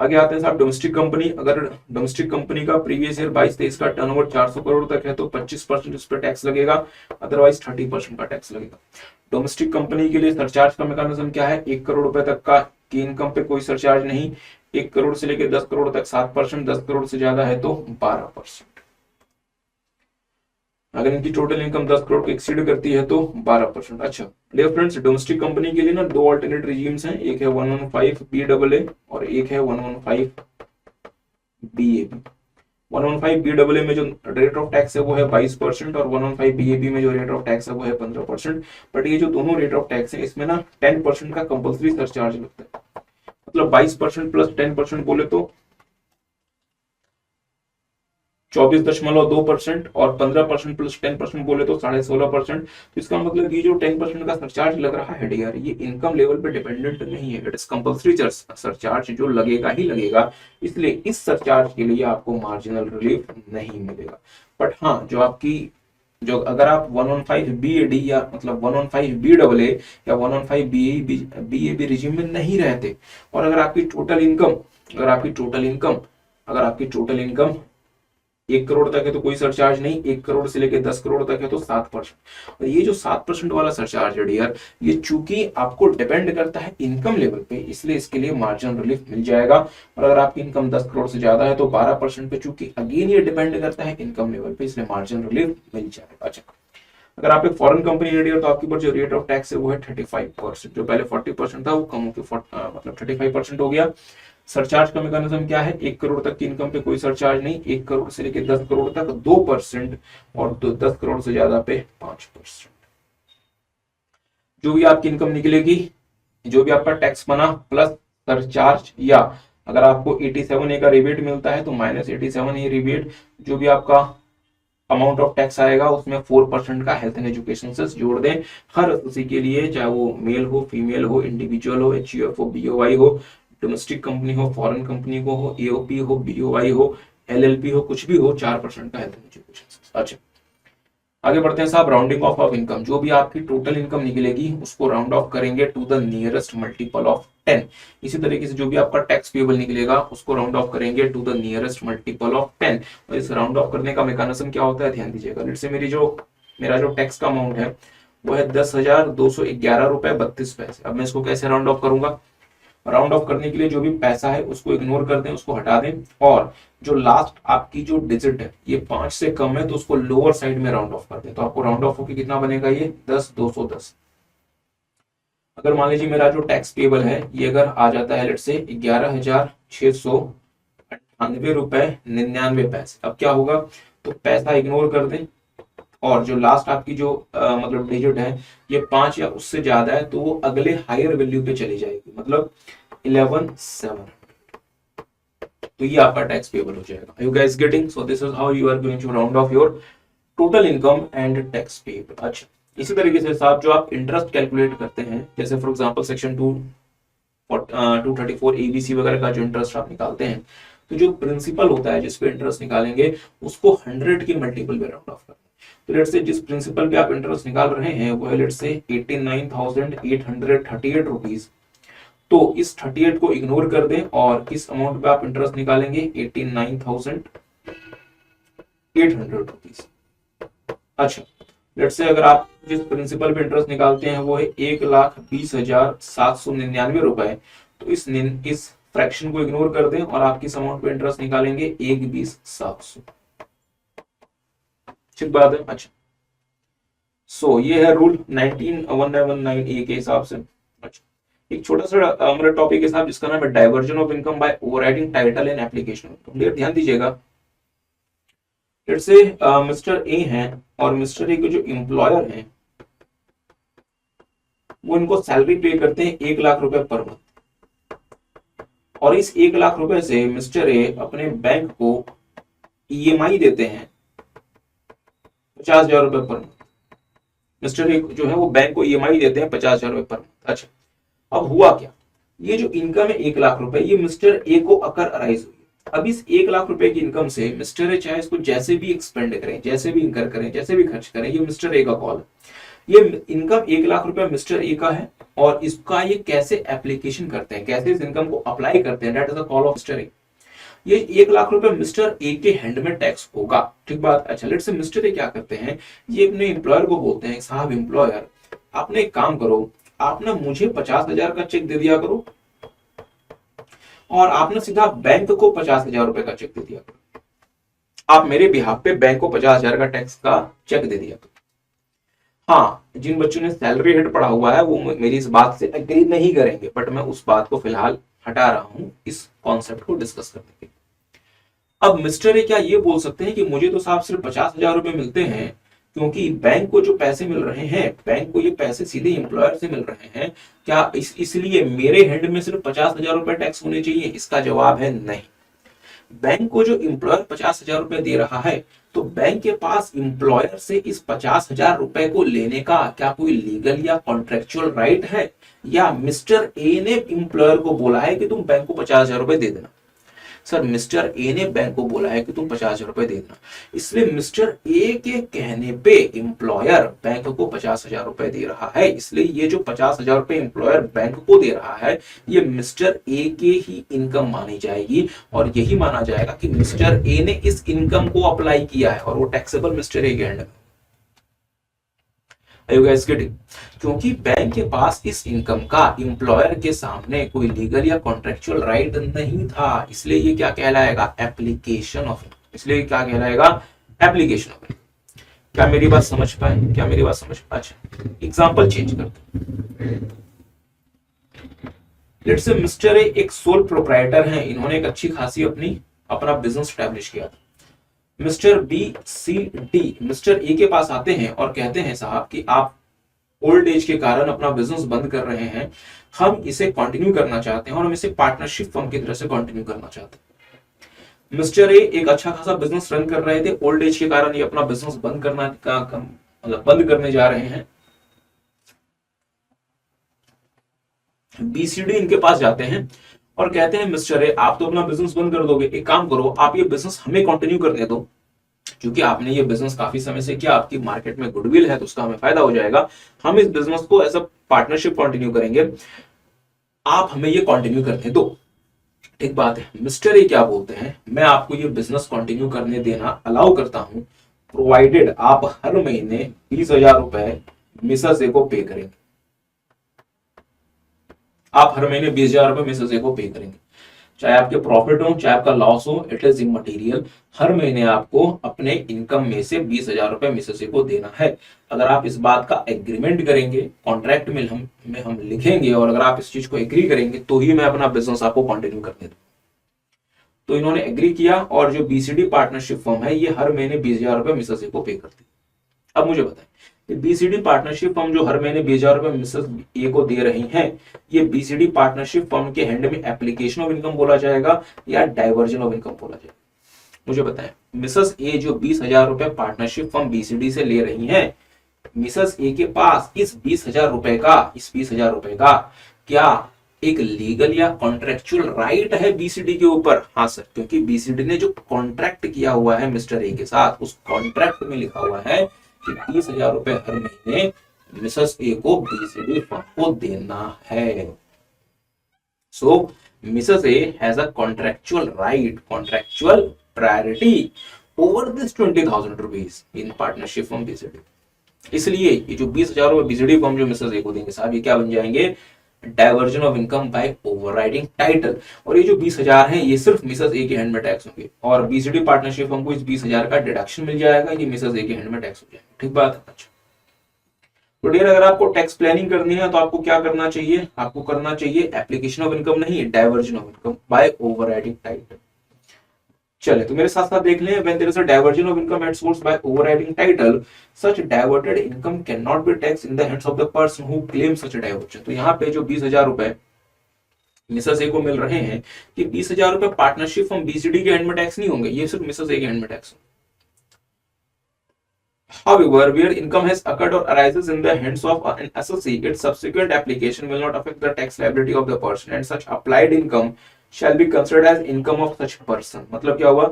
आगे आते हैं साहब डोमेस्टिक कंपनी। अगर डोमेस्टिक कंपनी का प्रीवियस ईयर 22-23 का टर्नओवर 400 करोड़ तक है तो 25% इस पर टैक्स लगेगा, अदरवाइज 30% का टैक्स लगेगा। डोमेस्टिक कंपनी के लिए सरचार्ज का मैकेनिज्म क्या है, 1 करोड़ रुपए तक का की इनकम पे कोई सरचार्ज नहीं, 1 करोड़ से लेकर 10 करोड़ तक 7%, 10 करोड़ से ज्यादा है तो 12%। अगर इनकी टोटल इनकम 10 करोड़ को एक्सीड करती है तो 12%। अच्छा डियर फ्रेंड्स, डोमेस्टिक कंपनी के लिए ना दो अल्टरनेट रिजीम्स हैं, एक है 115 BAA और एक है 115 BAB। 115 BAA में जो रेट ऑफ टैक्स है वो है 22% और 115 BAB में जो रेट ऑफ टैक्स है वो है 15%। बट ये जो दोनों रेट ऑफ टैक्स है इसमें ना 10% का कंपल्सरी सरचार्ज लगता है, मतलब 22% प्लस 10% बोले तो 24.2% और 15% प्लस 10% बोले तो 16.5%। तो इसका मतलब ये जो 10% का सरचार्ज लग रहा है यार, ये इनकम लेवल पे डिपेंडेंट नहीं है, इट इज कंपल्सरी सरचार्ज जो लगेगा ही लगेगा, इसलिए इस सरचार्ज के लिए आपको मार्जिनल रिलीफ नहीं मिलेगा। बट हाँ, जो अगर आप 115 BAD या मतलब 115 BAA या 115 BAB रिजीम में नहीं रहते और अगर आपकी टोटल इनकम 1 करोड़ तक है तो कोई सरचार्ज नहीं, 1 करोड़ से लेकर 10 करोड़ तक है तो 7%। और ये जो 7% वाला सरचार्ज है डियर, ये चूंकि आपको डिपेंड करता है इनकम लेवल पे, इसलिए इसके लिए मार्जिनल रिलीफ मिल जाएगा। और अगर आपकी इनकम 10 करोड़ से ज्यादा है तो 12% पे, चूंकि अगेन ये डिपेंड करता है इनकम लेवल पे, इसलिए मार्जिनल रिलीफ मिल जाएगा। अच्छा, अगर आप एक फॉरेन कंपनी है डियर तो आपके ऊपर जो रेट ऑफ टैक्स है वो है 35%, जो पहले 40% था वो कम होकर मतलब 35% हो गया। सरचार्ज का मैकेनिज्म क्या है, 1 करोड़ तक की इनकम पे कोई सरचार्ज नहीं, 1 करोड़ से लेकर 10 करोड़ तक 2% और 10 करोड़ से ज्यादा पे 5%। जो भी आपकी इनकम निकलेगी, जो भी आपका टैक्स बना प्लस सरचार्ज, या अगर आपको 87A का रिबेट मिलता है तो -87A रिबेट, जो भी आपका अमाउंट ऑफ टैक्स आएगा उसमें 4% का हेल्थ एंड एजुकेशन से जोड़ दें हर उसी के लिए, चाहे वो मेल हो, फीमेल हो, इंडिविजुअल हो, HUF हो, BOI हो, डोमेस्टिक कंपनी हो, फॉरेन कंपनी को हो, AOP हो, BOI हो, LLP हो, कुछ भी हो, 4% का हेल्थ एंड एजुकेशन। अच्छा, आगे बढ़ते हैं साहब राउंडिंग ऑफ इनकम। जो भी आपकी टोटल इनकम निकलेगी उसको राउंड ऑफ करेंगे to the nearest multiple of 10। इसी तरीके से जो भी आपका टैक्स पेबल निकलेगा उसको राउंड ऑफ करेंगे to the nearest multiple of 10। और इस राउंड ऑफ करने का मैकेनिज्म क्या होता है, ध्यान दीजिएगा। लेट्स से मेरा जो टैक्स का अमाउंट है वो है 10,211 रुपए 32 पैसे। अब मैं इसको कैसे राउंड ऑफ करूंगा, राउंड ऑफ करने के लिए जो भी पैसा है उसको इग्नोर कर दें, उसको हटा दें, और जो लास्ट आपकी जो डिजिट है ये 5 से कम है तो उसको लोअर साइड में राउंड ऑफ कर दें, तो आपको राउंड ऑफ होकर कितना बनेगा, ये 10,210। अगर मान लीजिए मेरा जो टैक्स पेबल है ये अगर आ जाता है लेट से 11,698 रुपए 99 पैसे, अब क्या होगा, तो पैसा इग्नोर कर दें और जो लास्ट आपकी जो मतलब डिजिट है ये 5 या उससे ज्यादा है तो वो अगले हायर वैल्यू पे चली जाएगी, मतलब 11,700। तो ये आपका टैक्स पेबल हो जाएगा। Are you guys getting? So this is how you are going to round off your total income and tax payable। अच्छा, इसी तरीके से साहब जो आप इंटरेस्ट कैलकुलेट करते हैं, जैसे फॉर एग्जांपल सेक्शन 234 ABC वगैरह का जो इंटरेस्ट आप निकालते हैं, तो जो प्रिंसिपल होता है जिस पे इंटरेस्ट निकालेंगे उसको 100 की मल्टीपल में राउंड ऑफ करना है। तो लेट्स से जिस प्रिंसिपल पे आप इंटरेस्ट निकाल रहे हैं वो है लेट्स से 89,838 रुपीज, तो इस 38 को इग्नोर कर दें और इस अमाउंट पे आप इंटरेस्ट निकालेंगे 89,800 रुपीज। अच्छा, लेट्स से अगर आप जिस प्रिंसिपल पे इंटरेस्ट निकालते हैं वो है 1,20,799 रुपए, तो इस फ्रैक्शन को इग्नोर कर दें और आप किस अमाउंट पे इंटरेस्ट निकालेंगे, 1,20,700। ठीक बात है। अच्छा, सो ये है रूल 1919A के हिसाब से। अच्छा, एक छोटा सा हमारा टॉपिक है साहब जिसका नाम है diversion of income by overriding title and application. Clear, ध्यान दीजिएगा। लेट्स से मिस्टर ए हैं और मिस्टर ए के जो एम्प्लॉयर हैं वो इनको सैलरी पे करते हैं 1 लाख रुपए पर मंथ, और इस 1 लाख रुपए से मिस्टर ए अपने बैंक को ईएमआई देते हैं 50,000 रुपए पर मंथ। मिस्टर ए जो है वो बैंक को ईएमआई देते हैं 50,000 रुपए पर मंथ। अच्छा, अब हुआ क्या, ये जो इनकम है 1 लाख रुपए, ये मिस्टर ए को अकर अराइज हुई। अब इस 1 लाख रुपए की इनकम से मिस्टर ए चाहे इसको जैसे भी एक्सपेंड करें, जैसे भी इनकर करें, जैसे भी खर्च करें, ये मिस्टर ए का कॉल है। ये इनकम 1 लाख रुपए मिस्टर ए का है और इसका ये कैसे एप्लीकेशन करते हैं, कैसे इस इनकम को अप्लाई करते हैं, that is the call of mister A. ये 1 लाख रुपए मिस्टर ए के हैंड में टैक्स होगा, ठीक बात। अच्छा, लेट्स से मिस्टर ए क्या करते हैं, ये अपने एम्प्लॉयर को बोलते हैं, साहब एम्प्लॉयर आपने एक काम करो, आप ना मुझे 50,000 का चेक दे दिया करो और आपने सीधा बैंक को 50,000 रुपए का चेक दे दिया करो। आप मेरे बिहाफ पे बैंक को 50,000 का टैक्स का चेक दे दिया करो। हाँ, जिन बच्चों ने सैलरी हेड पढ़ा हुआ है वो मेरी इस बात से एग्री नहीं करेंगे, बट मैं उस बात को फिलहाल हटा रहा हूं इस कॉन्सेप्ट को डिस्कस करने के लिए। अब मिस्टर ए क्या ये बोल सकते हैं कि मुझे तो साहब सिर्फ 50,000 रुपए मिलते हैं, क्योंकि बैंक को जो पैसे मिल रहे हैं, बैंक को ये पैसे सीधे एम्प्लॉयर से मिल रहे हैं, क्या इसलिए मेरे हेड में सिर्फ 50,000 रुपए टैक्स होने चाहिए? इसका जवाब है नहीं। बैंक को जो एम्प्लॉयर 50,000 रुपए दे रहा है, तो बैंक के पास एम्प्लॉयर से इस 50,000 रुपए को लेने का क्या कोई लीगल या कॉन्ट्रेक्चुअल राइट है, या मिस्टर ए ने एम्प्लॉयर को बोला है कि तुम बैंक को 50,000 रुपए दे देना? सर, मिस्टर ए ने बैंक को बोला है कि तुम 50,000 रुपए दे देना, इसलिए मिस्टर ए के कहने पे एम्प्लॉयर बैंक को 50,000 रुपए दे रहा है। इसलिए ये जो 50,000 रुपए एम्प्लॉयर बैंक को दे रहा है, ये मिस्टर ए के ही इनकम मानी जाएगी, और यही माना जाएगा कि मिस्टर ए ने इस इनकम को अप्लाई किया है और वो टैक्सेबल मिस्टर ए के हैंड में। क्योंकि बैंक के पास इस इनकम का एम्प्लॉयर के सामने कोई लीगल या कॉन्ट्रेक्चुअल राइट नहीं था, इसलिए ये क्या कहलाएगा? Application of. इसलिए क्या कहलाएगा? Application of. क्या मेरी बात समझ पाए? क्या मेरी बात समझ पाए? अच्छा, एग्जांपल चेंज करते हैं। लेट्स से मिस्टर ए एक सोल प्रोप्राइटर हैं, इन्होंने एक अच्छी खासी अपना बिजनेस स्टैब्लिश किया था। Mister B, C, D mister A के पास आते हैं और कहते हैं साहब कि आप ओल्ड एज के कारण अपना बिजनेस बंद कर रहे हैं, हम इसे कंटिन्यू करना चाहते हैं और हम इसे पार्टनरशिप फर्म की तरह से कंटिन्यू करना चाहते हैं। मिस्टर ए एक अच्छा खासा बिजनेस रन कर रहे थे, ओल्ड एज के कारण ये अपना बिजनेस बंद बंद करने जा रहे हैं। बीसीडी इनके पास जाते हैं और कहते हैं मिस्टर ए आप तो अपना बिजनेस बंद कर दोगे, एक काम करो आप ये बिजनेस हमें कंटिन्यू करने दो, क्योंकि आपने ये बिजनेस काफी समय से किया, आपकी मार्केट में गुडविल है तो उसका हमें फायदा हो जाएगा, हम इस बिजनेस को एज अ पार्टनरशिप कंटिन्यू करेंगे, आप हमें ये कंटिन्यू करने दो। एक बात है, मिस्टर ए क्या बोलते हैं, मैं आपको ये बिजनेस कंटिन्यू करने देना अलाउ करता हूं, प्रोवाइडेड आप हर महीने 20,000 रुपए मिसेस ए को पे करेंगे। आप हर महीने 20,000 रुपए मिसेस ए को पे करेंगे, चाहे आपके प्रॉफिट हो चाहे आपका लॉस हो, इट इज इमटेरियल। हर महीने आपको अपने इनकम में से 20,000 रुपए मिसेस ए को देना है। अगर आप इस बात का एग्रीमेंट करेंगे, कॉन्ट्रैक्ट में हम लिखेंगे, और अगर आप इस चीज को एग्री करेंगे तो ही मैं अपना बिजनेस आपको कंटिन्यू करने दूं। तो इन्होंने एग्री किया और जो बीसीडी पार्टनरशिप फर्म है ये हर महीने 20,000 रुपए मिसेस ए को पे करती है। अब मुझे बताएं, बीसीडी पार्टनरशिप फर्म जो हर महीने 20,000 रुपए मिसेस ए को दे रही हैं, ये बीसीडी पार्टनरशिप फर्म के हैंड में एप्लीकेशन ऑफ इनकम बोला जाएगा या डाइवर्जन ऑफ इनकम बोला जाएगा? मुझे बताएं, मिसेस ए जो 20,000 रुपए पार्टनरशिप फर्म बीसीडी से ले रही हैं, मिसेस ए के पास इस 20,000 रुपए का क्या एक लीगल या कॉन्ट्रेक्चुअल राइट है बीसीडी के ऊपर? हाँ सर, क्योंकि बीसीडी ने जो कॉन्ट्रैक्ट किया हुआ है मिस्टर ए के साथ, उस कॉन्ट्रैक्ट में लिखा हुआ है कि 30,000 रुपए हर महीने मिसेस ए को बीसीडी फर्म को देना है। So Mrs A has a contractual right, contractual priority over this 20,000 rupees in partnership firm BCD. इसलिए ये जो 20,000 रुपए बीसीडी फर्म जो मिसेस ए को देंगे साहब, ये क्या बन जाएंगे? Diversion of income by overriding title. और ये जो 20,000 है ये सिर्फ मिसेस ए के हैंड में टैक्स होंगे, और बीसीडी पार्टनरशिप हमको इस 20,000 का डिडक्शन मिल जाएगा, ये मिसेस ए के हैंड में टैक्स हो जाएगा। ठीक बात है? अच्छा, तो डियर अगर आपको टैक्स प्लानिंग करनी है तो आपको क्या करना चाहिए, आपको करना चाहिए एप्लीकेशन ऑफ इनकम नहीं, diversion of income by overriding title. चले तो मेरे साथ साथ देख लें, when there is a diversion of income at source by overriding title such diverted income can not be tax in the hands of the person who claim such diversion. तो यहाँ पे जो 20,000 रुपए मिसेस ए को मिल रहे हैं, कि 20,000 रुपए पार्टनरशिप फ्रॉम बीसीडी के हैंड में टैक्स नहीं होंगे, ये सिर्फ मिसेस ए के हैंड में tax. However, where income has occurred or arises in the hands of an associate, its subsequent application will not affect the tax liability of the person, and such applied income shall be considered as income of such person। मतलब क्या हुआ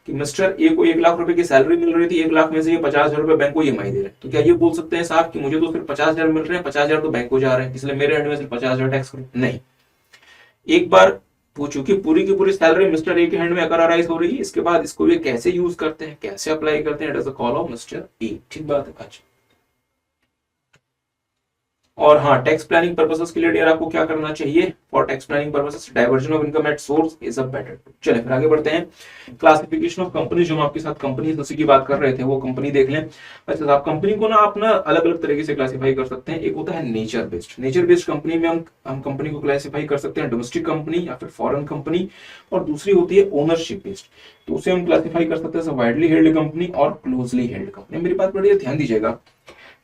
कि mister A को 1 लाख रुपए की salary मिल रही थी, 1 लाख में से ये 50,000 रुपए बैंक को ईएमआई दे रहे हैं, तो क्या ये बोल सकते हैं साहब कि मुझे तो सिर्फ 50,000 मिल रहे हैं, 50,000 तो बैंक को जा रहे हैं, इसलिए मेरे हैंड में सिर्फ 50,000 टैक्स करो? नहीं। एक बार पूछो कि पूरी की पूरी सैलरी मिस्टर ए के हैंड में अकराराइज हो रही है, इसके बाद इसको ये कैसे यूज करते हैं, कैसे अप्लाई करते हैं, it is a call of mister A. ठीक बात है। अच्छा, और हाँ, टैक्स प्लानिंग पर्पसेस के लिए डियर आपको क्या करना चाहिए, for tax planning purposes diversion of income at source is a better. चलिए फिर आगे बढ़ते हैं। क्लासिफिकेशन ऑफ कंपनी, जो हम आपके साथ कंपनी उसी की बात कर रहे थे, वो कंपनी देख लें। अच्छा, आप कंपनी को ना आप ना अलग अलग तरीके से क्लासिफाई कर सकते हैं। एक होता है nature based. Nature based company में हम कंपनी को क्लासिफाई कर सकते हैं डोमेस्टिक कंपनी या फिर फॉरेन कंपनी, और दूसरी होती है ओनरशिप बेस्ड, तो उसे हम क्लासिफाई कर सकते हैं वाइडली हेल्ड कंपनी और क्लोजली हेल्ड कंपनी। मेरी बात बड़ी ध्यान दीजिएगा,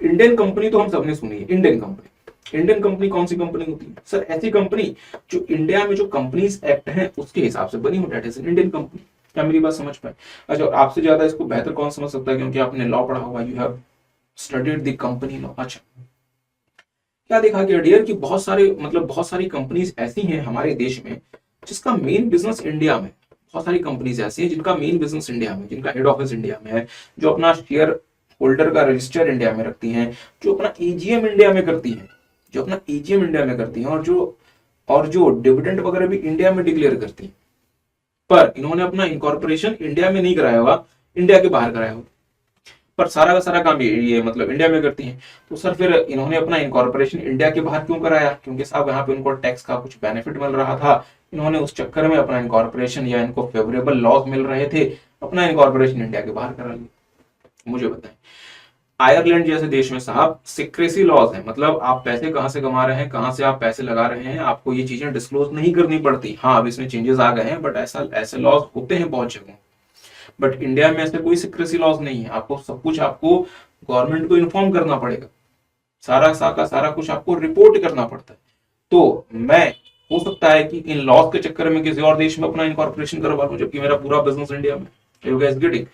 इंडियन कंपनी तो हम सबने सुनी है, इंडियन कंपनी। इंडियन कंपनी कौन सी कंपनी होती है सर? ऐसी कंपनी जो इंडिया में जो कंपनीज एक्ट है उसके हिसाब से बनी हो, दैट इज इंडियन कंपनी। क्या मेरी बात समझ पाए? अच्छा, और आपसे ज्यादा इसको बेहतर कौन समझ सकता है, क्योंकि आपने लॉ पढ़ा हुआ, you have studied the company law. अच्छा, क्या देखा गया डियर कि बहुत सारे बहुत सारी कंपनीज ऐसी हैं हमारे देश में जिसका मेन बिजनेस इंडिया में, बहुत सारी कंपनीज ऐसी हैं जिनका मेन बिजनेस इंडिया में, जिनका हेड ऑफिस इंडिया में है, जो अपना शेयर होल्डर का रजिस्टर इंडिया में रखती हैं, जो अपना एजीएम इंडिया में करती हैं, जो अपना एजीएम इंडिया में करती हैं, और जो डिविडेंड वगैरह भी इंडिया में डिक्लेयर करती हैं। पर इन्होंने अपना इनकॉर्पोरेशन इंडिया में नहीं कराया होगा, इंडिया के बाहर कराया होगा, पर सारा का सारा काम ये इंडिया में करती हैं। तो सर फिर इन्होंने अपना इनकॉर्पोरेशन इंडिया के बाहर क्यों कराया? क्योंकि साहब यहाँ पे उनको टैक्स का कुछ बेनिफिट मिल रहा था, इन्होंने उस चक्कर में अपना इनकॉर्पोरेशन, या इनको फेवरेबल लॉज मिल रहे थे, अपना इनकॉर्पोरेशन इंडिया के बाहर करा लिया। मुझे बताएं, आयरलैंड जैसे देश में साहब सिक्रेसी लॉज है, मतलब आप पैसे कहां से कमा रहे हैं, कहां से आप पैसे लगा रहे हैं, आपको ये चीजें डिस्क्लोज नहीं करनी पड़ती। हाँ, अब इसमें चेंजेस आ गए हैं, बट ऐसे लॉज होते हैं बहुत जगह। बट इंडिया में ऐसे कोई सिक्रेसी लॉज नहीं है, आपको सब कुछ आपको गवर्नमेंट को इन्फॉर्म करना पड़ेगा, सारा कुछ आपको रिपोर्ट करना पड़ता है। तो मैं, हो सकता है कि इन लॉज के चक्कर में किसी और देश में अपना इनकॉर्पोरेशन करवा लूं, जबकि मेरा पूरा बिजनेस इंडिया में। You guys getting?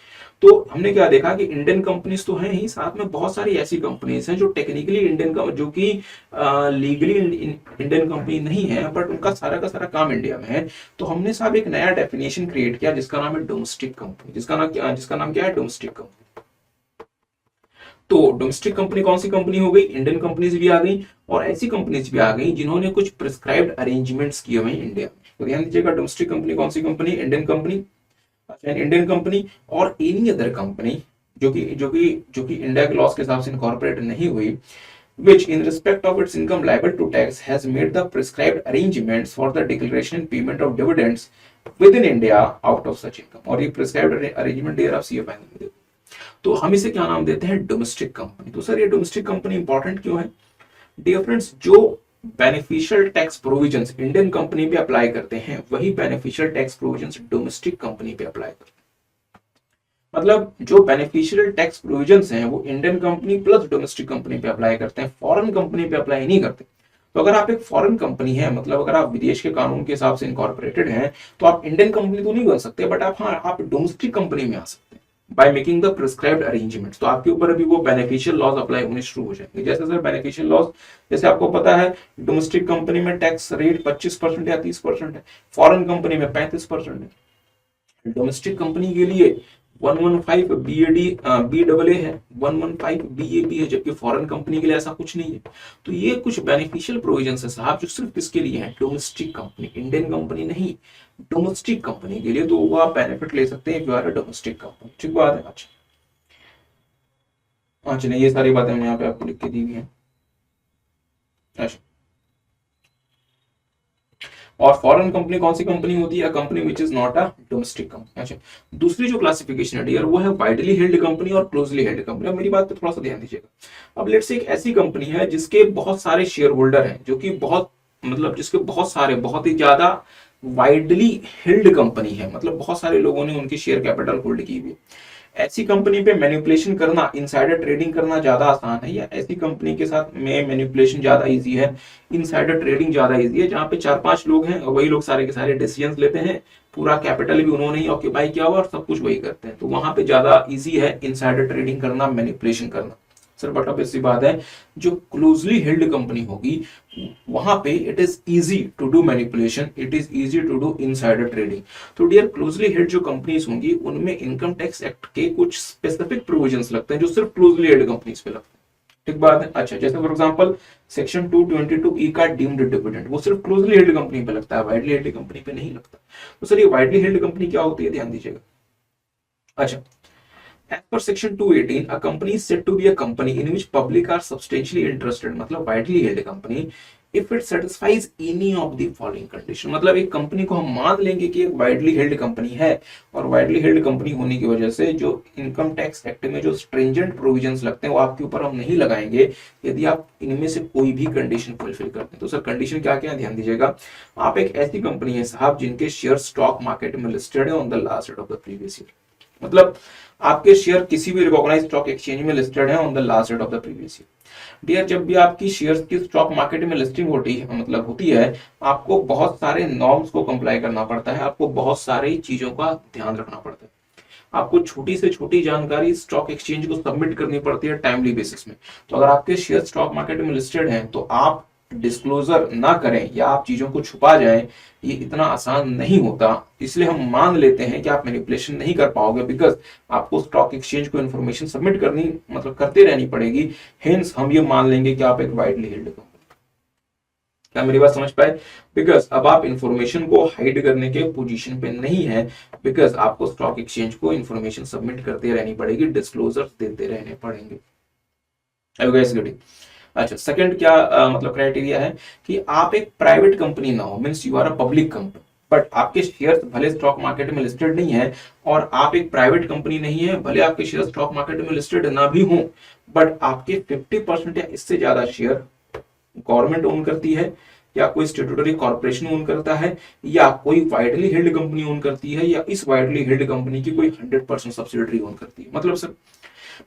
तो हमने क्या देखा कि इंडियन कंपनीज तो हैं ही, साथ में बहुत सारी ऐसी कंपनीज हैं जो टेक्निकली इंडियन, जो कि लीगली इंडियन कंपनी नहीं है, बट उनका सारा का सारा काम इंडिया में है। तो हमने साहब एक नया डेफिनेशन क्रिएट किया जिसका नाम है डोमेस्टिक कंपनी। जिसका नाम क्या है? Domestic company. तो डोमेस्टिक कंपनी कौन सी कंपनी हो गई? इंडियन कंपनीज भी आ गई, और ऐसी कंपनीज भी आ गई जिन्होंने कुछ प्रिस्क्राइब्ड अरेंजमेंट्स किए हुए हैं इंडिया में। तो ध्यान दीजिएगा, डोमेस्टिक कंपनी कौन सी company? Indian company. Indian company और एनी अदर कंपनी जो कि इंडिया के लॉस के हिसाब से इनकॉर्पोरेट नहीं हुई, which in respect of its income liable to tax has made the prescribed arrangements for the declaration and payment of dividends within India out of such income। और ये prescribed arrangement डियर आप CA final में देखो। तो हम इसे क्या नाम देते हैं? Domestic company. तो सर ये डोमेस्टिक कंपनी इंपॉर्टेंट क्यों है? डियर फ्रेंड्स, जो beneficial tax provisions Indian company पे अप्लाई करते हैं, वही beneficial tax provisions domestic company पे अप्लाई करते हैं। मतलब जो बेनिफिशियल टैक्स प्रोविजंस हैं वो Indian company plus domestic company पे अप्लाई करते हैं, फॉरेन कंपनी पे अप्लाई नहीं करते। तो अगर आप एक फॉरेन कंपनी है, मतलब अगर आप विदेश के कानून के हिसाब से इनकॉर्पोरेटेड हैं, तो आप इंडियन कंपनी तो नहीं बन सकते, बट आप डोमेस्टिक कंपनी में आ सकते हैं by making the prescribed arrangements. तो आपके ऊपर अभी वो बेनिफिशियल लॉज अप्लाई होने शुरू हो जाएंगे। जैसे सर बेनिफिशियल लॉज, जैसे आपको पता है डोमेस्टिक कंपनी में टैक्स रेट 25% या 30% है, फॉरेन कंपनी में 35% है। डोमेस्टिक कंपनी के लिए 115 BAA है, 115 BAB है, जबकि फॉरेन कंपनी के लिए ऐसा कुछ नहीं है। तो ये कुछ बेनिफिशियल प्रोविजन है साहब जो सिर्फ किसके लिए है? डोमेस्टिक कंपनी, इंडियन कंपनी नहीं, डोमेस्टिक कंपनी के लिए। तो वो आप बेनिफिट ले सकते हैं डोमेस्टिक कंपनी। ठीक बात है। अच्छा, चलिए ये सारी बातें मैंने यहाँ पे आपको लिख के दी हुई है। अच्छा, और फॉरेन कंपनी कौन सी कंपनी होती है? Company which is not a domestic company. अच्छा, दूसरी जो क्लासिफिकेशन है डियर वो है वाइडली हेल्ड कंपनी और क्लोजली हेल्ड कंपनी। अब मेरी बात पे थोड़ा सा ध्यान दीजिएगा। अब लेट्स से एक ऐसी कंपनी है जिसके बहुत सारे शेयर होल्डर हैं, जो कि बहुत मतलब जिसके बहुत सारे बहुत ही ज्यादा वाइडली हेल्ड कंपनी है, मतलब बहुत सारे लोगों ने उनकी शेयर कैपिटल होल्ड की हुई। ऐसी कंपनी पे मैनिपुलेशन करना, इनसाइडर ट्रेडिंग करना ज्यादा आसान है, या ऐसी कंपनी के साथ में मैनिपुलेशन ज्यादा इजी है, इनसाइडर ट्रेडिंग ज्यादा इजी है, जहां पे 4-5 लोग हैं और वही लोग सारे के सारे डिसीजंस लेते हैं, पूरा कैपिटल भी उन्होंने ही ऑक्यूपाई किया हुआ और सब कुछ वही करते हैं, तो वहां पे ज्यादा इजी है इनसाइडर ट्रेडिंग करना, मैनिपुलेशन करना। सर बट अब ऐसी बात है, जो क्लोजली हेल्ड कंपनी होगी वहां पे it is easy to do manipulation, it is easy to do insider trading. तो डियर क्लोजली हेल्ड जो कंपनीज होंगी उनमें इनकम टैक्स एक्ट के कुछ स्पेसिफिक प्रोविजंस लगते हैं जो सिर्फ क्लोजली हेल्ड कंपनीज पे लगते हैं। ठीक बात है। अच्छा, जैसे फॉर एग्जांपल सेक्शन 222 ई का डीम्ड डिविडेंड, वो सिर्फ क्लोजली हेल्ड कंपनी पे लगता है, वाइडली हेल्ड कंपनी पे नहीं लगता। तो सर ये वाइडली हेल्ड कंपनी क्या होती है, ध्यान दीजिएगा। अच्छा, as per section 218 a company is said to be a company in which public are substantially interested, मतलब widely held company if it satisfies any of the following condition। मतलब एक company को हम मान लेंगे कि एक वाइडली हेल्ड कंपनी है, और वाइडली हेल्ड कंपनी होने की वजह से जो इनकम टैक्स एक्ट में जो स्ट्रिंजेंट प्रोविजंस लगते हैं वो आपके ऊपर हम नहीं लगाएंगे यदि आप इनमें से कोई भी कंडीशन फुलफिल करते हैं। तो सर कंडीशन क्या क्या है, ध्यान दीजिएगा। आप एक ऐसी कंपनी है साहब जिनके शेयर स्टॉक मार्केट में लिस्टेड है on the last date of the previous year, मतलब आपके शेयर किसी भी रिकॉग्नाइज्ड स्टॉक एक्सचेंज में लिस्टेड है on the last date of the previous year. Dear, जब भी आपकी शेयर्स की स्टॉक मार्केट में लिस्टिंग होती है, मतलब होती है, आपको बहुत सारे नॉर्म्स को कंप्लाई करना पड़ता है, आपको बहुत सारी चीजों का ध्यान रखना पड़ता है, आपको छोटी से छोटी जानकारी स्टॉक एक्सचेंज को सबमिट करनी पड़ती है टाइमली बेसिस में। तो अगर आपके शेयर स्टॉक मार्केट में लिस्टेड हैं तो आप डिस्क्लोजर ना करें या आप चीजों को छुपा जाएं, ये इतना आसान नहीं होता। इसलिए हम मान लेते हैं कि आप मैनिपुलेशन नहीं कर पाओगे, बिकॉज आपको स्टॉक एक्सचेंज को इन्फॉर्मेशन सबमिट करनी मतलब करते रहनी पड़ेगी। हेंस हम ये मान लेंगे कि आप एक वाइडली हेल्ड कंपनी। क्या मेरी बात समझ पाए? बिकॉज अब आप इंफॉर्मेशन को हाइड करने के पोजीशन पे नहीं है, बिकॉज आपको स्टॉक एक्सचेंज को इंफॉर्मेशन सबमिट करते रहनी पड़ेगी, डिस्क्लोजर देते रहने पड़ेंगे। अच्छा, सेकंड क्या मतलब क्राइटेरिया है कि आप एक प्राइवेट कंपनी ना हो, means you are a public company, but आपके शेयर्स भले स्टॉक मार्केट में लिस्टेड नहीं है, और आप एक प्राइवेट कंपनी नहीं है, भले आपके शेयर स्टॉक मार्केट में लिस्टेड ना भी हो, बट आपके 50% या इससे ज्यादा शेयर गवर्नमेंट ओन करती है, या कोई स्टेट्यूटरी कॉर्पोरेशन ओन करता है, या कोई वाइडली हेल्ड कंपनी ओन करती है, या इस वाइडली हेल्ड कंपनी की कोई 100% सब्सिडरी ओन करती है। मतलब सर,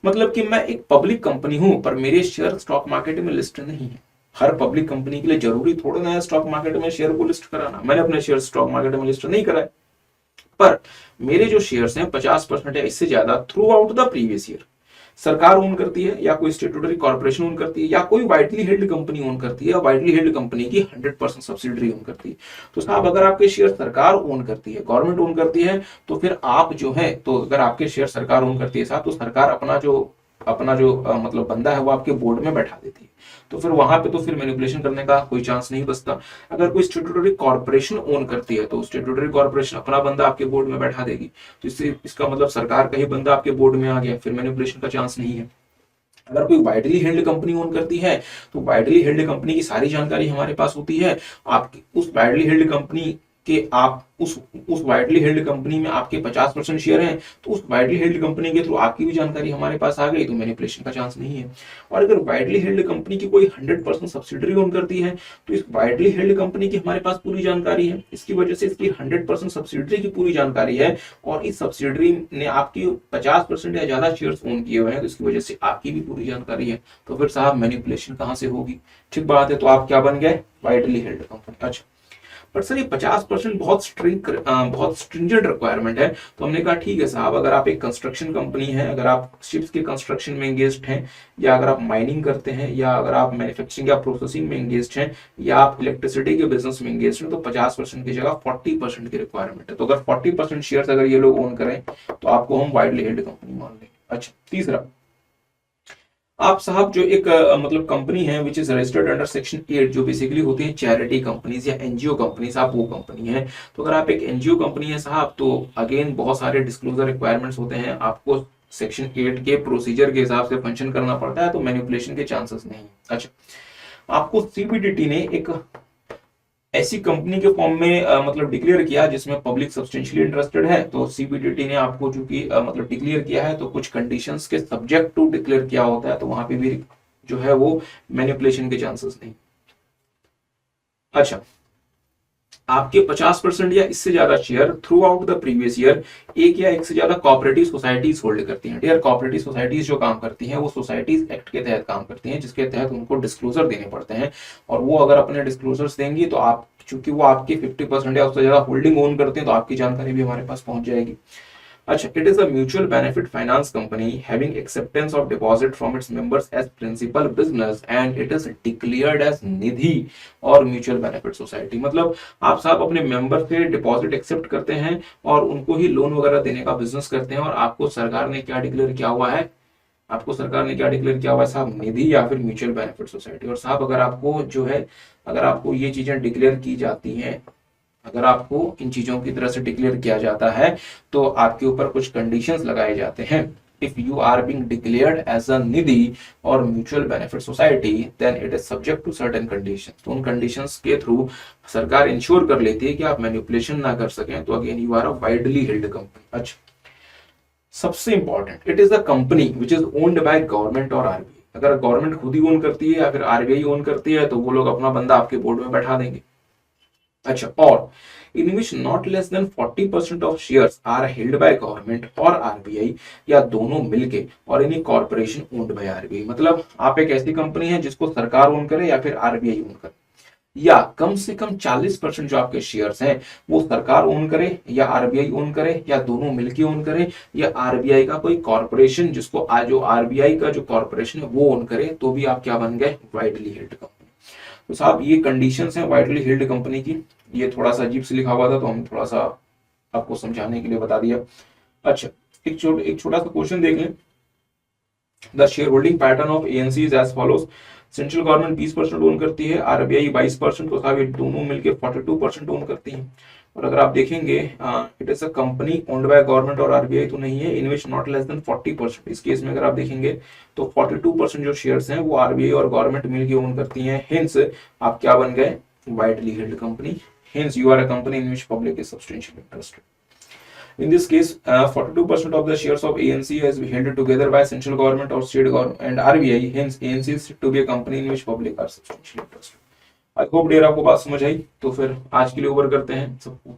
मतलब कि मैं एक पब्लिक कंपनी हूं पर मेरे शेयर स्टॉक मार्केट में लिस्ट नहीं है। हर पब्लिक कंपनी के लिए जरूरी थोड़ा ना है स्टॉक मार्केट में शेयर को लिस्ट कराना। मैंने अपने शेयर स्टॉक मार्केट में लिस्ट नहीं कराए, पर मेरे जो शेयर्स हैं 50% या इससे ज्यादा through out the previous year सरकार ओन करती है, या कोई स्टेट्यूटरी कॉर्पोरेशन ओन करती है, या कोई वाइडली हेल्ड कंपनी ओन करती है, वाइडली हेल्ड कंपनी की 100% सब्सिडरी ओन करती है। तो साहब अगर आपके शेयर सरकार ओन करती है, गवर्नमेंट ओन करती है, तो फिर आप जो है, तो अगर आपके शेयर सरकार ओन करती है साहब, तो सरकार अपना जो मतलब बंदा है वो आपके बोर्ड में बैठा देती है। तो फिर वहां पे तो फिर मैनिपुलेशन करने का कोई चांस नहीं बचता। अगर कोई स्टेट्यूटरी कॉर्पोरेशन ओन करती है तो स्टेट्यूटरी कॉर्पोरेशन अपना बंदा आपके बोर्ड में बैठा देगी, तो इससे इसका मतलब सरकार का ही बंदा आपके बोर्ड में आ गया, फिर मैनिपुलेशन का चांस नहीं है। अगर कोई वाइडली हेल्ड कंपनी ओन करती है तो वाइडली हेल्ड कंपनी की सारी जानकारी हमारे पास होती है। आपकी उस वाइडली हेल्ड कंपनी के आप उस वाइडली हेल्ड कंपनी में आपके 50% शेयर हैं, तो उस वाइडली हेल्ड कंपनी के थ्रू आपकी भी जानकारी हमारे पास आ गई, तो मैनिपुलेशन का चांस नहीं है। और अगर वाइडली हेल्ड कंपनी की कोई 100% सब्सिडरी ओन करती है, तो इस वाइडली हेल्ड कंपनी की हमारे पास पूरी जानकारी है, इसकी वजह से इसकी 100% सब्सिडरी की पूरी जानकारी है, और इस सब्सिडरी ने आपकी 50% या ज्यादा शेयर्स ओन किए हुए हैं, तो इसकी वजह से आपकी भी पूरी जानकारी है। तो फिर साहब मैनिपुलेशन कहां से होगी? ठीक बात है, तो आप क्या बन गए? Widely held company. अच्छा, पर सर ये 50% बहुत स्ट्रिंजेंट रिक्वायरमेंट है। तो हमने कहा ठीक है साहब, अगर आप एक कंस्ट्रक्शन कंपनी है, अगर आप शिप्स के कंस्ट्रक्शन में एंगेज्ड हैं, या अगर आप माइनिंग करते हैं, या अगर आप मैन्युफैक्चरिंग या प्रोसेसिंग में एंगेज्ड हैं, या आप इलेक्ट्रिसिटी के बिजनेस में एंगेज्ड हैं, तो 50% की जगह 40% की रिक्वायरमेंट है। तो अगर 40% शेयर अगर ये लोग ओन करें तो आपको हम वाइडली हेल्ड कंपनी मान लेंगे। अच्छा, तीसरा, आप साहब जो एक मतलब कंपनी है which is registered under section 8, जो बेसिकली होती है चैरिटी कंपनीज या एनजीओ कंपनीज, आप वो कंपनी है। तो अगर आप एक एनजीओ कंपनी है साहब, तो अगेन बहुत सारे डिस्क्लोजर रिक्वायरमेंट्स होते हैं, आपको सेक्शन 8 के प्रोसीजर के हिसाब से फंक्शन करना पड़ता है, तो मैनिपुलेशन के चांसेस नहीं। अच्छा, आपको सीबीडीटी ने एक ऐसी कंपनी के फॉर्म में मतलब डिक्लेयर किया जिसमें पब्लिक सब्सटेंशियली इंटरेस्टेड है, तो सीबीडीटी ने आपको चूंकि मतलब डिक्लेयर किया है तो कुछ कंडीशंस के सब्जेक्ट टू डिक्लेयर किया होता है, तो वहां पे भी जो है वो मैनिपुलेशन के चांसेस नहीं। अच्छा, आपके 50% या इससे ज्यादा share through out the previous year एक या एक से ज्यादा कोऑपरेटिव सोसाइटीज होल्ड करती हैं। डियर, कोऑपरेटिव सोसाइटीज जो काम करती हैं वो सोसाइटीज एक्ट के तहत काम करती हैं, जिसके तहत उनको डिस्क्लोजर देने पड़ते हैं, और वो अगर अपने डिस्क्लोजर्स देंगी तो आप, चूंकि वो आपके 50% या उससे ज्यादा होल्डिंग ओन करते हैं, तो आपकी जानकारी भी हमारे पास पहुंच जाएगी। अच्छा, it is a mutual benefit finance company having acceptance of deposit from its members as principal business and it is declared as Nidhi or mutual benefit society. मतलब आप साहब अपने मेंबर से डिपॉजिट एक्सेप्ट करते हैं और उनको ही लोन वगैरह देने का बिजनेस करते हैं, और आपको सरकार ने क्या डिक्लेयर किया हुआ है, आपको सरकार ने क्या डिक्लेयर किया हुआ है साहब, निधि या फिर म्यूचुअल बेनिफिट सोसाइटी। और साहब अगर आपको जो है, अगर आपको ये चीजें डिक्लेयर की जाती हैं, अगर आपको इन चीजों की तरह से डिक्लेयर किया जाता है तो आपके ऊपर कुछ कंडीशंस लगाए जाते हैं। If you are being declared as a Nidhi or mutual benefit society then it is subject to certain conditions. तो उन कंडीशंस के थ्रू सरकार इंश्योर कर लेती है कि आप मैनिपुलेशन ना कर सकें, तो again you are a widely held company. अच्छा, सबसे important, it is the company which is owned by government और आरबीआई। अगर गवर्नमेंट खुद ही ओन करती है या फिर आरबीआई ओन करती है तो वो लोग अपना बंदा आपके बोर्ड में बैठा देंगे। अच्छा, और in which not less than 40% of shares are held by government और आरबीआई, या दोनों मिलके, और इन्हीं कॉर्पोरेशन ओन्ड बाय आरबीआई। मतलब आप एक ऐसी कंपनी है जिसको सरकार ओन करे या फिर आरबीआई ओन करे, या कम से कम 40% जो आपके शेयर्स हैं वो सरकार ओन करे या आरबीआई ओन करे या दोनों मिलके ओन करे, या आरबीआई का कोई कॉर्पोरेशन जिसको आज जो आरबीआई का जो कॉर्पोरेशन है वो ओन करे, तो भी आप क्या बन गए, वाइडली हेल्ड कंपनी। तो साहब ये कंडीशंस हैं वाइडली हेल्ड कंपनी की। ये थोड़ा सा अजीब से लिखा हुआ था तो हम थोड़ा सा आपको समझाने के लिए बता दिया। अच्छा, एक छोटा सा क्वेश्चन देख लें। The share holding pattern of ANC is as follows. Central government 20% own करती है, आरबीआई 22%, तो साहब ये दोनों मिलकर 42% ओन करती हैं। और अगर आप देखेंगे it is a company owned by government और आरबीआई तो नहीं है, इन विच नॉट लेस देन 40%। इस केस में अगर आप देखेंगे तो 42% जो शेयर्स हैं वो आरबीआई और गवर्नमेंट मिलकर ओन करती हैं। हिंस आप क्या बन गए, widely held company. Hence you are a company in which public is substantially interested. In this case, 42% of the shares of ANC is held together by central government or state government and RBI. Hence, ANC is to be a company in which public are substantially interested. I hope dear आपको बात समझ आई। तो फिर आज के लिए over करते हैं सबको।